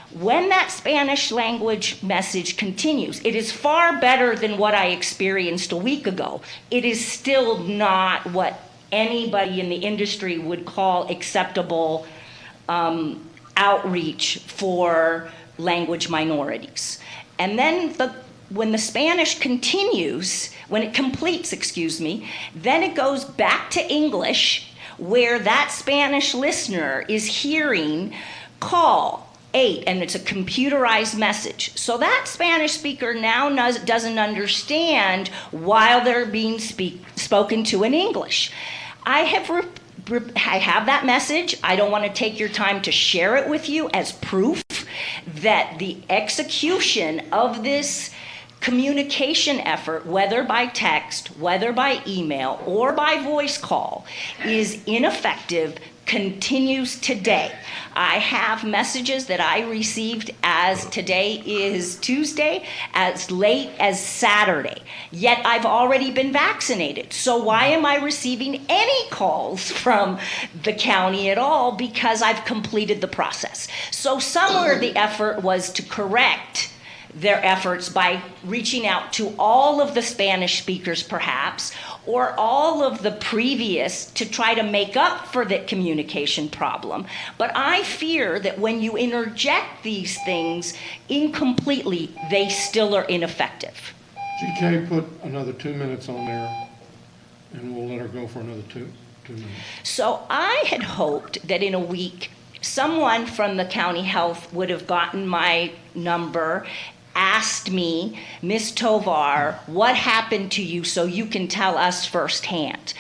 When that Spanish language message continues, it is far better than what I experienced a week ago. It is still not what anybody in the industry would call acceptable outreach for language minorities. And then when the Spanish continues, when it completes, then it goes back to English, where that Spanish listener is hearing call 8, and it's a computerized message. So that Spanish speaker now doesn't understand while they're being spoken to in English. I have that message. I don't want to take your time to share it with you as proof that the execution of this communication effort, whether by text, whether by email, or by voice call, is ineffective, continues today. I have messages that I received as today is Tuesday, as late as Saturday, yet I've already been vaccinated. So why am I receiving any calls from the county at all? Because I've completed the process. So somewhere the effort was to correct their efforts by reaching out to all of the Spanish speakers perhaps, or all of the previous, to try to make up for the communication problem. But I fear that when you interject these things incompletely, they still are ineffective. GK, put another 2 minutes on there, and we'll let her go for another two minutes. So I had hoped that in a week, someone from the county health would have gotten my number, asked me, "Ms. Tovar, what happened to you so you can tell us firsthand?"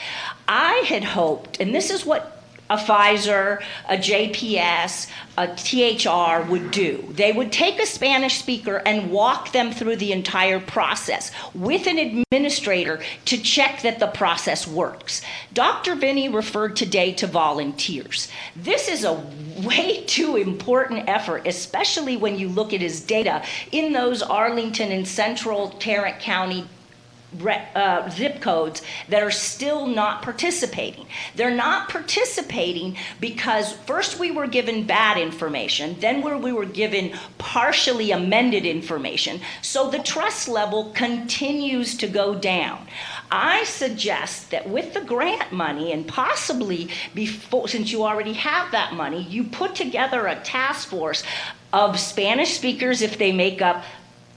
I had hoped, and this is what a Pfizer, a JPS, a THR would do. They would take a Spanish speaker and walk them through the entire process with an administrator to check that the process works. Dr. Vinny referred today to volunteers. This is a way too important effort, especially when you look at his data in those Arlington and Central Tarrant County zip codes that are still not participating. They're not participating because first we were given bad information, then we were given partially amended information, so the trust level continues to go down. I suggest that with the grant money, and possibly before, since you already have that money, you put together a task force of Spanish speakers if they make up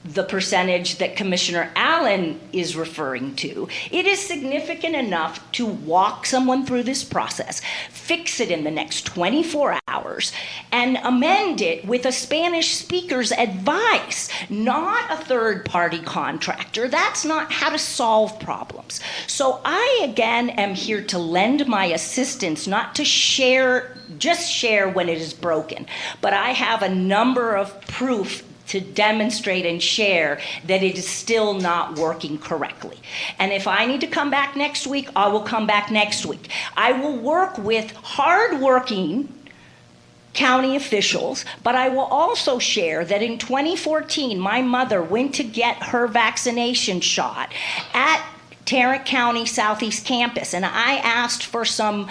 the percentage that Commissioner Allen is referring to. It is significant enough to walk someone through this process, fix it in the next 24 hours, and amend it with a Spanish speaker's advice, not a third-party contractor. That's not how to solve problems. So I, again, am here to lend my assistance, not to just share when it is broken, but I have a number of proof to demonstrate and share that it is still not working correctly. And if I need to come back next week, I will come back next week. I will work with hardworking county officials, but I will also share that in 2014, my mother went to get her vaccination shot at Tarrant County Southeast Campus, and I asked for some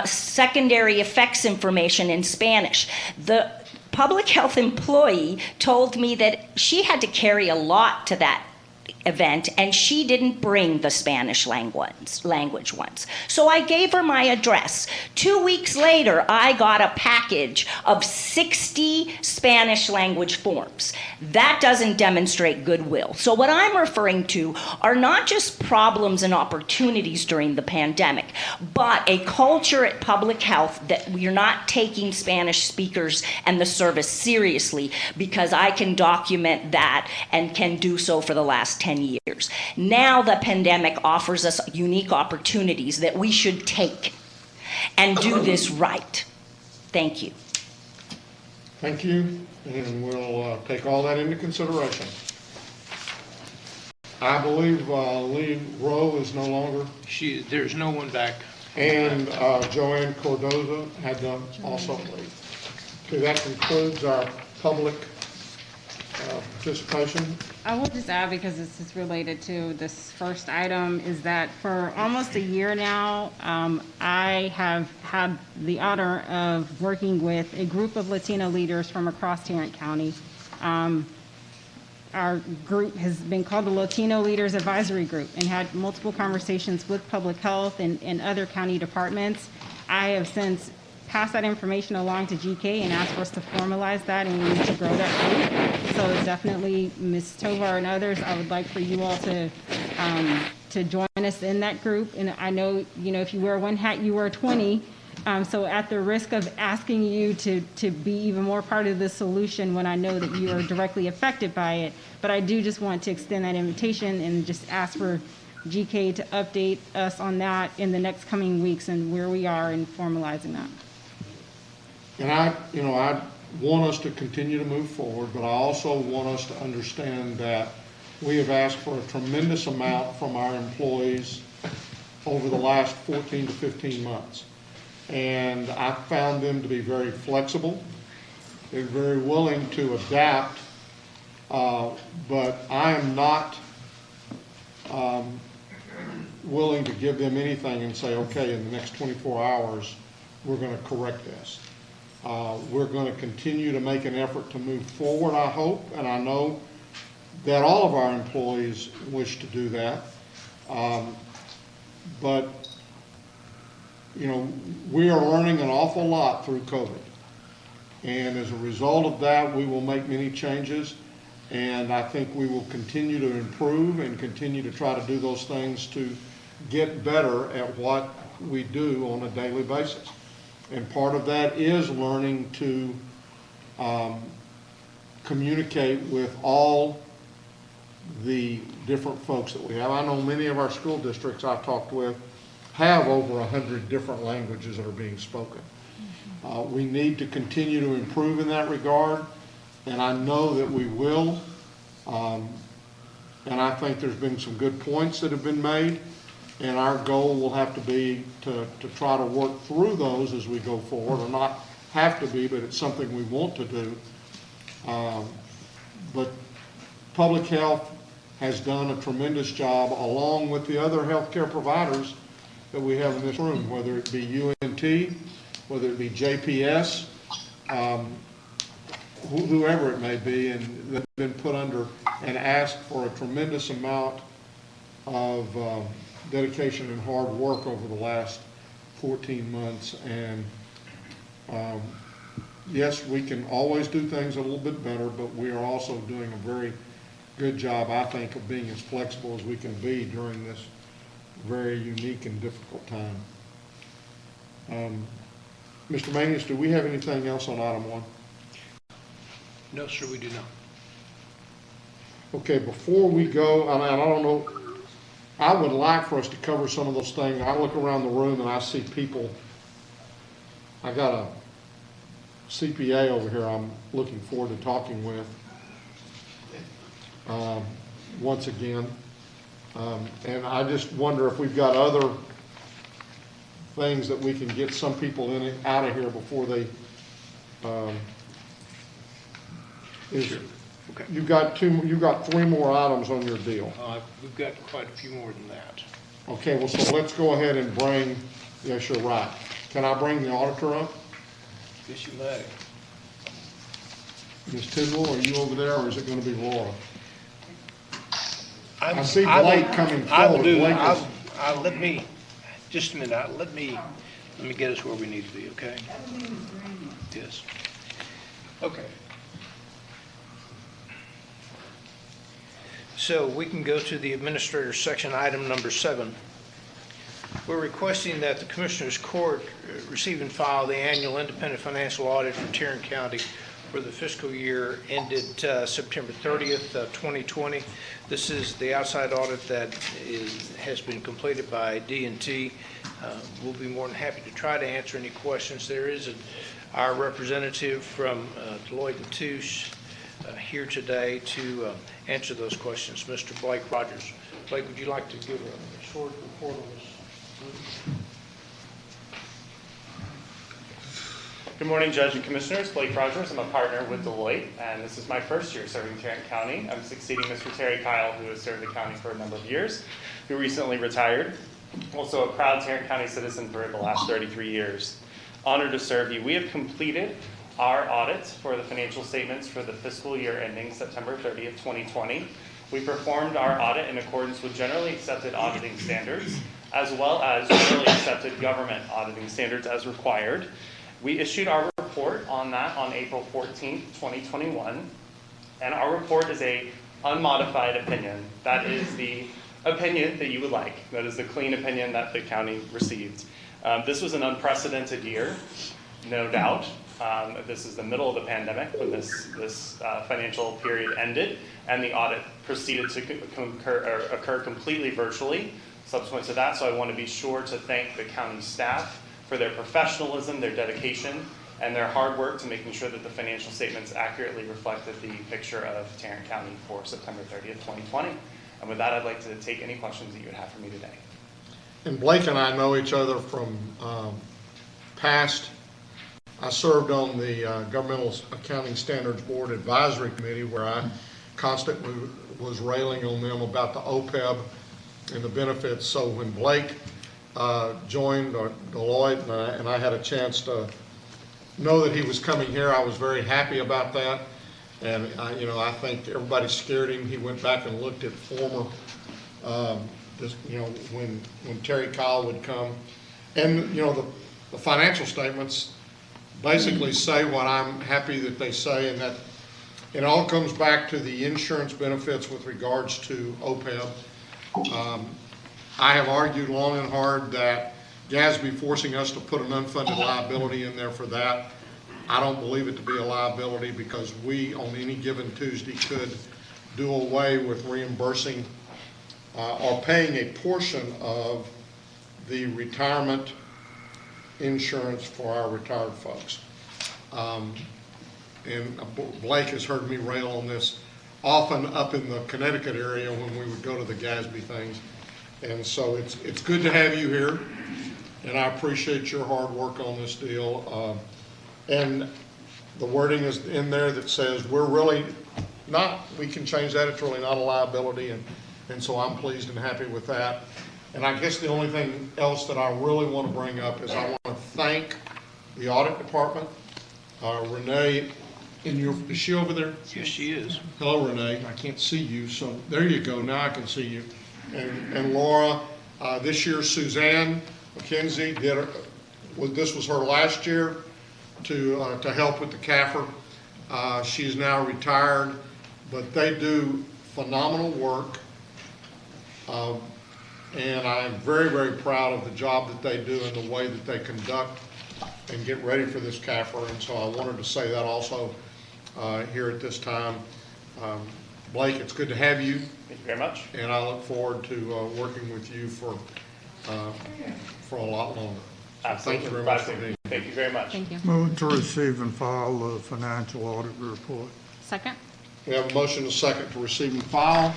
secondary effects information in Spanish. The public health employee told me that she had to carry a lot to that event, and she didn't bring the Spanish language ones. So I gave her my address. 2 weeks later, I got a package of 60 Spanish language forms. That doesn't demonstrate goodwill. So what I'm referring to are not just problems and opportunities during the pandemic, but a culture at public health that we're not taking Spanish speakers and the service seriously, because I can document that and can do so for the last 10 years. Now the pandemic offers us unique opportunities that we should take and do this right. Thank you. Thank you, and we'll take all that into consideration. I believe Lee Rowe is no longer. There's no one back. And Joanne Cordoza had done also. Okay, that concludes our public participation. I will just add, because this is related to this first item, is that for almost a year now, I have had the honor of working with a group of Latino leaders from across Tarrant County. Our group has been called the Latino Leaders Advisory Group and had multiple conversations with public health and other county departments. I have since passed that information along to GK and asked for us to formalize that, and we need to grow that group. So definitely, Ms. Tovar and others, I would like for you all to join us in that group. And I know, if you wear one hat, you wear 20. So at the risk of asking you to be even more part of the solution when I know that you are directly affected by it, but I do just want to extend that invitation and just ask for GK to update us on that in the next coming weeks and where we are in formalizing that. And I want us to continue to move forward, but I also want us to understand that we have asked for a tremendous amount from our employees over the last 14 to 15 months. And I found them to be very flexible. They're very willing to adapt, but I am not willing to give them anything and say, okay, in the next 24 hours, we're going to correct this. We're going to continue to make an effort to move forward, I hope, and I know that all of our employees wish to do that. But we are learning an awful lot through COVID. And as a result of that, we will make many changes. And I think we will continue to improve and continue to try to do those things to get better at what we do on a daily basis. And part of that is learning to communicate with all the different folks that we have. I know many of our school districts I've talked with have over 100 different languages that are being spoken. We need to continue to improve in that regard, and I know that we will. And I think there's been some good points that have been made, and our goal will have to be to try to work through those as we go forward, or not have to be, but it's something we want to do. But public health has done a tremendous job, along with the other healthcare providers that we have in this room, whether it be UNT, whether it be JPS, whoever it may be, and they've been put under and asked for a tremendous amount of dedication and hard work over the last 14 months. And yes, we can always do things a little bit better, but we are also doing a very good job, I think, of being as flexible as we can be during this very unique and difficult time. Mr. Manius, do we have anything else on item 1? No, sir, we do not. Okay, before we go, I don't know, I would like for us to cover some of those things. I look around the room and I see people. I got a CPA over here I'm looking forward to talking with once again. And I just wonder if we've got other things that we can get some people out of here before they Sure. Okay. You've got 3 more items on your deal. We've got quite a few more than that. Okay, well, so let's go ahead and bring, yes, you're right. Can I bring the auditor up? Yes, you may. Ms. Tidwell, are you over there, or is it going to be Laura? I see Blake coming forward. Let me, just a minute, let me get us where we need to be, okay? Yes. Okay. So we can go to the Administrator's Section, item number 7. We're requesting that the Commissioners Court receive and file the annual independent financial audit for Tarrant County for the fiscal year ended September 30th, 2020. This is the outside audit that has been completed by D&T. We'll be more than happy to try to answer any questions. There is our representative from Deloitte & Touche here today to answer those questions, Mr. Blake Rogers. Blake, would you like to give a short report on this? Good morning, Judge and Commissioners. Blake Rogers. I'm a partner with Deloitte, and this is my first year serving Tarrant County. I'm succeeding Mr. Terry Kyle, who has served the county for a number of years, who recently retired. Also a proud Tarrant County citizen for the last 33 years. Honored to serve you. We have completed our audit for the financial statements for the fiscal year ending September 30th, 2020. We performed our audit in accordance with generally accepted auditing standards, as well as generally accepted government auditing standards as required. We issued our report on that on April 14th, 2021, and our report is a unmodified opinion. That is the opinion that you would like. That is the clean opinion that the county received. This was an unprecedented year, no doubt. This is the middle of the pandemic when this financial period ended, and the audit proceeded to occur completely virtually subsequent to that. So I want to be sure to thank the county staff for their professionalism, their dedication, and their hard work to making sure that the financial statements accurately reflected the picture of Tarrant County for September 30th, 2020. And with that, I'd like to take any questions that you would have for me today. And Blake and I know each other from past. I served on the Governmental Accounting Standards Board Advisory Committee, where I constantly was railing on them about the OPEB and the benefits. So when Blake joined Deloitte and I had a chance to know that he was coming here, I was very happy about that. And I think everybody scared him. He went back and looked at former, when Terry Kyle would come, and the financial statements basically say what I'm happy that they say, and that it all comes back to the insurance benefits with regards to OPEB. I have argued long and hard that GASB forcing us to put an unfunded liability in there for that. I don't believe it to be a liability, because we, on any given Tuesday, could do away with reimbursing or paying a portion of the retirement insurance for our retired folks. And Blake has heard me rail on this often up in the Connecticut area when we would go to the GASB things. And so it's good to have you here, and I appreciate your hard work on this deal. And the wording is in there that says we're really not, we can change that, it's really not a liability, and so I'm pleased and happy with that. And I guess the only thing else that I really want to bring up is I want to thank the audit department. Renee, is she over there? Yes, she is. Hello, Renee. I can't see you, so there you go. Now I can see you. And Laura, this year Suzanne McKenzie did. This was her last year to help with the CAFR. She's now retired, but they do phenomenal work. And I'm very, very proud of the job that they do and the way that they conduct and get ready for this CAFR. And so I wanted to say that also here at this time. Blake, it's good to have you. Thank you very much. And I look forward to working with you for a lot longer. Absolutely. Thank you very much for being here. Thank you very much. Thank you. Move to receive and file the financial audit report. Second? We have a motion and a second to receive and file.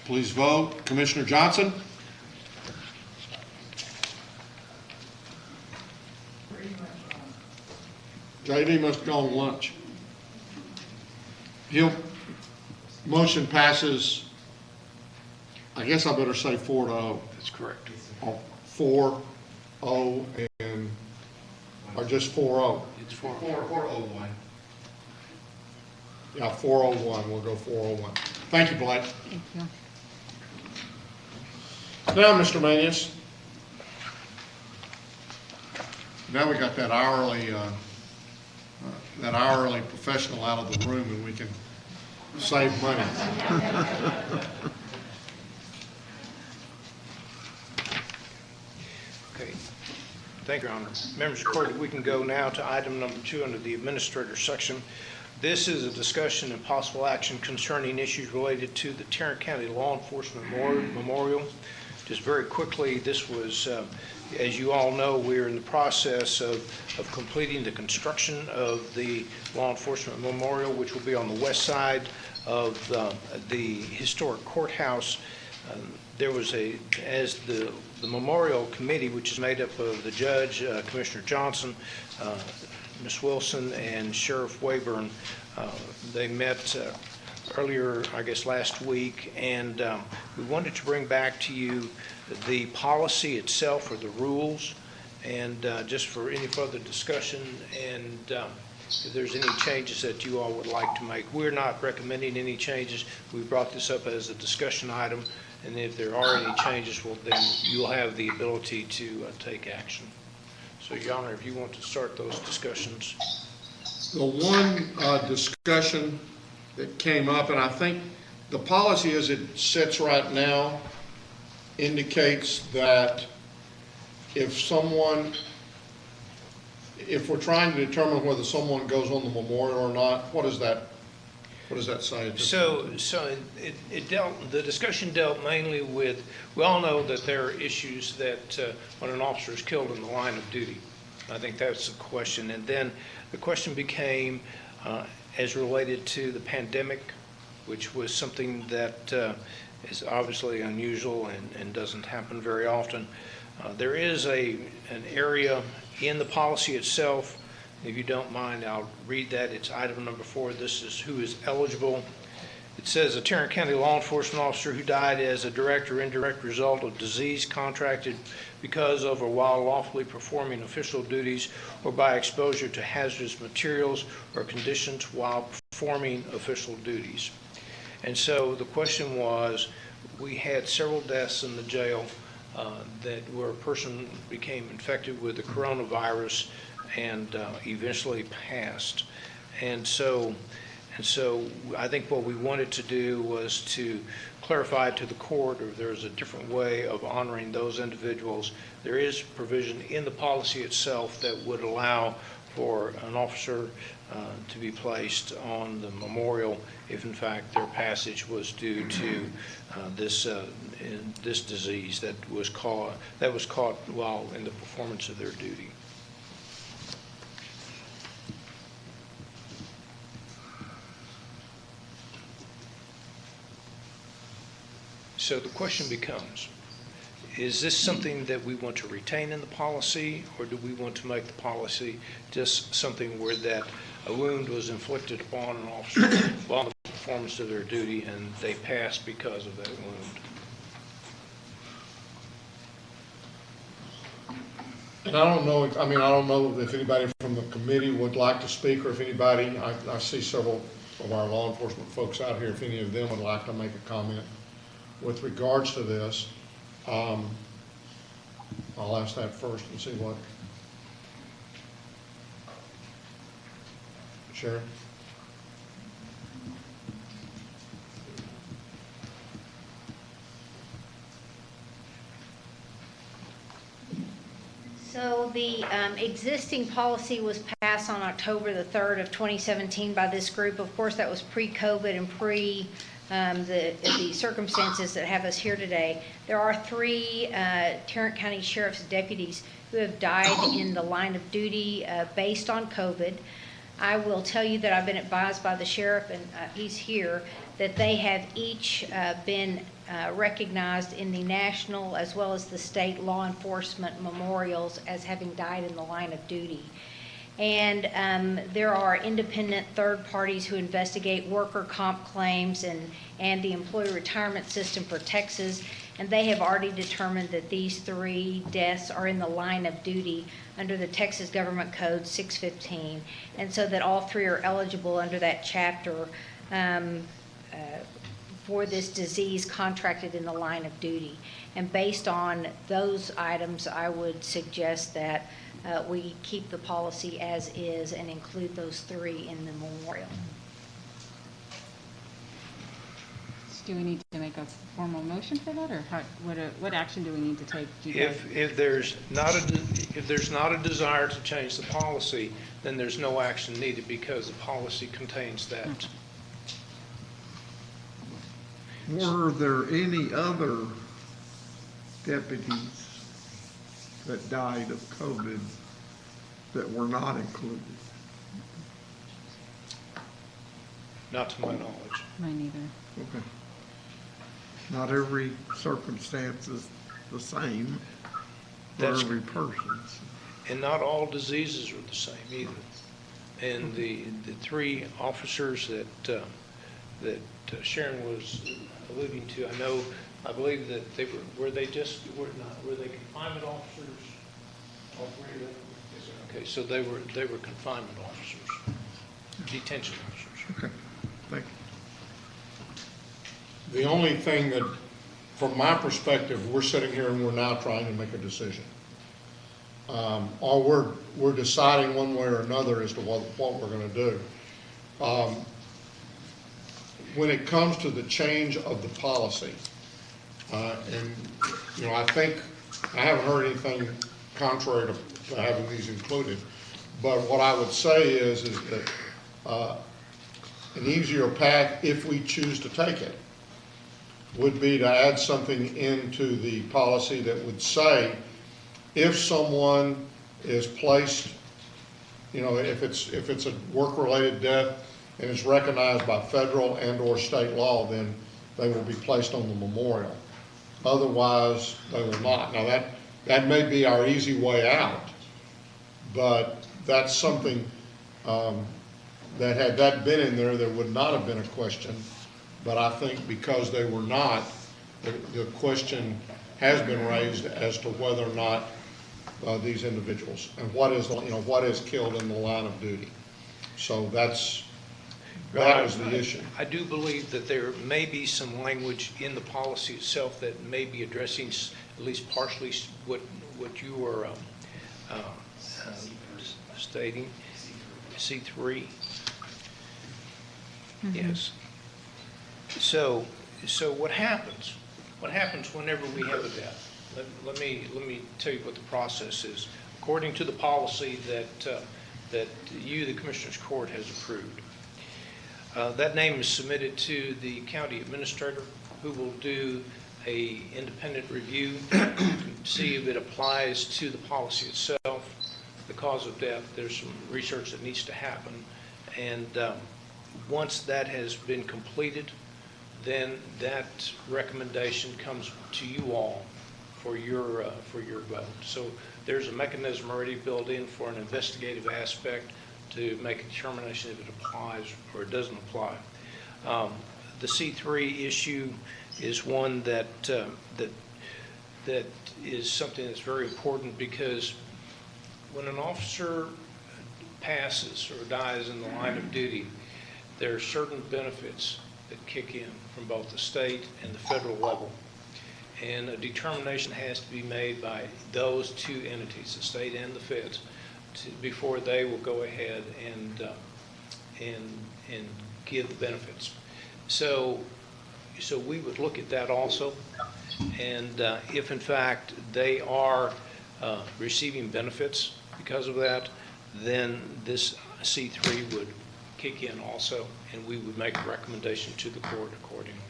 Please vote. Commissioner Johnson? JD must go on lunch. Motion passes, I guess I better say 4-0. That's correct. 4-0 and, or just 4-0? It's 4-0. 4-0-1. Yeah, 4-0-1, we'll go 4-0-1. Thank you, Blake. Thank you. Now, Mr. Manius. Now we got that hourly professional out of the room and we can save money. Okay. Thank you, Your Honor. Members of the court, we can go now to item number 2 under the administrator section. This is a discussion and possible action concerning issues related to the Tarrant County Law Enforcement Memorial. Just very quickly, this was, as you all know, we're in the process of completing the construction of the Law Enforcement Memorial, which will be on the west side of the historic courthouse. There was as the memorial committee, which is made up of the judge, Commissioner Johnson, Ms. Wilson, and Sheriff Wayburn. They met earlier, I guess, last week, and we wanted to bring back to you the policy itself, or the rules, and just for any further discussion, and if there's any changes that you all would like to make. We're not recommending any changes. We brought this up as a discussion item, and if there are any changes, well, then you'll have the ability to take action. So, Your Honor, if you want to start those discussions. The one discussion that came up, and I think the policy as it sits right now indicates that if we're trying to determine whether someone goes on the memorial or not, what does that say? So the discussion dealt mainly with, we all know that there are issues that when an officer is killed in the line of duty. I think that's the question. And then the question became as related to the pandemic, which was something that is obviously unusual and doesn't happen very often. There is an area in the policy itself. If you don't mind, I'll read that. It's item number 4. This is who is eligible. It says a Tarrant County law enforcement officer who died as a direct or indirect result of disease contracted because of or while lawfully performing official duties or by exposure to hazardous materials or conditions while performing official duties. And so the question was, we had several deaths in the jail where a person became infected with the coronavirus and eventually passed. And so I think what we wanted to do was to clarify to the court if there's a different way of honoring those individuals. There is provision in the policy itself that would allow for an officer to be placed on the memorial if in fact their passage was due to this disease that was caught while in the performance of their duty. So the question becomes, is this something that we want to retain in the policy, or do we want to make the policy just something where that a wound was inflicted upon an officer while in the performance of their duty and they passed because of that wound? And I don't know, I don't know if anybody from the committee would like to speak, or if anybody, I see several of our law enforcement folks out here, if any of them would like to make a comment with regards to this. I'll ask that first and see what. Sharon? So the existing policy was passed on October the 3rd of 2017 by this group. Of course, that was pre-COVID and pre the circumstances that have us here today. There are 3 Tarrant County Sheriff's deputies who have died in the line of duty based on COVID. I will tell you that I've been advised by the sheriff, and he's here, that they have each been recognized in the national as well as the state law enforcement memorials as having died in the line of duty. And there are independent third parties who investigate worker comp claims and the employee retirement system for Texas, and they have already determined that these 3 deaths are in the line of duty under the Texas Government Code 615, and so that all 3 are eligible under that chapter for this disease contracted in the line of duty. And based on those items, I would suggest that we keep the policy as is and include those 3 in the memorial. Do we need to make a formal motion for that, or what action do we need to take? If there's not a desire to change the policy, then there's no action needed because the policy contains that. Were there any other deputies that died of COVID that were not included? Not to my knowledge. Mine neither. Okay. Not every circumstance is the same for every person. And not all diseases are the same either. And the 3 officers that Sharon was alluding to, I believe that they were they confinement officers? All 3 of them? Okay, so they were confinement officers, detention officers. Okay, thank you. The only thing that, from my perspective, we're sitting here and we're now trying to make a decision. Or we're deciding one way or another as to what we're going to do. When it comes to the change of the policy, and I think I haven't heard anything contrary to having these included, but what I would say is that an easier path, if we choose to take it, would be to add something into the policy that would say, if someone is placed, if it's a work-related death and is recognized by federal and/or state law, then they will be placed on the memorial. Otherwise, they will not. Now that may be our easy way out, but that's something that had that been in there would not have been a question. But I think because they were not, the question has been raised as to whether or not these individuals and what is killed in the line of duty. So that was the issue. I do believe that there may be some language in the policy itself that may be addressing at least partially what you were stating. C3. Mm-hmm. Yes. So what happens? What happens whenever we have a death? Let me tell you what the process is. According to the policy that you, the Commissioners Court, has approved. That name is submitted to the county administrator, who will do a independent review to see if it applies to the policy itself. The cause of death, there's some research that needs to happen. And once that has been completed, then that recommendation comes to you all for your vote. So there's a mechanism already built in for an investigative aspect to make a determination if it applies or it doesn't apply. The C3 issue is one that is something that's very important, because when an officer passes or dies in the line of duty, there are certain benefits that kick in from both the state and the federal level. And a determination has to be made by those two entities, the state and the feds, before they will go ahead and give the benefits. So we would look at that also, and if in fact they are receiving benefits because of that, then this C3 would kick in also, and we would make a recommendation to the court accordingly.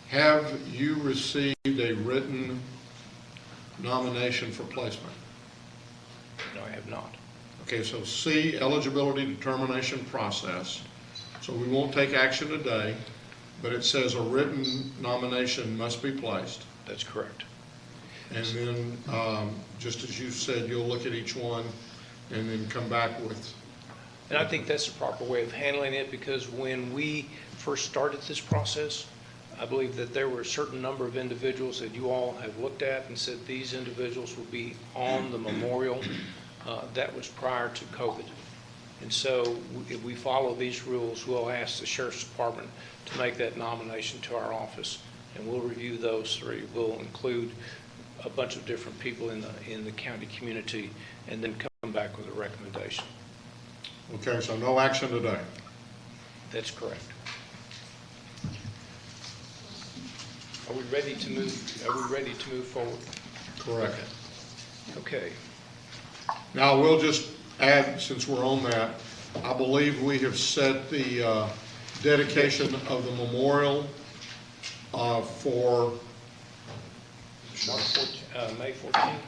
Have you received a written nomination for placement? No, I have not. Okay, so C, eligibility determination process. So we won't take action today, but it says a written nomination must be placed. That's correct. And then, just as you said, you'll look at each one and then come back with. And I think that's the proper way of handling it, because when we first started this process, I believe that there were a certain number of individuals that you all have looked at and said these individuals will be on the memorial. That was prior to COVID. And so if we follow these rules, we'll ask the Sheriff's Department to make that nomination to our office, and we'll review those three. We'll include a bunch of different people in the county community, and then come back with a recommendation. Okay, so no action today. That's correct. Are we ready to move? Are we ready to move forward? Correct. Okay. Now, we'll just add, since we're on that, I believe we have set the dedication of the memorial for May 14th.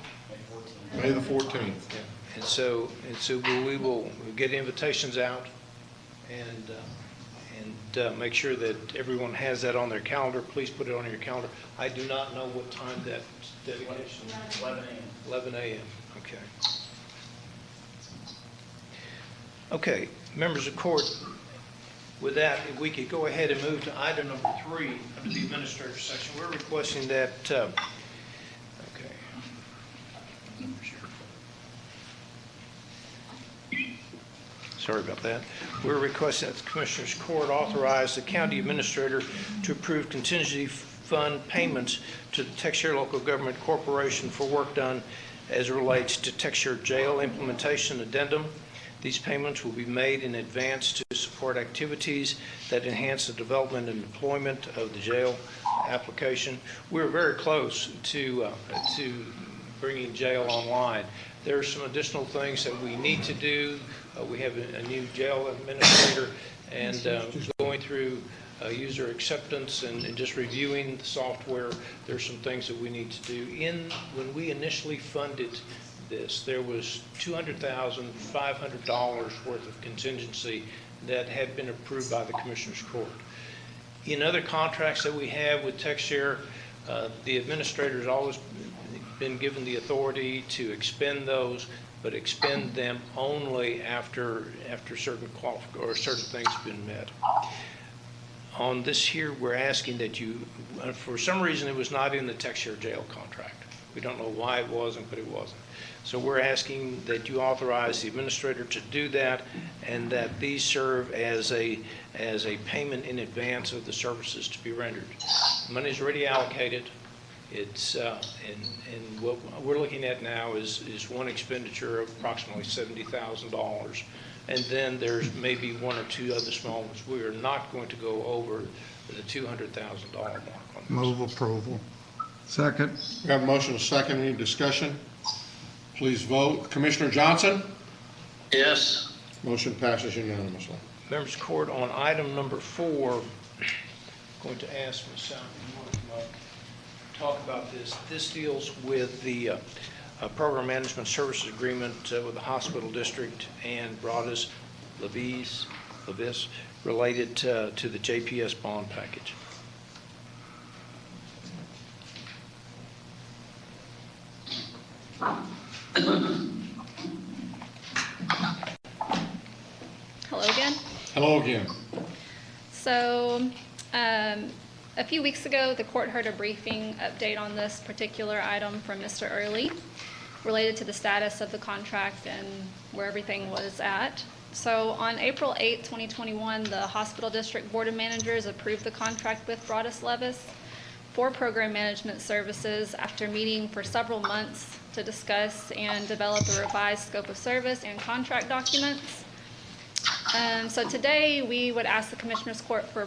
May the 14th. Yeah. And so we will get invitations out and make sure that everyone has that on their calendar. Please put it on your calendar. I do not know what time that dedication is. 11 a.m. 11 a.m. Okay. Okay, members of court, with that, if we could go ahead and move to item number 3 under the administrative section. We're requesting that, sorry about that. We're requesting that the Commissioners Court authorize the county administrator to approve contingency fund payments to the Texas Local Government Corporation for work done as it relates to Texas Jail Implementation Addendum. These payments will be made in advance to support activities that enhance the development and deployment of the jail application. We're very close to bringing jail online. There are some additional things that we need to do. We have a new jail administrator, and going through user acceptance and just reviewing the software. There's some things that we need to do. When we initially funded this, there was $200,500 worth of contingency that had been approved by the Commissioners Court. In other contracts that we have with TexShare, the administrator has always been given the authority to expend those, but expend them only after certain things have been met. On this here, we're asking that you, for some reason it was not in the TexShare jail contract. We don't know why it wasn't, but it wasn't. So we're asking that you authorize the administrator to do that, and that these serve as a payment in advance of the services to be rendered. Money is already allocated. It's and what we're looking at now is one expenditure of approximately $70,000, and then there's maybe one or two other small ones. We are not going to go over the $200,000 mark on this. Move approval. Second. We have a motion and a second. Any discussion? Please vote. Commissioner Johnson? Yes. Motion passes unanimously. Members of the court, on item number 4, going to ask Ms. Southey, you want to come up, talk about this. This deals with the program management services agreement with the hospital district and Broadus Levis related to the JPS bond package. Hello again. Hello again. So, a few weeks ago, the court heard a briefing update on this particular item from Mr. Early related to the status of the contract and where everything was at. So on April 8, 2021, the Hospital District Board of Managers approved the contract with Broadus Levis for program management services after meeting for several months to discuss and develop a revised scope of service and contract documents. So today, we would ask the Commissioners Court for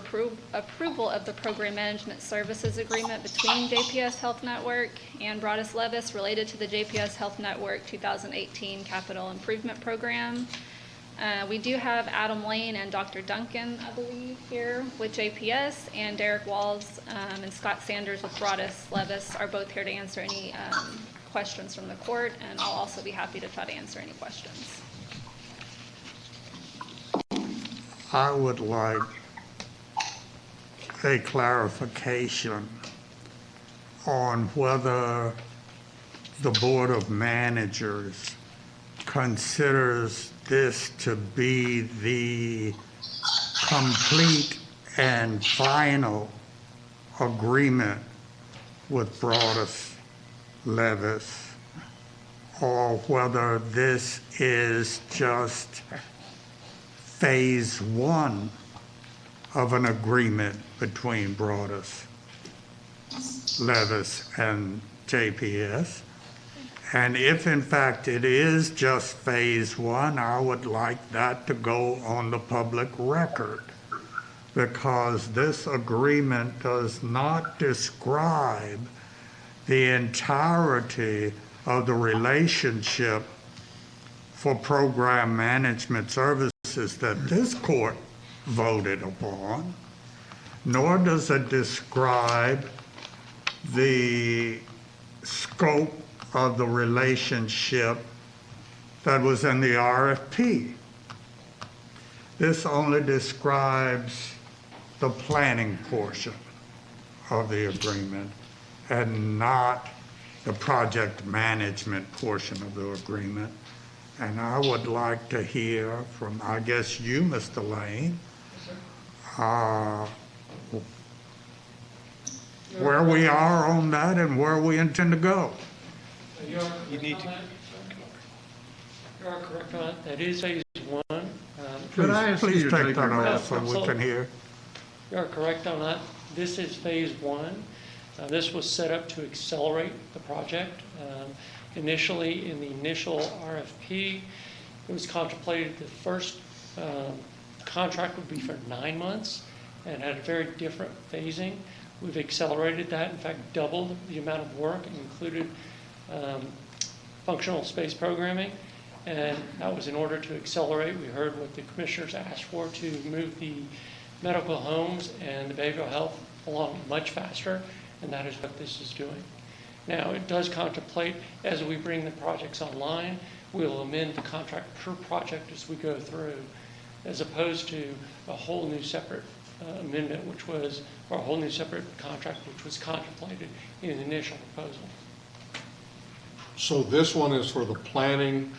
approval of the Program Management Services Agreement between JPS Health Network and Broadus Levis related to the JPS Health Network 2018 Capital Improvement Program. We do have Adam Lane and Dr. Duncan, I believe, here with JPS, and Derek Walls and Scott Sanders with Broadus Levis are both here to answer any questions from the court, and I'll also be happy to try to answer any questions. I would like a clarification on whether the Board of Managers considers this to be the complete and final agreement with Broadus Levis, or whether this is just phase 1 of an agreement between Broadus Levis and JPS. And if in fact it is just phase 1, I would like that to go on the public record, because this agreement does not describe the entirety of the relationship for program management services that this court voted upon, nor does it describe the scope of the relationship that was in the RFP. This only describes the planning portion of the agreement and not the project management portion of the agreement. And I would like to hear from, I guess, you, Mr. Lane, where we are on that and where we intend to go. You need to. You are correct on that. That is phase 1. Please take that off so we can hear. You are correct on that. This is phase 1. This was set up to accelerate the project. Initially, in the initial RFP, it was contemplated the first contract would be for 9 months and had a very different phasing. We've accelerated that, in fact, doubled the amount of work and included functional space programming. And that was in order to accelerate. We heard what the commissioners asked for to move the medical homes and the behavioral health along much faster, and that is what this is doing. Now, it does contemplate, as we bring the projects online, we'll amend the contract per project as we go through, as opposed to a whole new separate amendment, or a whole new separate contract, which was contemplated in the initial proposal. So this one is for the planning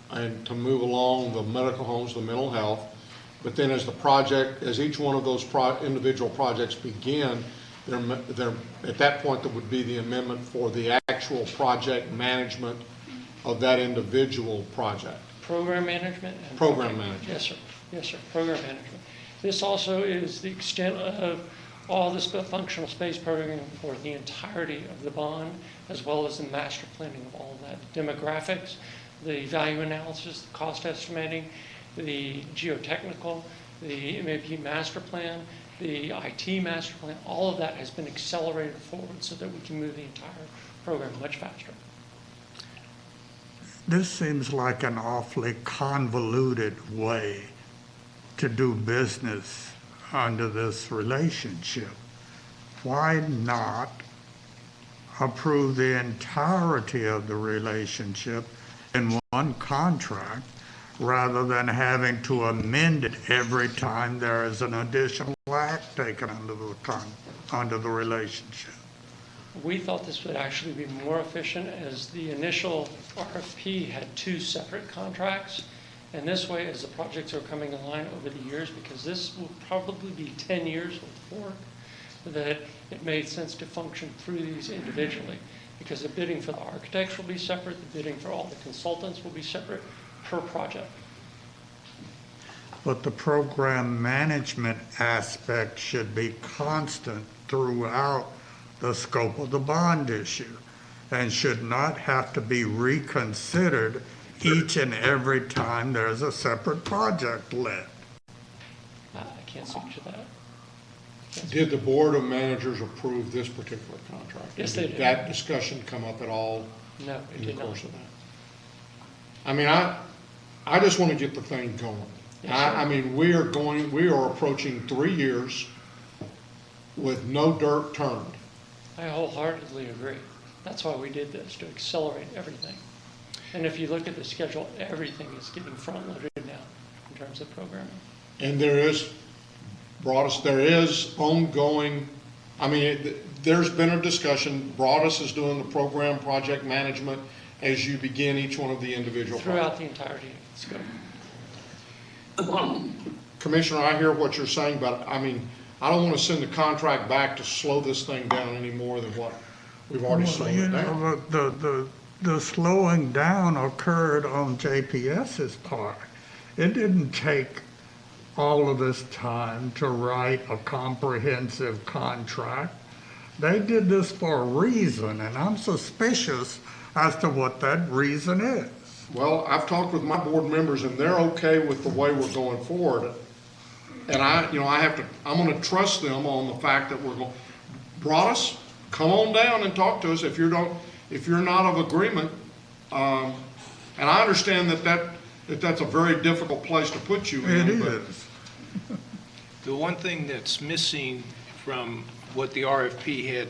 and to move along the medical homes, the mental health. But then as each one of those individual projects begin, at that point, there would be the amendment for the actual project management of that individual project. Program management? Program management. Yes, sir. Yes, sir. Program management. This also is the extent of all the functional space programming for the entirety of the bond, as well as the master planning of all of that. Demographics, the value analysis, the cost estimating, the geotechnical, the MAP master plan, the IT master plan, all of that has been accelerated forward so that we can move the entire program much faster. this seems like an awfully convoluted way to do business under this relationship. Why not approve the entirety of the relationship in one contract rather than having to amend it every time there is an additional act taken under the relationship? We thought this would actually be more efficient, as the initial RFP had 2 separate contracts. And this way, as the projects are coming online over the years, because this will probably be 10 years with Fork, that it made sense to function through these individually. Because the bidding for the architects will be separate, the bidding for all the consultants will be separate per project. But the program management aspect should be constant throughout the scope of the bond issue and should not have to be reconsidered each and every time there's a separate project let. I can't speak to that. Did the Board of Managers approve this particular contract? Yes, they did. Did that discussion come up at all? No, it in the did not. course of that? I mean, I just want to get the thing going. Yes, sir. I mean, we are approaching 3 years with no dirt turned. I wholeheartedly agree. That's why we did this, to accelerate everything. And if you look at the schedule, everything is getting front-loaded now in terms of programming. And there is ongoing, I mean, there's been a discussion, Broadus is doing the program project management as you begin each one of the individual Throughout projects. the entirety of the scope. Commissioner, I hear what you're saying, but I mean, I don't want to send the contract back to slow this thing down any more than what we've already slowed it down. The slowing down occurred on JPS's part. It didn't take all of this time to write a comprehensive contract. They did this for a reason, and I'm suspicious as to what that reason is. Well, I've talked with my board members, and they're okay with the way we're going forward. And I'm going to trust them on the fact that we're going, Broadus, come on down and talk to us if you're not of agreement. And I understand that's a very difficult place to put you in. It is. The one thing that's missing from what the RFP had,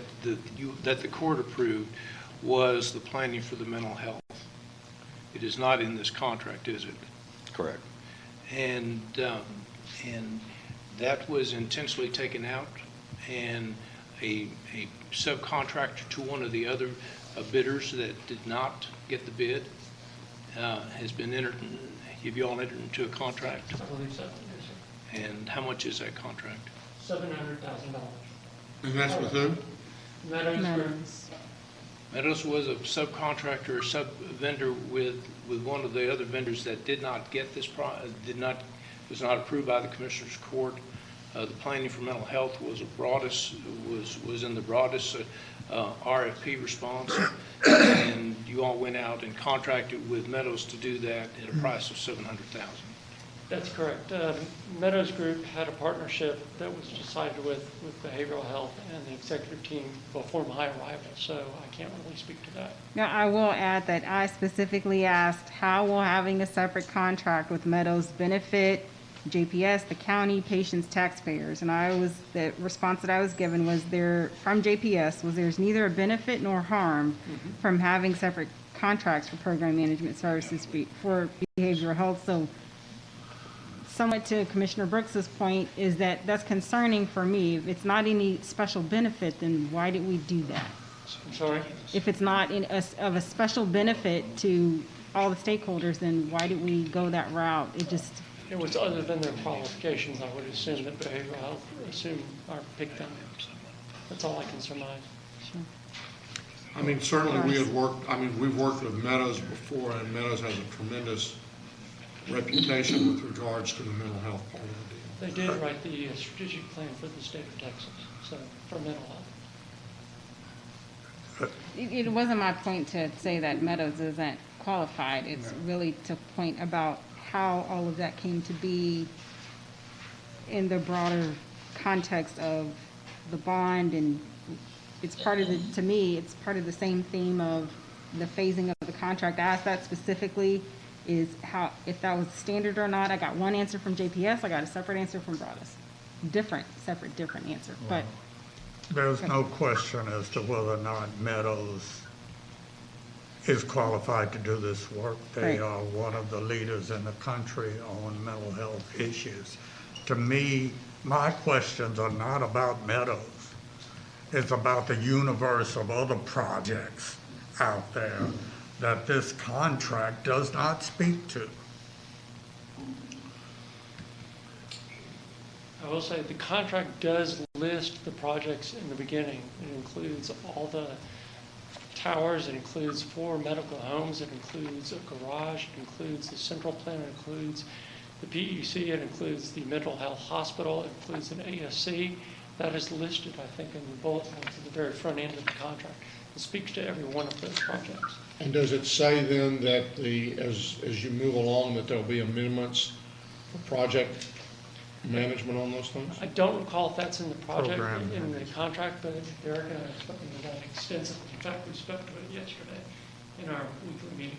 that the court approved, was the planning for the mental health. It is not in this contract, is it? Correct. And that was intentionally taken out, and a subcontractor to one of the other bidders that did not get the bid has been entered. Have you all entered into a contract? I believe so, yes, sir. And how much is that contract? $700,000. And that's with who? Meadows Group. Meadows was a subcontractor, or sub-vendor with one of the other vendors that did not get this, was not approved by the Commissioners Court. The planning for mental health was in the Broadus RFP response, and you all went out and contracted with Meadows to do that at a price of $700,000. That's correct. Meadows Group had a partnership that was decided with behavioral health and the executive team before my arrival, so I can't really speak to that. Now, I will add that I specifically asked, how will having a separate contract with Meadows benefit JPS, the county, patients, taxpayers? And the response that I was given was from JPS, there's neither a benefit nor harm from having separate contracts for program management services for behavioral health. So somewhat to Commissioner Brooks's point is that's concerning for me. If it's not any special benefit, then why did we do that? I'm sorry? If it's not of a special benefit to all the stakeholders, then why did we go that route? It was other than their qualifications, I would assume that behavioral health are picked them. That's all I can surmise. I mean, certainly we've worked with Meadows before, and Meadows has a tremendous reputation with regards to the mental health part of the deal. They did write the strategic plan for the state of Texas, so for mental health. It wasn't my point to say that Meadows isn't qualified. It's really to point about how all of that came to be in the broader context of the bond, and it's part of to me, it's part of the same theme of the phasing of the contract. I asked that specifically, is how, if that was standard or not. I got one answer from JPS, I got a separate answer from Broadus. Different answer, but. There's no question as to whether or not Meadows is qualified to do this work. They Right. are one of the leaders in the country on mental health issues. To me, my questions are not about Meadows. It's about the universe of other projects out there that this contract does not speak to. I will say the contract does list the projects in the beginning. It includes all the towers, it includes 4 medical homes, it includes a garage, it includes the central plant, it includes the PUC, it includes the mental health hospital, it includes an ASC. That is listed, I think, in the bullet points at the very front end of the contract. It speaks to every one of those projects. And does it say then that as you move along, that there'll be amendments for project management on those things? I don't recall if that's in the project, Program in the contract, but Derek and I have spoken about it extensively. In fact, we spoke to it yesterday in our weekly meeting.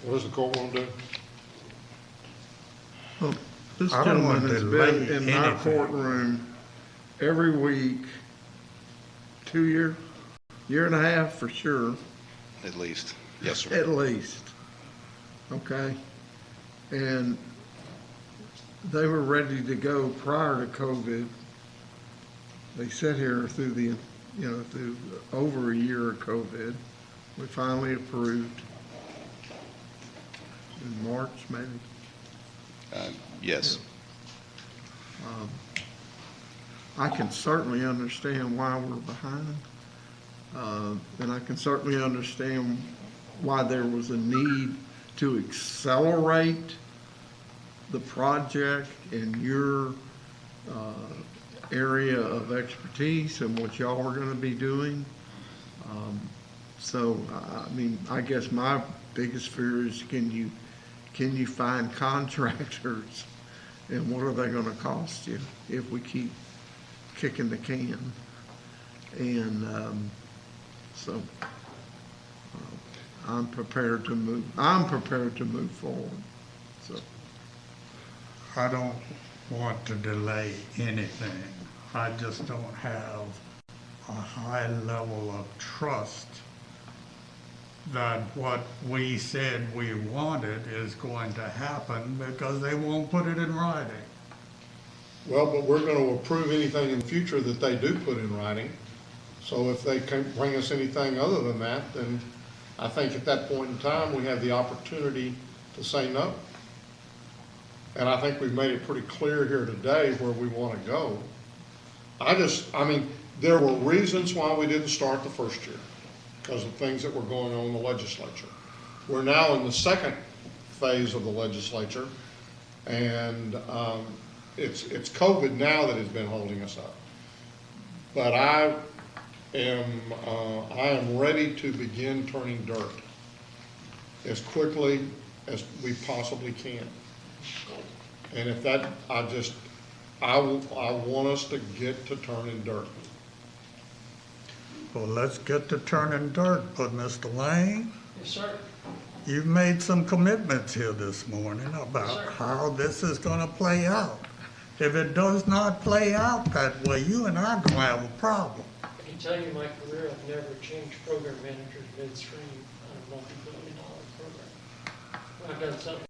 What does the court want to do? Well, this I don't want gentleman to has delay been in our anything. courtroom every week, 2 years, year and a half for sure, At least. Yes, sir. at least. Okay? And they were ready to go prior to COVID. They sat here through through over a year of COVID. We finally approved in March, maybe. Yes. I can certainly understand why we're behind. And I can certainly understand why there was a need to accelerate the project in your area of expertise and what y'all are gonna be doing. So, I guess my biggest fear is can you find contractors, and what are they gonna cost you if we keep kicking the can? And so I'm prepared to move forward, so. I don't want to delay anything. I just don't have a high level of trust that what we said we wanted is going to happen because they won't put it in writing. Well, but we're going to approve anything in the future that they do put in writing. So if they can't bring us anything other than that, then I think at that point in time, we have the opportunity to say no. And I think we've made it pretty clear here today where we want to go. There were reasons why we didn't start the first year, because of things that were going on in the legislature. We're now in the second phase of the legislature, and it's COVID now that has been holding us up. But I am ready to begin turning dirt as quickly as we possibly can. And if that, I want us to get to turning dirt. Well, let's get to turning dirt, but Mr. Lane, Yes, sir. you've made some commitments here this morning Yes, about sir. how this is gonna play out. If it does not play out that way, you and I are gonna have a problem. I can tell you in my career, I've never changed program managers midstream on a multi-billion-dollar program. I've done something.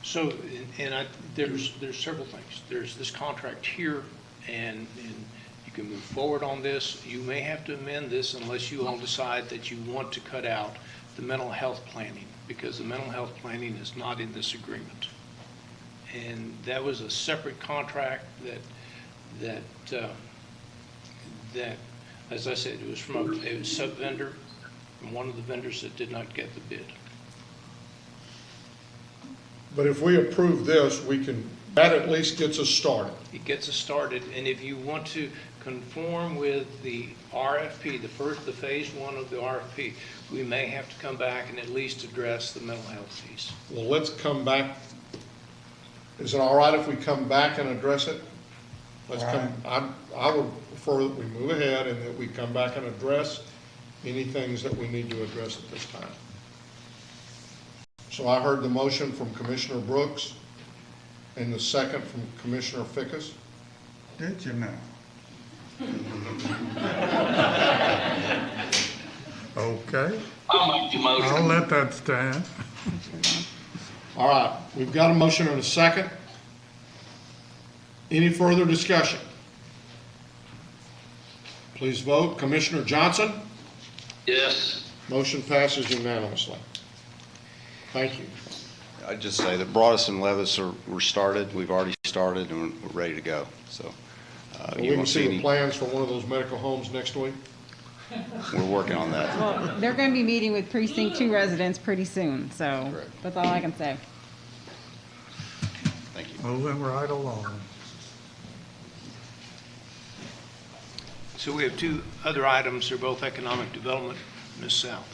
So, there's several things. There's this contract here, and you can move forward on this. You may have to amend this unless you all decide that you want to cut out the mental health planning, because the mental health planning is not in this agreement. And that was a separate contract that, as I said, it was from a sub-vendor, from one of the vendors that did not get the bid. But if we approve this, that at least gets us started. It gets us started, and if you want to conform with the RFP, the phase one of the RFP, we may have to come back and at least address the mental health piece. Well, let's come back. Is it all right if we come back and address it? Let's come, I would prefer that we move ahead and that we come back and address any things that we need to address at this time. So I heard the motion from Commissioner Brooks and the second from Commissioner Fickus. Did you now? Okay. I'll make the motion. I'll let that stand. All right, we've got a motion and a second. Any further discussion? Please vote. Commissioner Johnson? Yes. Motion passes unanimously. Thank you. I'd just say that Broadus and Levis were started. We've already started and we're ready to go. So We can see the plans for one of those medical homes next week. We're working on that. Well, they're going to be meeting with Precinct 2 residents pretty soon, so that's all I can say. Thank you. Moving right along. So we have two other items. They're both economic development. Ms. South.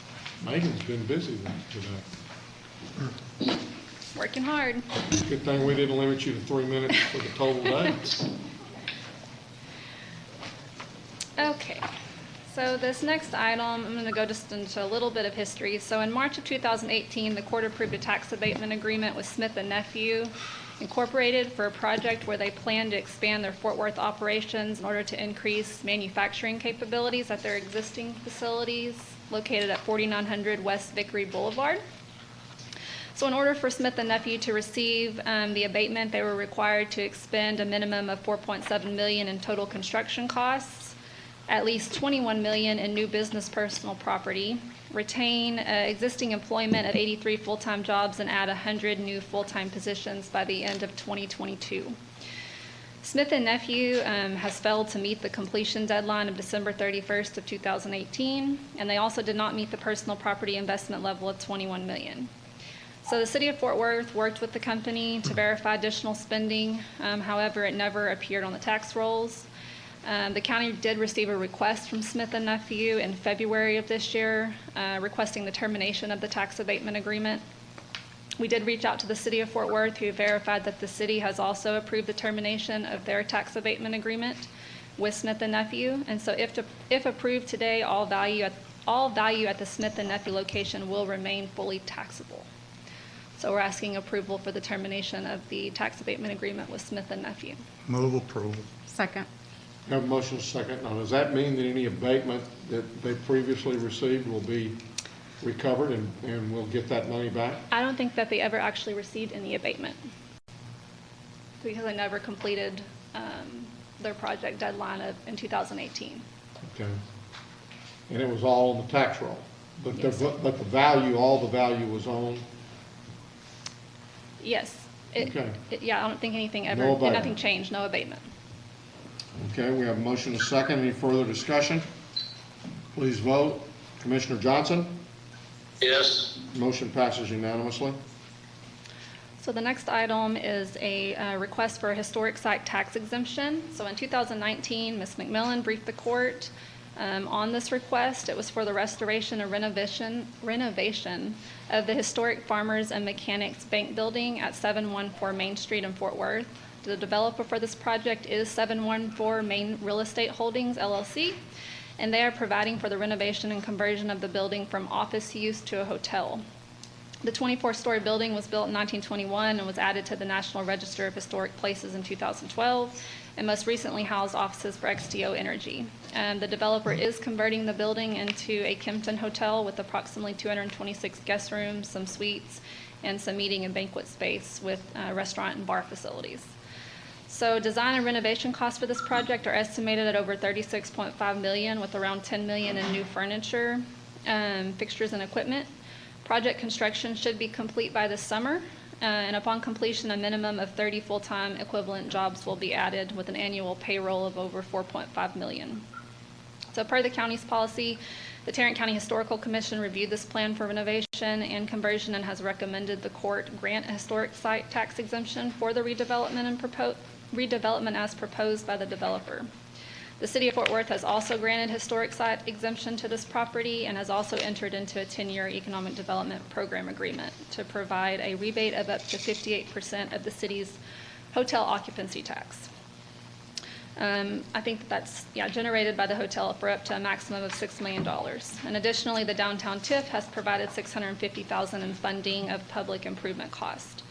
Megan's been busy today. Working hard. Good thing we didn't limit you to 3 minutes for the total day. Okay, so this next item, I'm going to go just into a little bit of history. So in March of 2018, the court approved a tax abatement agreement with Smith & Nephew Incorporated for a project where they plan to expand their Fort Worth operations in order to increase manufacturing capabilities at their existing facilities located at 4900 West Vickery Boulevard. So in order for Smith & Nephew to receive the abatement, they were required to expend a minimum of $4.7 million in total construction costs, at least $21 million in new business personal property, retain existing employment of 83 full-time jobs, and add 100 new full-time positions by the end of 2022. Smith & Nephew has failed to meet the completion deadline of December 31st of 2018, and they also did not meet the personal property investment level of $21 million. So the City of Fort Worth worked with the company to verify additional spending. However, it never appeared on the tax rolls. The county did receive a request from Smith & Nephew in February of this year, requesting the termination of the tax abatement agreement. We did reach out to the City of Fort Worth, who verified that the city has also approved the termination of their tax abatement agreement with Smith & Nephew. And so if approved today, all value at the Smith & Nephew location will remain fully taxable. So we're asking approval for the termination of the tax abatement agreement with Smith & Nephew. Move approval. Second. Have a motion second. Now, does that mean that any abatement that they previously received will be recovered and we'll get that money back? I don't think that they ever actually received any abatement because they never completed their project deadline in 2018. Okay. And it was all on the tax roll? But the value, all the value was on? Yes. Yeah, I don't think anything ever, No abatement. nothing changed, no abatement. Okay, we have a motion and a second. Any further discussion? Please vote. Commissioner Johnson? Yes. Motion passes unanimously. So the next item is a request for a historic site tax exemption. So in 2019, Ms. McMillan briefed the court on this request. It was for the restoration or renovation of the historic Farmers and Mechanics Bank Building at 714 Main Street in Fort Worth. The developer for this project is 714 Main Real Estate Holdings, LLC, and they are providing for the renovation and conversion of the building from office use to a hotel. The 24-story building was built in 1921 and was added to the National Register of Historic Places in 2012, and most recently housed offices for XTO Energy. The developer is converting the building into a Kimpton Hotel with approximately 226 guest rooms, some suites, and some meeting and banquet space with restaurant and bar facilities. So design and renovation costs for this project are estimated at over $36.5 million, with around $10 million in new furniture, fixtures, and equipment. Project construction should be complete by this summer, and upon completion, a minimum of 30 full-time equivalent jobs will be added with an annual payroll of over $4.5 million. So per the county's policy, the Tarrant County Historical Commission reviewed this plan for renovation and conversion and has recommended the court grant a historic site tax exemption for the redevelopment as proposed by the developer. The City of Fort Worth has also granted historic site exemption to this property and has also entered into a 10-year economic development program agreement to provide a rebate of up to 58% of the city's hotel occupancy tax. I think that's generated by the hotel for up to a maximum of $6 million. And additionally, the downtown TIF has provided $650,000 in funding of public improvement cost.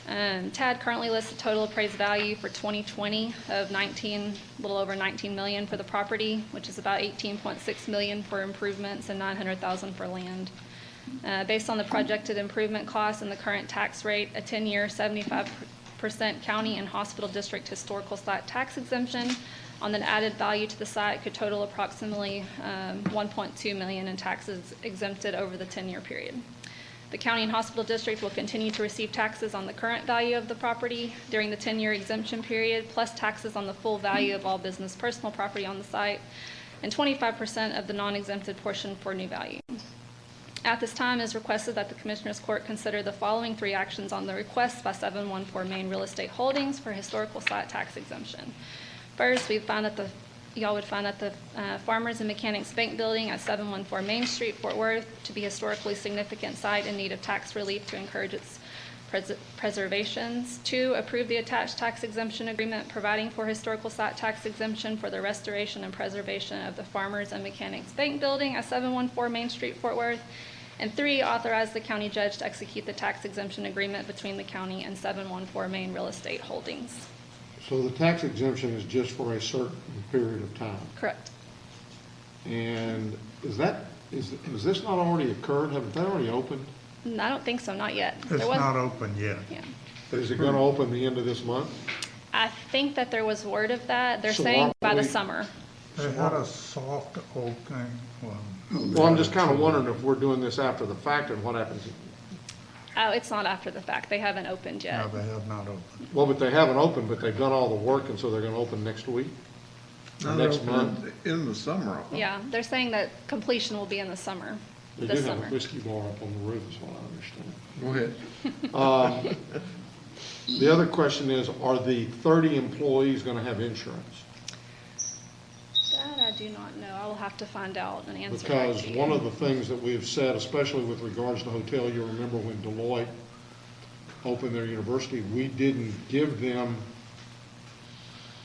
TAD currently lists a total appraised value for 2020 of a little over 19 million for the property, which is about 18.6 million for improvements and 900,000 for land. Based on the projected improvement costs and the current tax rate, a 10-year 75% county and hospital district historical site tax exemption on the added value to the site could total approximately 1.2 million in taxes exempted over the 10-year period. The county and hospital district will continue to receive taxes on the current value of the property during the 10-year exemption period, plus taxes on the full value of all business personal property on the site, and 25% of the non-exempted portion for new value. At this time, it is requested that the Commissioners Court consider the following 3 actions on the request by 714 Main Real Estate Holdings for historical site tax exemption. First, y'all would find that the Farmers and Mechanics Bank Building at 714 Main Street, Fort Worth, to be a historically significant site in need of tax relief to encourage its preservations. 2, approve the attached tax exemption agreement providing for historical site tax exemption for the restoration and preservation of the Farmers and Mechanics Bank Building at 714 Main Street, Fort Worth. And 3, authorize the county judge to execute the tax exemption agreement between the county and 714 Main Real Estate Holdings. So the tax exemption is just for a certain period of time? Correct. And has this not already occurred? Haven't they already opened? I don't think so, not yet. It's not open yet. Yeah. Is it going to open the end of this month? I think that there was word of that. They're So saying by the we- summer. They had a soft opening. Well, I'm just kind of wondering if we're doing this after the fact and what happens. Oh, it's not after the fact. They haven't opened yet. No, they have not opened. Well, but they haven't opened, but they've done all the work, and so they're going to open next week? Or next month? In the summer. Yeah, they're saying that completion will be in the summer, They this do have summer. a whiskey bar up on the roof, is what I understand. Go ahead. The other question is, are the 30 employees going to have insurance? That I do not know. I will have to find out and answer back Because to you. one of the things that we've said, especially with regards to hotel, you remember when Deloitte opened their university, we didn't give them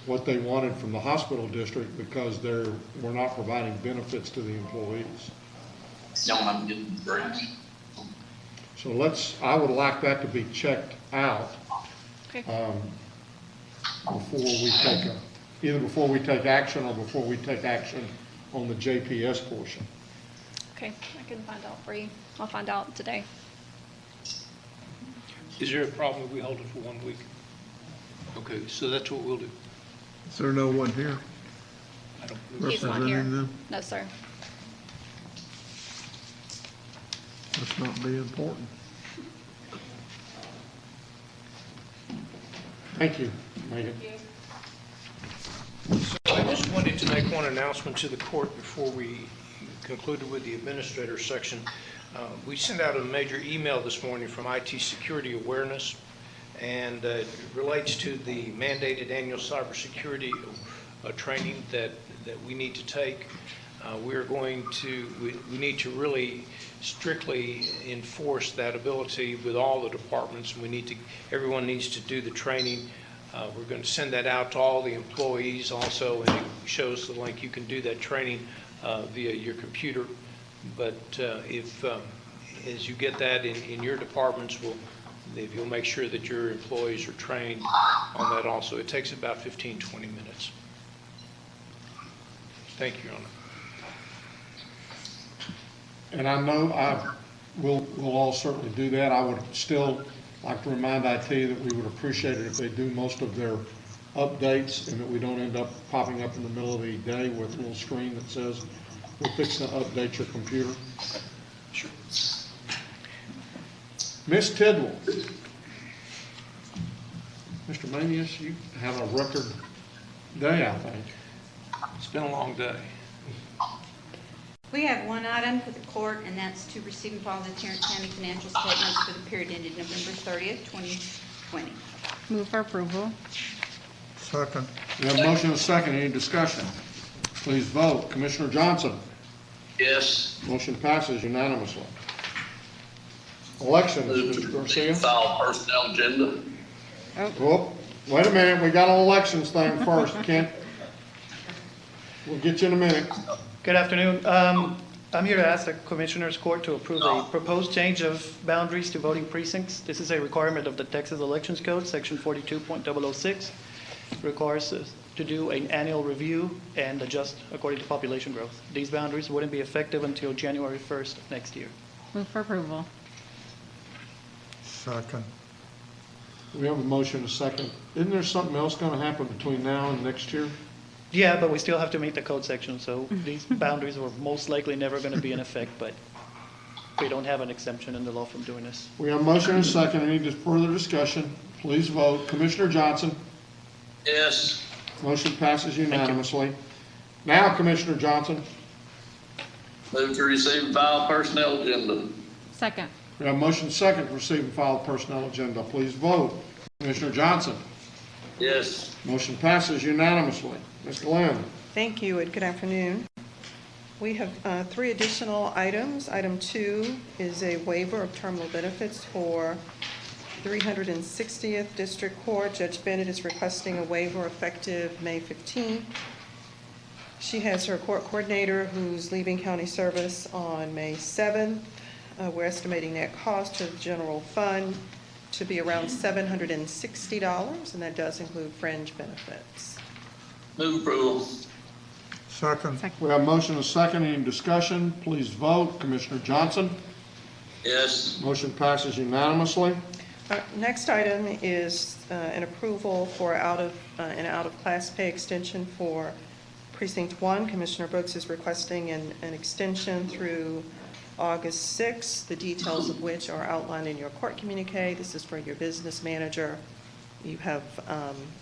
what they wanted from the hospital district because we're not providing benefits to the employees. No, I'm getting great. So I would like that to be checked out Okay. either before we take action or before we take action on the JPS portion. Okay, I can find out for you. I'll find out today. Is there a problem if we hold it for 1 week? Okay, so that's what we'll do. Is there no one here He's not here. representing them? No, sir. Must not be important. Thank you, Megan. So I just wanted to make one announcement to the court before we concluded with the administrator section. We sent out a major email this morning from IT Security Awareness, and it relates to the mandated annual cybersecurity training that we need to take. We need to really strictly enforce that ability with all the departments, and everyone needs to do the training. We're going to send that out to all the employees also, and it shows the link. You can do that training via your computer. But as you get that in your departments, if you'll make sure that your employees are trained on that also. It takes about 15, 20 minutes. Thank you, Your Honor. And I know we'll all certainly do that. I would still like to remind IT that we would appreciate it if they do most of their updates and that we don't end up popping up in the middle of the day with a little screen that says, we're fixing to update your computer. Sure. Ms. Tidwell. Mr. Manius, you have a record day, I think. It's been a long day. We have one item for the court, and that's to receive and file the Tarrant County financial statements for the period ended November 30th, 2020. Move for approval. Second. We have a motion and a second. Any discussion? Please vote. Commissioner Johnson? Yes. Motion passes unanimously. Elections, Move Mr. to Garcia. file personnel agenda. Whoop, wait a minute, we got an elections thing first, Kent. We'll get you in a minute. Good afternoon. I'm here to ask the Commissioners Court to approve a proposed change of boundaries to voting precincts. This is a requirement of the Texas Elections Code, Section 42.006. Requires us to do an annual review and adjust according to population growth. These boundaries wouldn't be effective until January 1st of next year. Move for approval. Second. We have a motion, a second. Isn't there something else gonna happen between now and next year? Yeah, but we still have to meet the code section, so these boundaries are most likely never going to be in effect, but we don't have an exemption in the law from doing this. We have a motion and a second. Any further discussion? Please vote. Commissioner Johnson? Yes. Motion passes unanimously. Now, Commissioner Johnson? Move to receive and file personnel agenda. Second. We have a motion second to receive and file personnel agenda. Please vote. Commissioner Johnson? Yes. Motion passes unanimously. Ms. Glenn? Thank you, and good afternoon. We have 3 additional items. Item 2 is a waiver of terminal benefits for 360th District Court. Judge Bennett is requesting a waiver effective May 15. She has her court coordinator who's leaving county service on May 7th. We're estimating net cost to the general fund to be around $760, and that does include fringe benefits. Move approval. Second. We have a motion and a second. Any discussion? Please vote. Commissioner Johnson? Yes. Motion passes unanimously. Next item is an approval for an out-of-class pay extension for Precinct 1. Commissioner Brooks is requesting an extension through August 6th, the details of which are outlined in your court communique. This is for your business manager. You have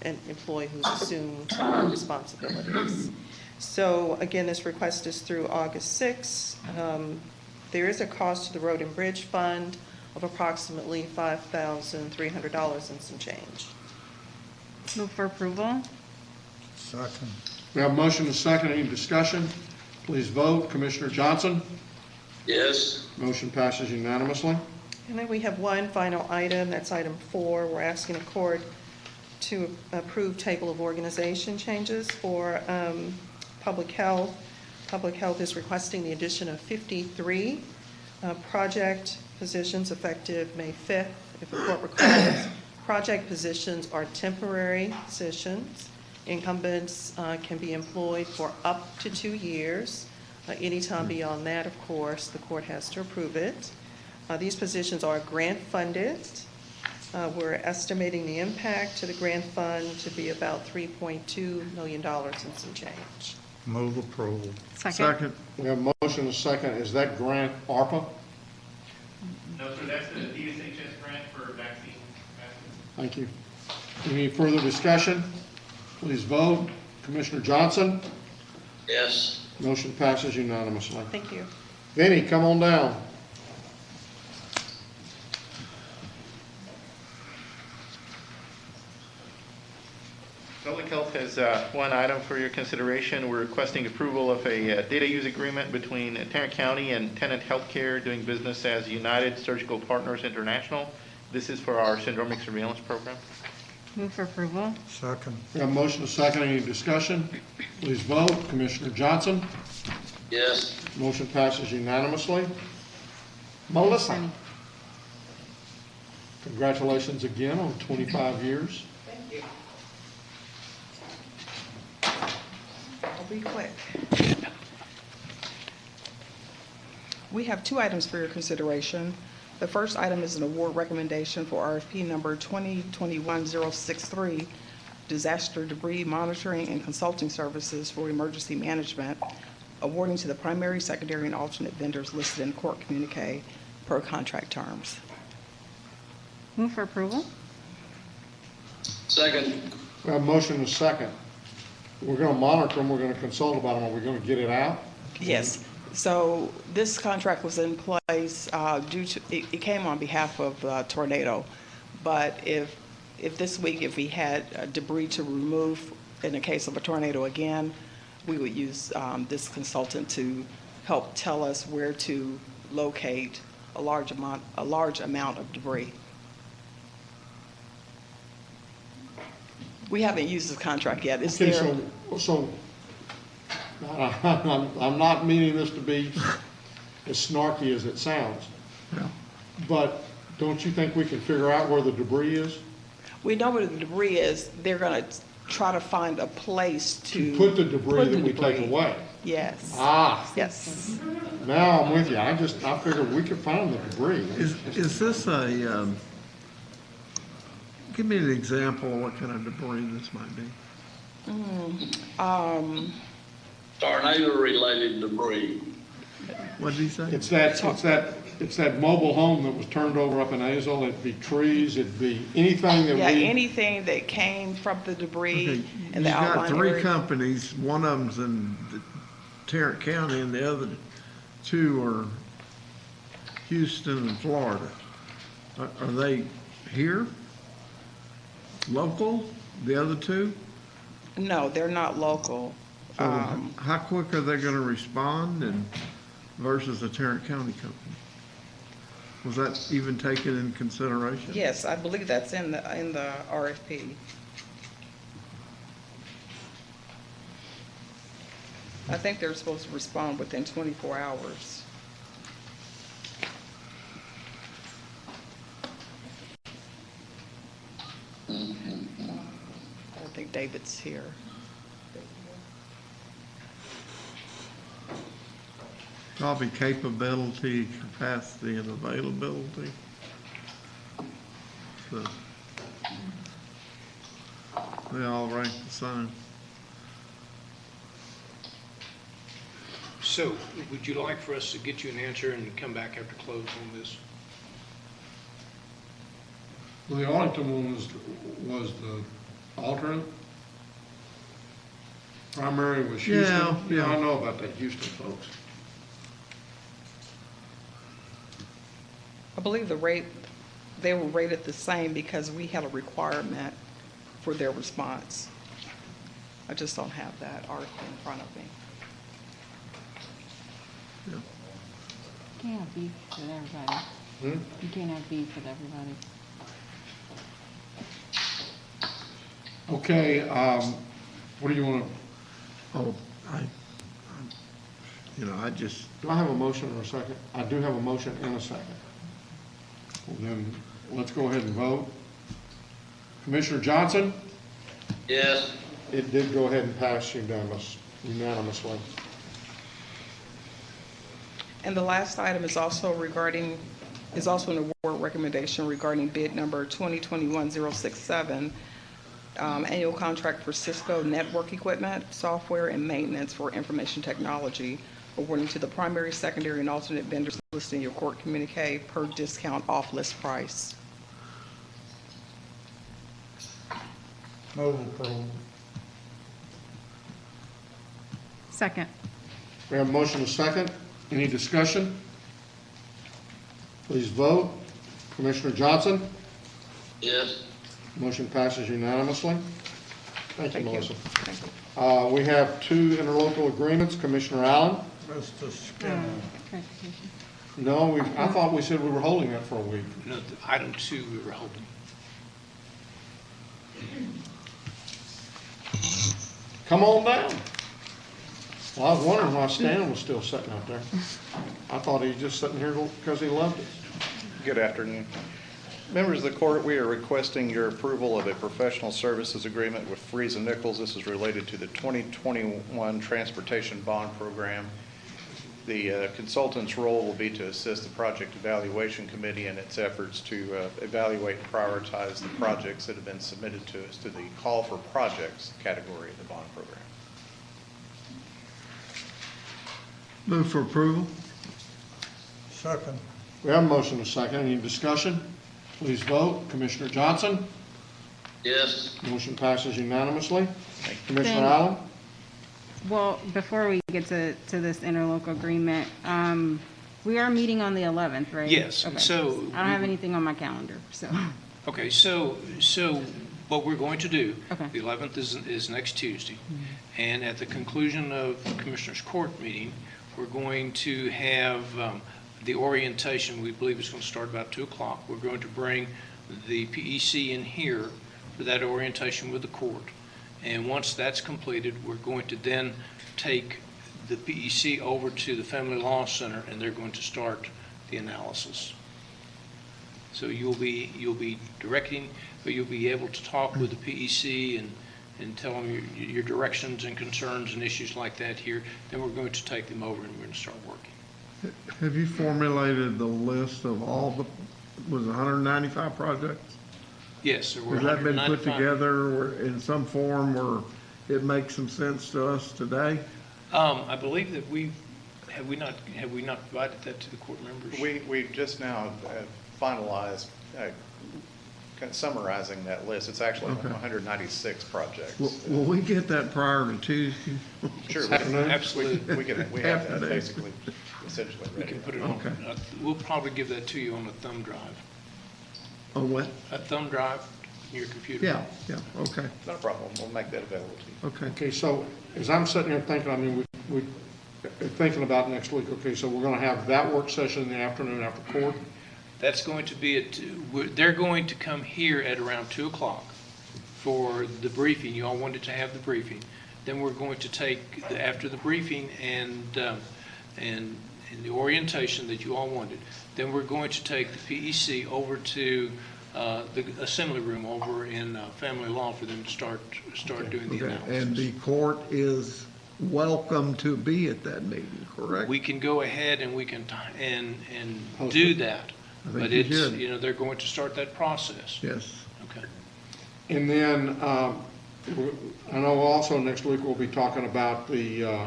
an employee who's assumed responsibilities. So again, this request is through August 6th. There is a cost to the Road and Bridge Fund of approximately $5,300 and some change. Move for approval. Second. We have a motion and a second. Any discussion? Please vote. Commissioner Johnson? Yes. Motion passes unanimously. And then we have one final item, that's item 4. We're asking the court to approve table of organization changes for public health. Public health is requesting the addition of 53 project positions effective May 5th. If the court recalls, project positions are temporary positions. Incumbents can be employed for up to 2 years. Anytime beyond that, of course, the court has to approve it. These positions are grant funded. We're estimating the impact to the grant fund to be about $3.2 million and some change. Move approval. Second. We have a motion and a second. Is that grant ARPA? No, sir, that's the DSHS grant for vaccine. Thank you. Any further discussion? Please vote. Commissioner Johnson? Yes. Motion passes unanimously. Thank you. Vinnie, come on down. Public Health has one item for your consideration. We're requesting approval of a data use agreement between Tarrant County and Tenet Healthcare doing business as United Surgical Partners International. This is for our syndromic surveillance program. Move for approval. Second. We have a motion and a second. Any discussion? Please vote. Commissioner Johnson? Yes. Motion passes unanimously. Melissa? Congratulations again on 25 years. Thank you. I'll be quick. We have 2 items for your consideration. The first item is an award recommendation for RFP number 2021-063, Disaster Debris Monitoring and Consulting Services for Emergency Management, awarding to the primary, secondary, and alternate vendors listed in court communique per contract terms. Move for approval. Second. We have a motion and a second. We're going to monitor them. We're going to consult about them. Are we going to get it out? Yes. So this contract was in place due to, it came on behalf of tornado. But if this week, if we had debris to remove in the case of a tornado again, we would use this consultant to help tell us where to locate a large amount of debris. We haven't used this contract yet. Is Okay, there? so, I'm not meaning this to be as snarky as it sounds. But don't you think we can figure out where the debris is? We know where the debris is. They're going to try to find a place to Put the debris that we take away? Yes. Ah. Yes. Now I'm with you. I figured we could find the debris. Is this a, give me an example of what kind of debris this might be. Tornado-related debris. What did he say? It's that mobile home that was turned over up in Azle. It'd be trees, it'd be anything that Yeah, anything that came from the debris in the You've got outlying three area. companies, one of them's in Tarrant County and the other two are Houston and Florida. Are they here? Local, the other two? No, they're not local. So how quick are they gonna respond and versus the Tarrant County company? Was that even taken in consideration? Yes, I believe that's in the RFP. I think they're supposed to respond within 24 hours. I think David's here. Probably capability, capacity, and availability. So they all rank the same. So, would you like for us to get you an answer and come back after close on this? Well, the Arlington one was the alternate. Primary was Houston. Yeah. I know about that Houston folks. I believe they were rated the same because we had a requirement for their response. I just don't have that article in front of me. You can't have beef with everybody. You can't have beef with everybody. Okay, what do you want to, Oh, I just, do I have a motion or a second? I do have a motion and a second. Well, then, let's go ahead and vote. Commissioner Johnson? Yes. It did go ahead and pass unanimously. And the last item is also an award recommendation regarding bid number 2021-067, annual contract for Cisco network equipment, software, and maintenance for information technology, awarding to the primary, secondary, and alternate vendors listed in your court communique per discount off list price. Move approval. Second. We have a motion and a second. Any discussion? Please vote. Commissioner Johnson? Yes. Motion passes unanimously. Thank you, Thank you. Melissa. Thank you. We have two interlocal agreements. Commissioner Allen? Mr. Skinner. Transportation. No, I thought we said we were holding that for a week. No, item 2 we were holding. Come on down. Well, I was wondering why Stan was still sitting out there. I thought he was just sitting here because he loved it. Good afternoon. Members of the court, we are requesting your approval of a professional services agreement with Freeze and Nichols. This is related to the 2021 Transportation Bond Program. The consultant's role will be to assist the Project Evaluation Committee in its efforts to evaluate and prioritize the projects that have been submitted to us to the Call for Projects category of the bond program. move for approval. Second. We have a motion and a second. Any discussion? Please vote. Commissioner Johnson? Yes. Motion passes unanimously. Commissioner Then- Allen? Well, before we get to this interlocal agreement, we are meeting on the 11th, right? Yes, Okay. so- I don't have anything on my calendar, so. Okay, so what we're going to do, the 11th is next Tuesday. And at the conclusion of the Commissioners Court meeting, we're going to have the orientation. We believe it's going to start about 2 o'clock. We're going to bring the PEC in here for that orientation with the court. And once that's completed, we're going to then take the PEC over to the Family Law Center, and they're going to start the analysis. So you'll be directing, but you'll be able to talk with the PEC and tell them your directions and concerns and issues like that here. Then we're going to take them over and we're going to start working. Have you formulated the list of all the, was it 195 projects? Yes, there were Has that been put 195. together or in some form where it makes some sense to us today? I believe that have we not provided that to the court members? We just now finalized, kind of summarizing that list. It's actually Okay. 196 projects. Will we get that prior to Tuesday? Sure, Absolutely. we have that Afternoon. basically, essentially We ready. can put it Okay. on, we'll probably give that to you on a thumb drive. On what? A thumb drive in your computer. Yeah, okay, Not a problem. We'll make that available to you. okay. Okay, so as I'm sitting here thinking, I mean, we thinking about next week, okay, so we're gonna have that work session in the afternoon after court? That's going to be they're going to come here at around 2 o'clock for the briefing. You all wanted to have the briefing. Then we're going to take, after the briefing and the orientation that you all wanted, then we're going to take the PEC over to the assembly room over in family law for them to start doing the Okay, analysis. and the court is welcome to be at that meeting, correct? We can go ahead and we can and Post do it. that, I think but you it's should. they're going to start that process. Yes. Okay. And then, I know also next week we'll be talking about the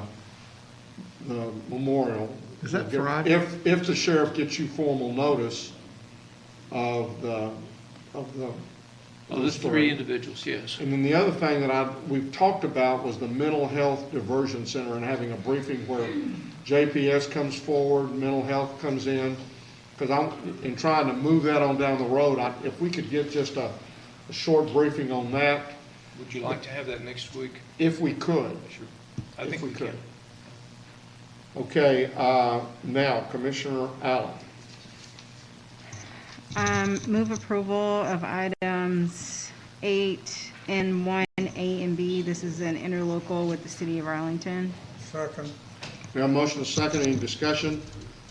memorial. Is that Friday? If the sheriff gets you formal notice of the Those 3 individuals, yes. And then the other thing that we've talked about was the Mental Health Diversion Center and having a briefing where JPS comes forward, mental health comes in. Because in trying to move that on down the road, if we could get just a short briefing on that. Would you like to have that next week? If we could. Sure. I think we can. Okay, now Commissioner Allen. Move approval of items 8 and 1, A and B. This is an interlocal with the city of Arlington. Second. We have a motion and a second. Any discussion?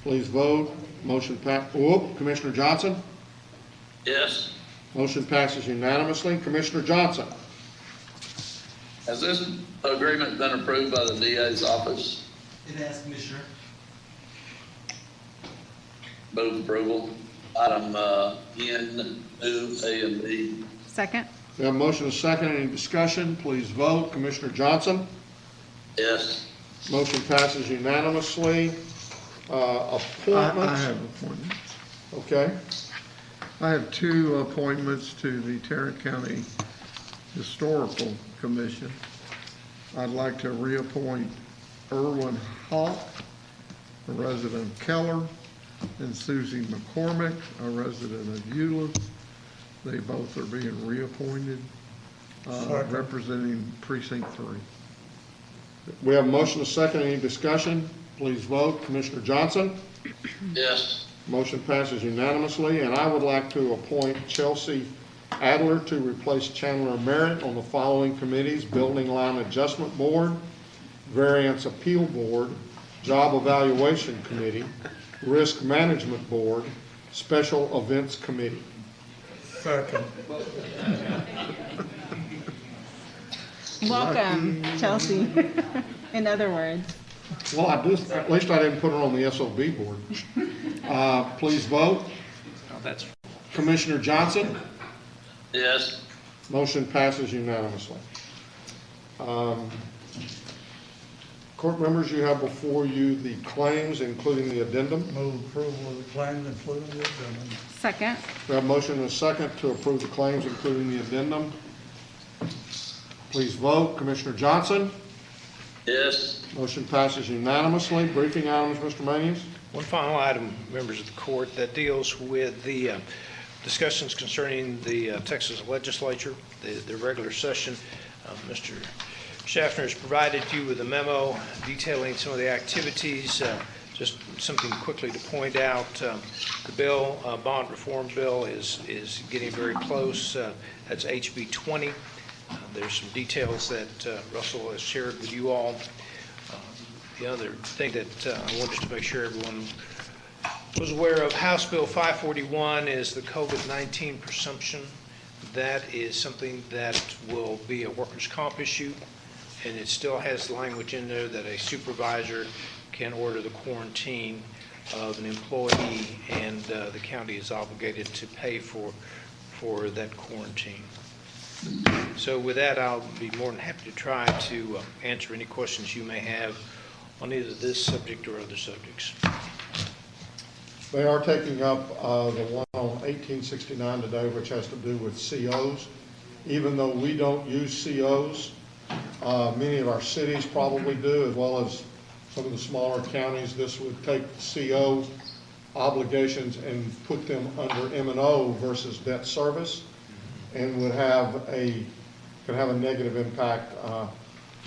Please vote. Motion Commissioner Johnson? Yes. Motion passes unanimously. Commissioner Johnson? Has this agreement been approved by the DA's office? It has, Commissioner. Move approval. Item N, 2, A, and B. Second? We have a motion and a second. Any discussion? Please vote. Commissioner Johnson? Yes. Motion passes unanimously. Appointments? I have appointments. Okay. I have 2 appointments to the Tarrant County Historical Commission. I'd like to reappoint Erwin Hawk, a resident of Keller, and Susie McCormick, a resident of Euless. They both are being reappointed, representing Precinct 3. We have a motion and a second. Any discussion? Please vote. Commissioner Johnson? Yes. Motion passes unanimously. And I would like to appoint Chelsea Adler to replace Chandler Merritt on the following committees: Building Line Adjustment Board, Variance Appeal Board, Job Evaluation Committee, Risk Management Board, Special Events Committee. Second. Welcome, Chelsea. In other words. Well, at least I didn't put her on the SOB board. Please vote. Oh, that's Commissioner Johnson? Yes. Motion passes unanimously. Court members, you have before you the claims, including the addendum. Move approval of the claims, including the addendum. Second? We have a motion and a second to approve the claims, including the addendum. Please vote. Commissioner Johnson? Yes. Motion passes unanimously. Briefing items, Mr. Manius? one final item, members of the court, that deals with the discussions concerning the Texas legislature, the regular session. Mr. Schaffner has provided you with a memo detailing some of the activities. Just something quickly to point out, the bill, bond reform bill is getting very close. That's HB 20. There's some details that Russell has shared with you all. The other thing that I wanted to make sure everyone was aware of, House Bill 541 is the COVID-19 presumption. That is something that will be a workers' comp issue, and it still has language in there that a supervisor can order the quarantine of an employee, and the county is obligated to pay for that quarantine. So with that, I'll be more than happy to try to answer any questions you may have on either this subject or other subjects. They are taking up the one on 1869 today, which has to do with COs. Even though we don't use COs, many of our cities probably do, as well as some of the smaller counties. This would take CO obligations and put them under M&O versus debt service, and could have a negative impact.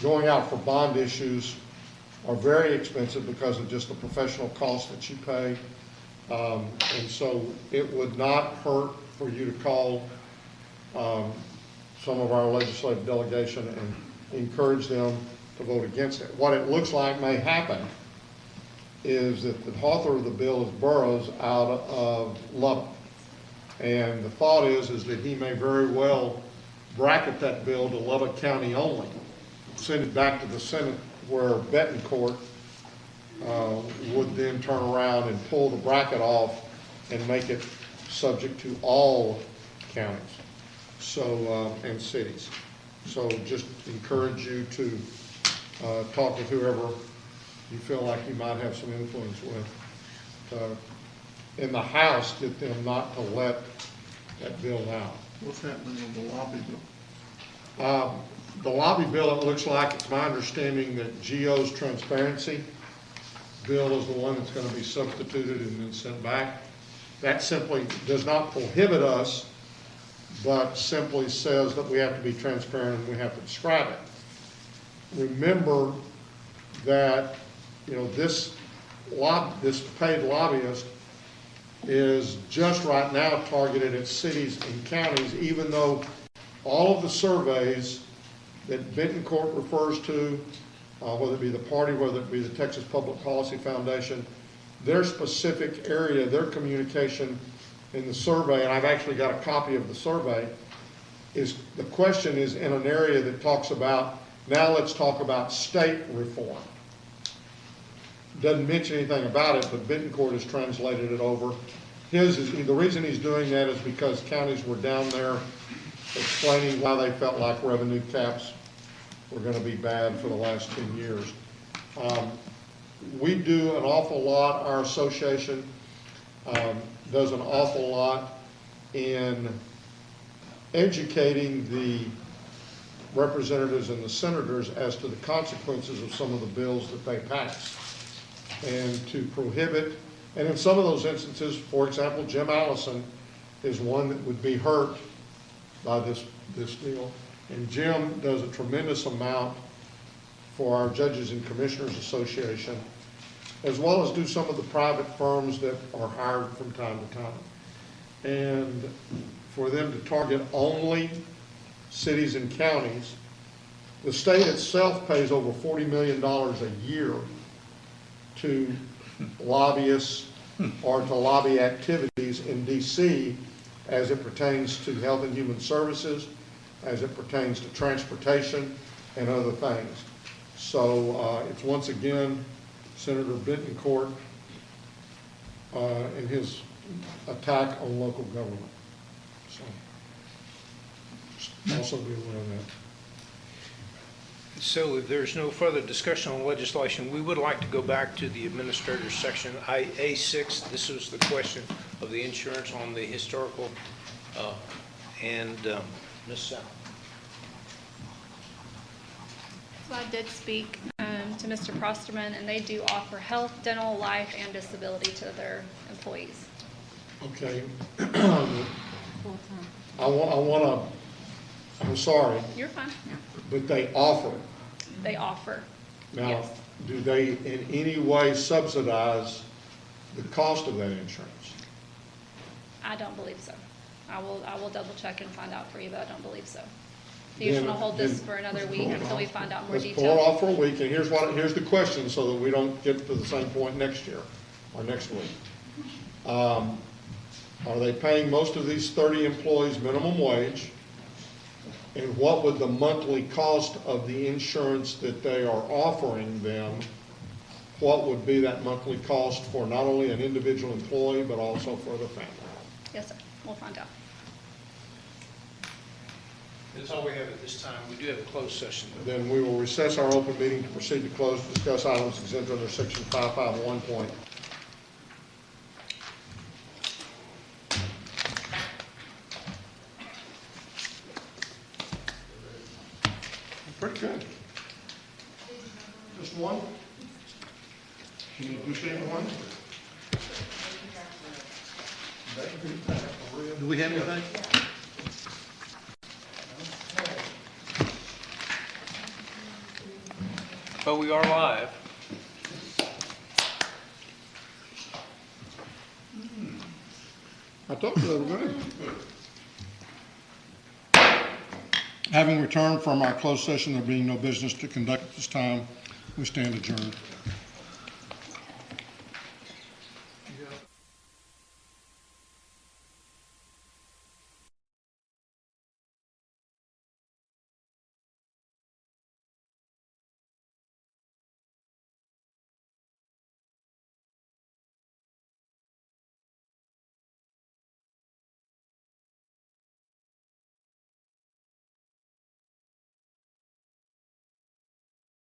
Going out for bond issues are very expensive because of just the professional costs that you pay. And so it would not hurt for you to call some of our legislative delegation and encourage them to vote against it. What it looks like may happen is that the author of the bill is Burroughs out of Lubbock. And the thought is that he may very well bracket that bill to Lubbock County only, send it back to the Senate where Bettencourt would then turn around and pull the bracket off and make it subject to all counties and cities. So just encourage you to talk with whoever you feel like you might have some influence with. In the House, get them not to let that bill out. What's happening with the lobby bill? The lobby bill, it looks like, it's my understanding that GO's transparency bill is the one that's going to be substituted and then sent back. That simply does not prohibit us, but simply says that we have to be transparent and we have to describe it. Remember that, this paid lobbyist is just right now targeted at cities and counties, even though all of the surveys that Bettencourt refers to, whether it be the party, whether it be the Texas Public Policy Foundation, their specific area, their communication in the survey, and I've actually got a copy of the survey, is the question is in an area that talks about, now let's talk about state reform. Doesn't mention anything about it, but Bettencourt has translated it over. The reason he's doing that is because counties were down there explaining why they felt like revenue caps were going to be bad for the last 10 years. We do an awful lot, our association does an awful lot in educating the representatives and the senators as to the consequences of some of the bills that they pass, and to prohibit. And in some of those instances, for example, Jim Allison is one that would be hurt by this deal. And Jim does a tremendous amount for our Judges and Commissioners Association, as well as do some of the private firms that are hired from time to time. And for them to target only cities and counties, the state itself pays over $40 million a year to lobbyists or to lobby activities in D.C. as it pertains to Health and Human Services, as it pertains to transportation and other things. So it's once again Senator Bettencourt and his attack on local government. So also be aware of that. So if there's no further discussion on legislation, we would like to go back to the administrator's section, A6. This was the question of the insurance on the historical, and Ms. Sal. So I did speak to Mr. Prosterman, and they do offer health, dental, life, and disability to their employees. Okay. I'm sorry, You're fine. but they offer it. They offer. Now, Yes. do they in any way subsidize the cost of that insurance? I don't believe so. I will double check and find out for you, but I don't believe so. Do you just Then- want to hold this then- for another week until we find out more Let's pull it detail? off for a week, and here's the question, so that we don't get to the same point next year, or next week. Are they paying most of these 30 employees minimum wage? And what would the monthly cost of the insurance that they are offering them, what would be that monthly cost for not only an individual employee, but also for the family? Yes, sir. We'll find out. That's all we have at this time. We do have a closed session, though. Then we will recess our open meeting to proceed to close, to discuss items exempt under section 551 point. Pretty good. Just one? Can you just name one? Do we have anything? But we are live. I told you they were good. Having returned from our closed session, there being no business to conduct at this time, we stand adjourned.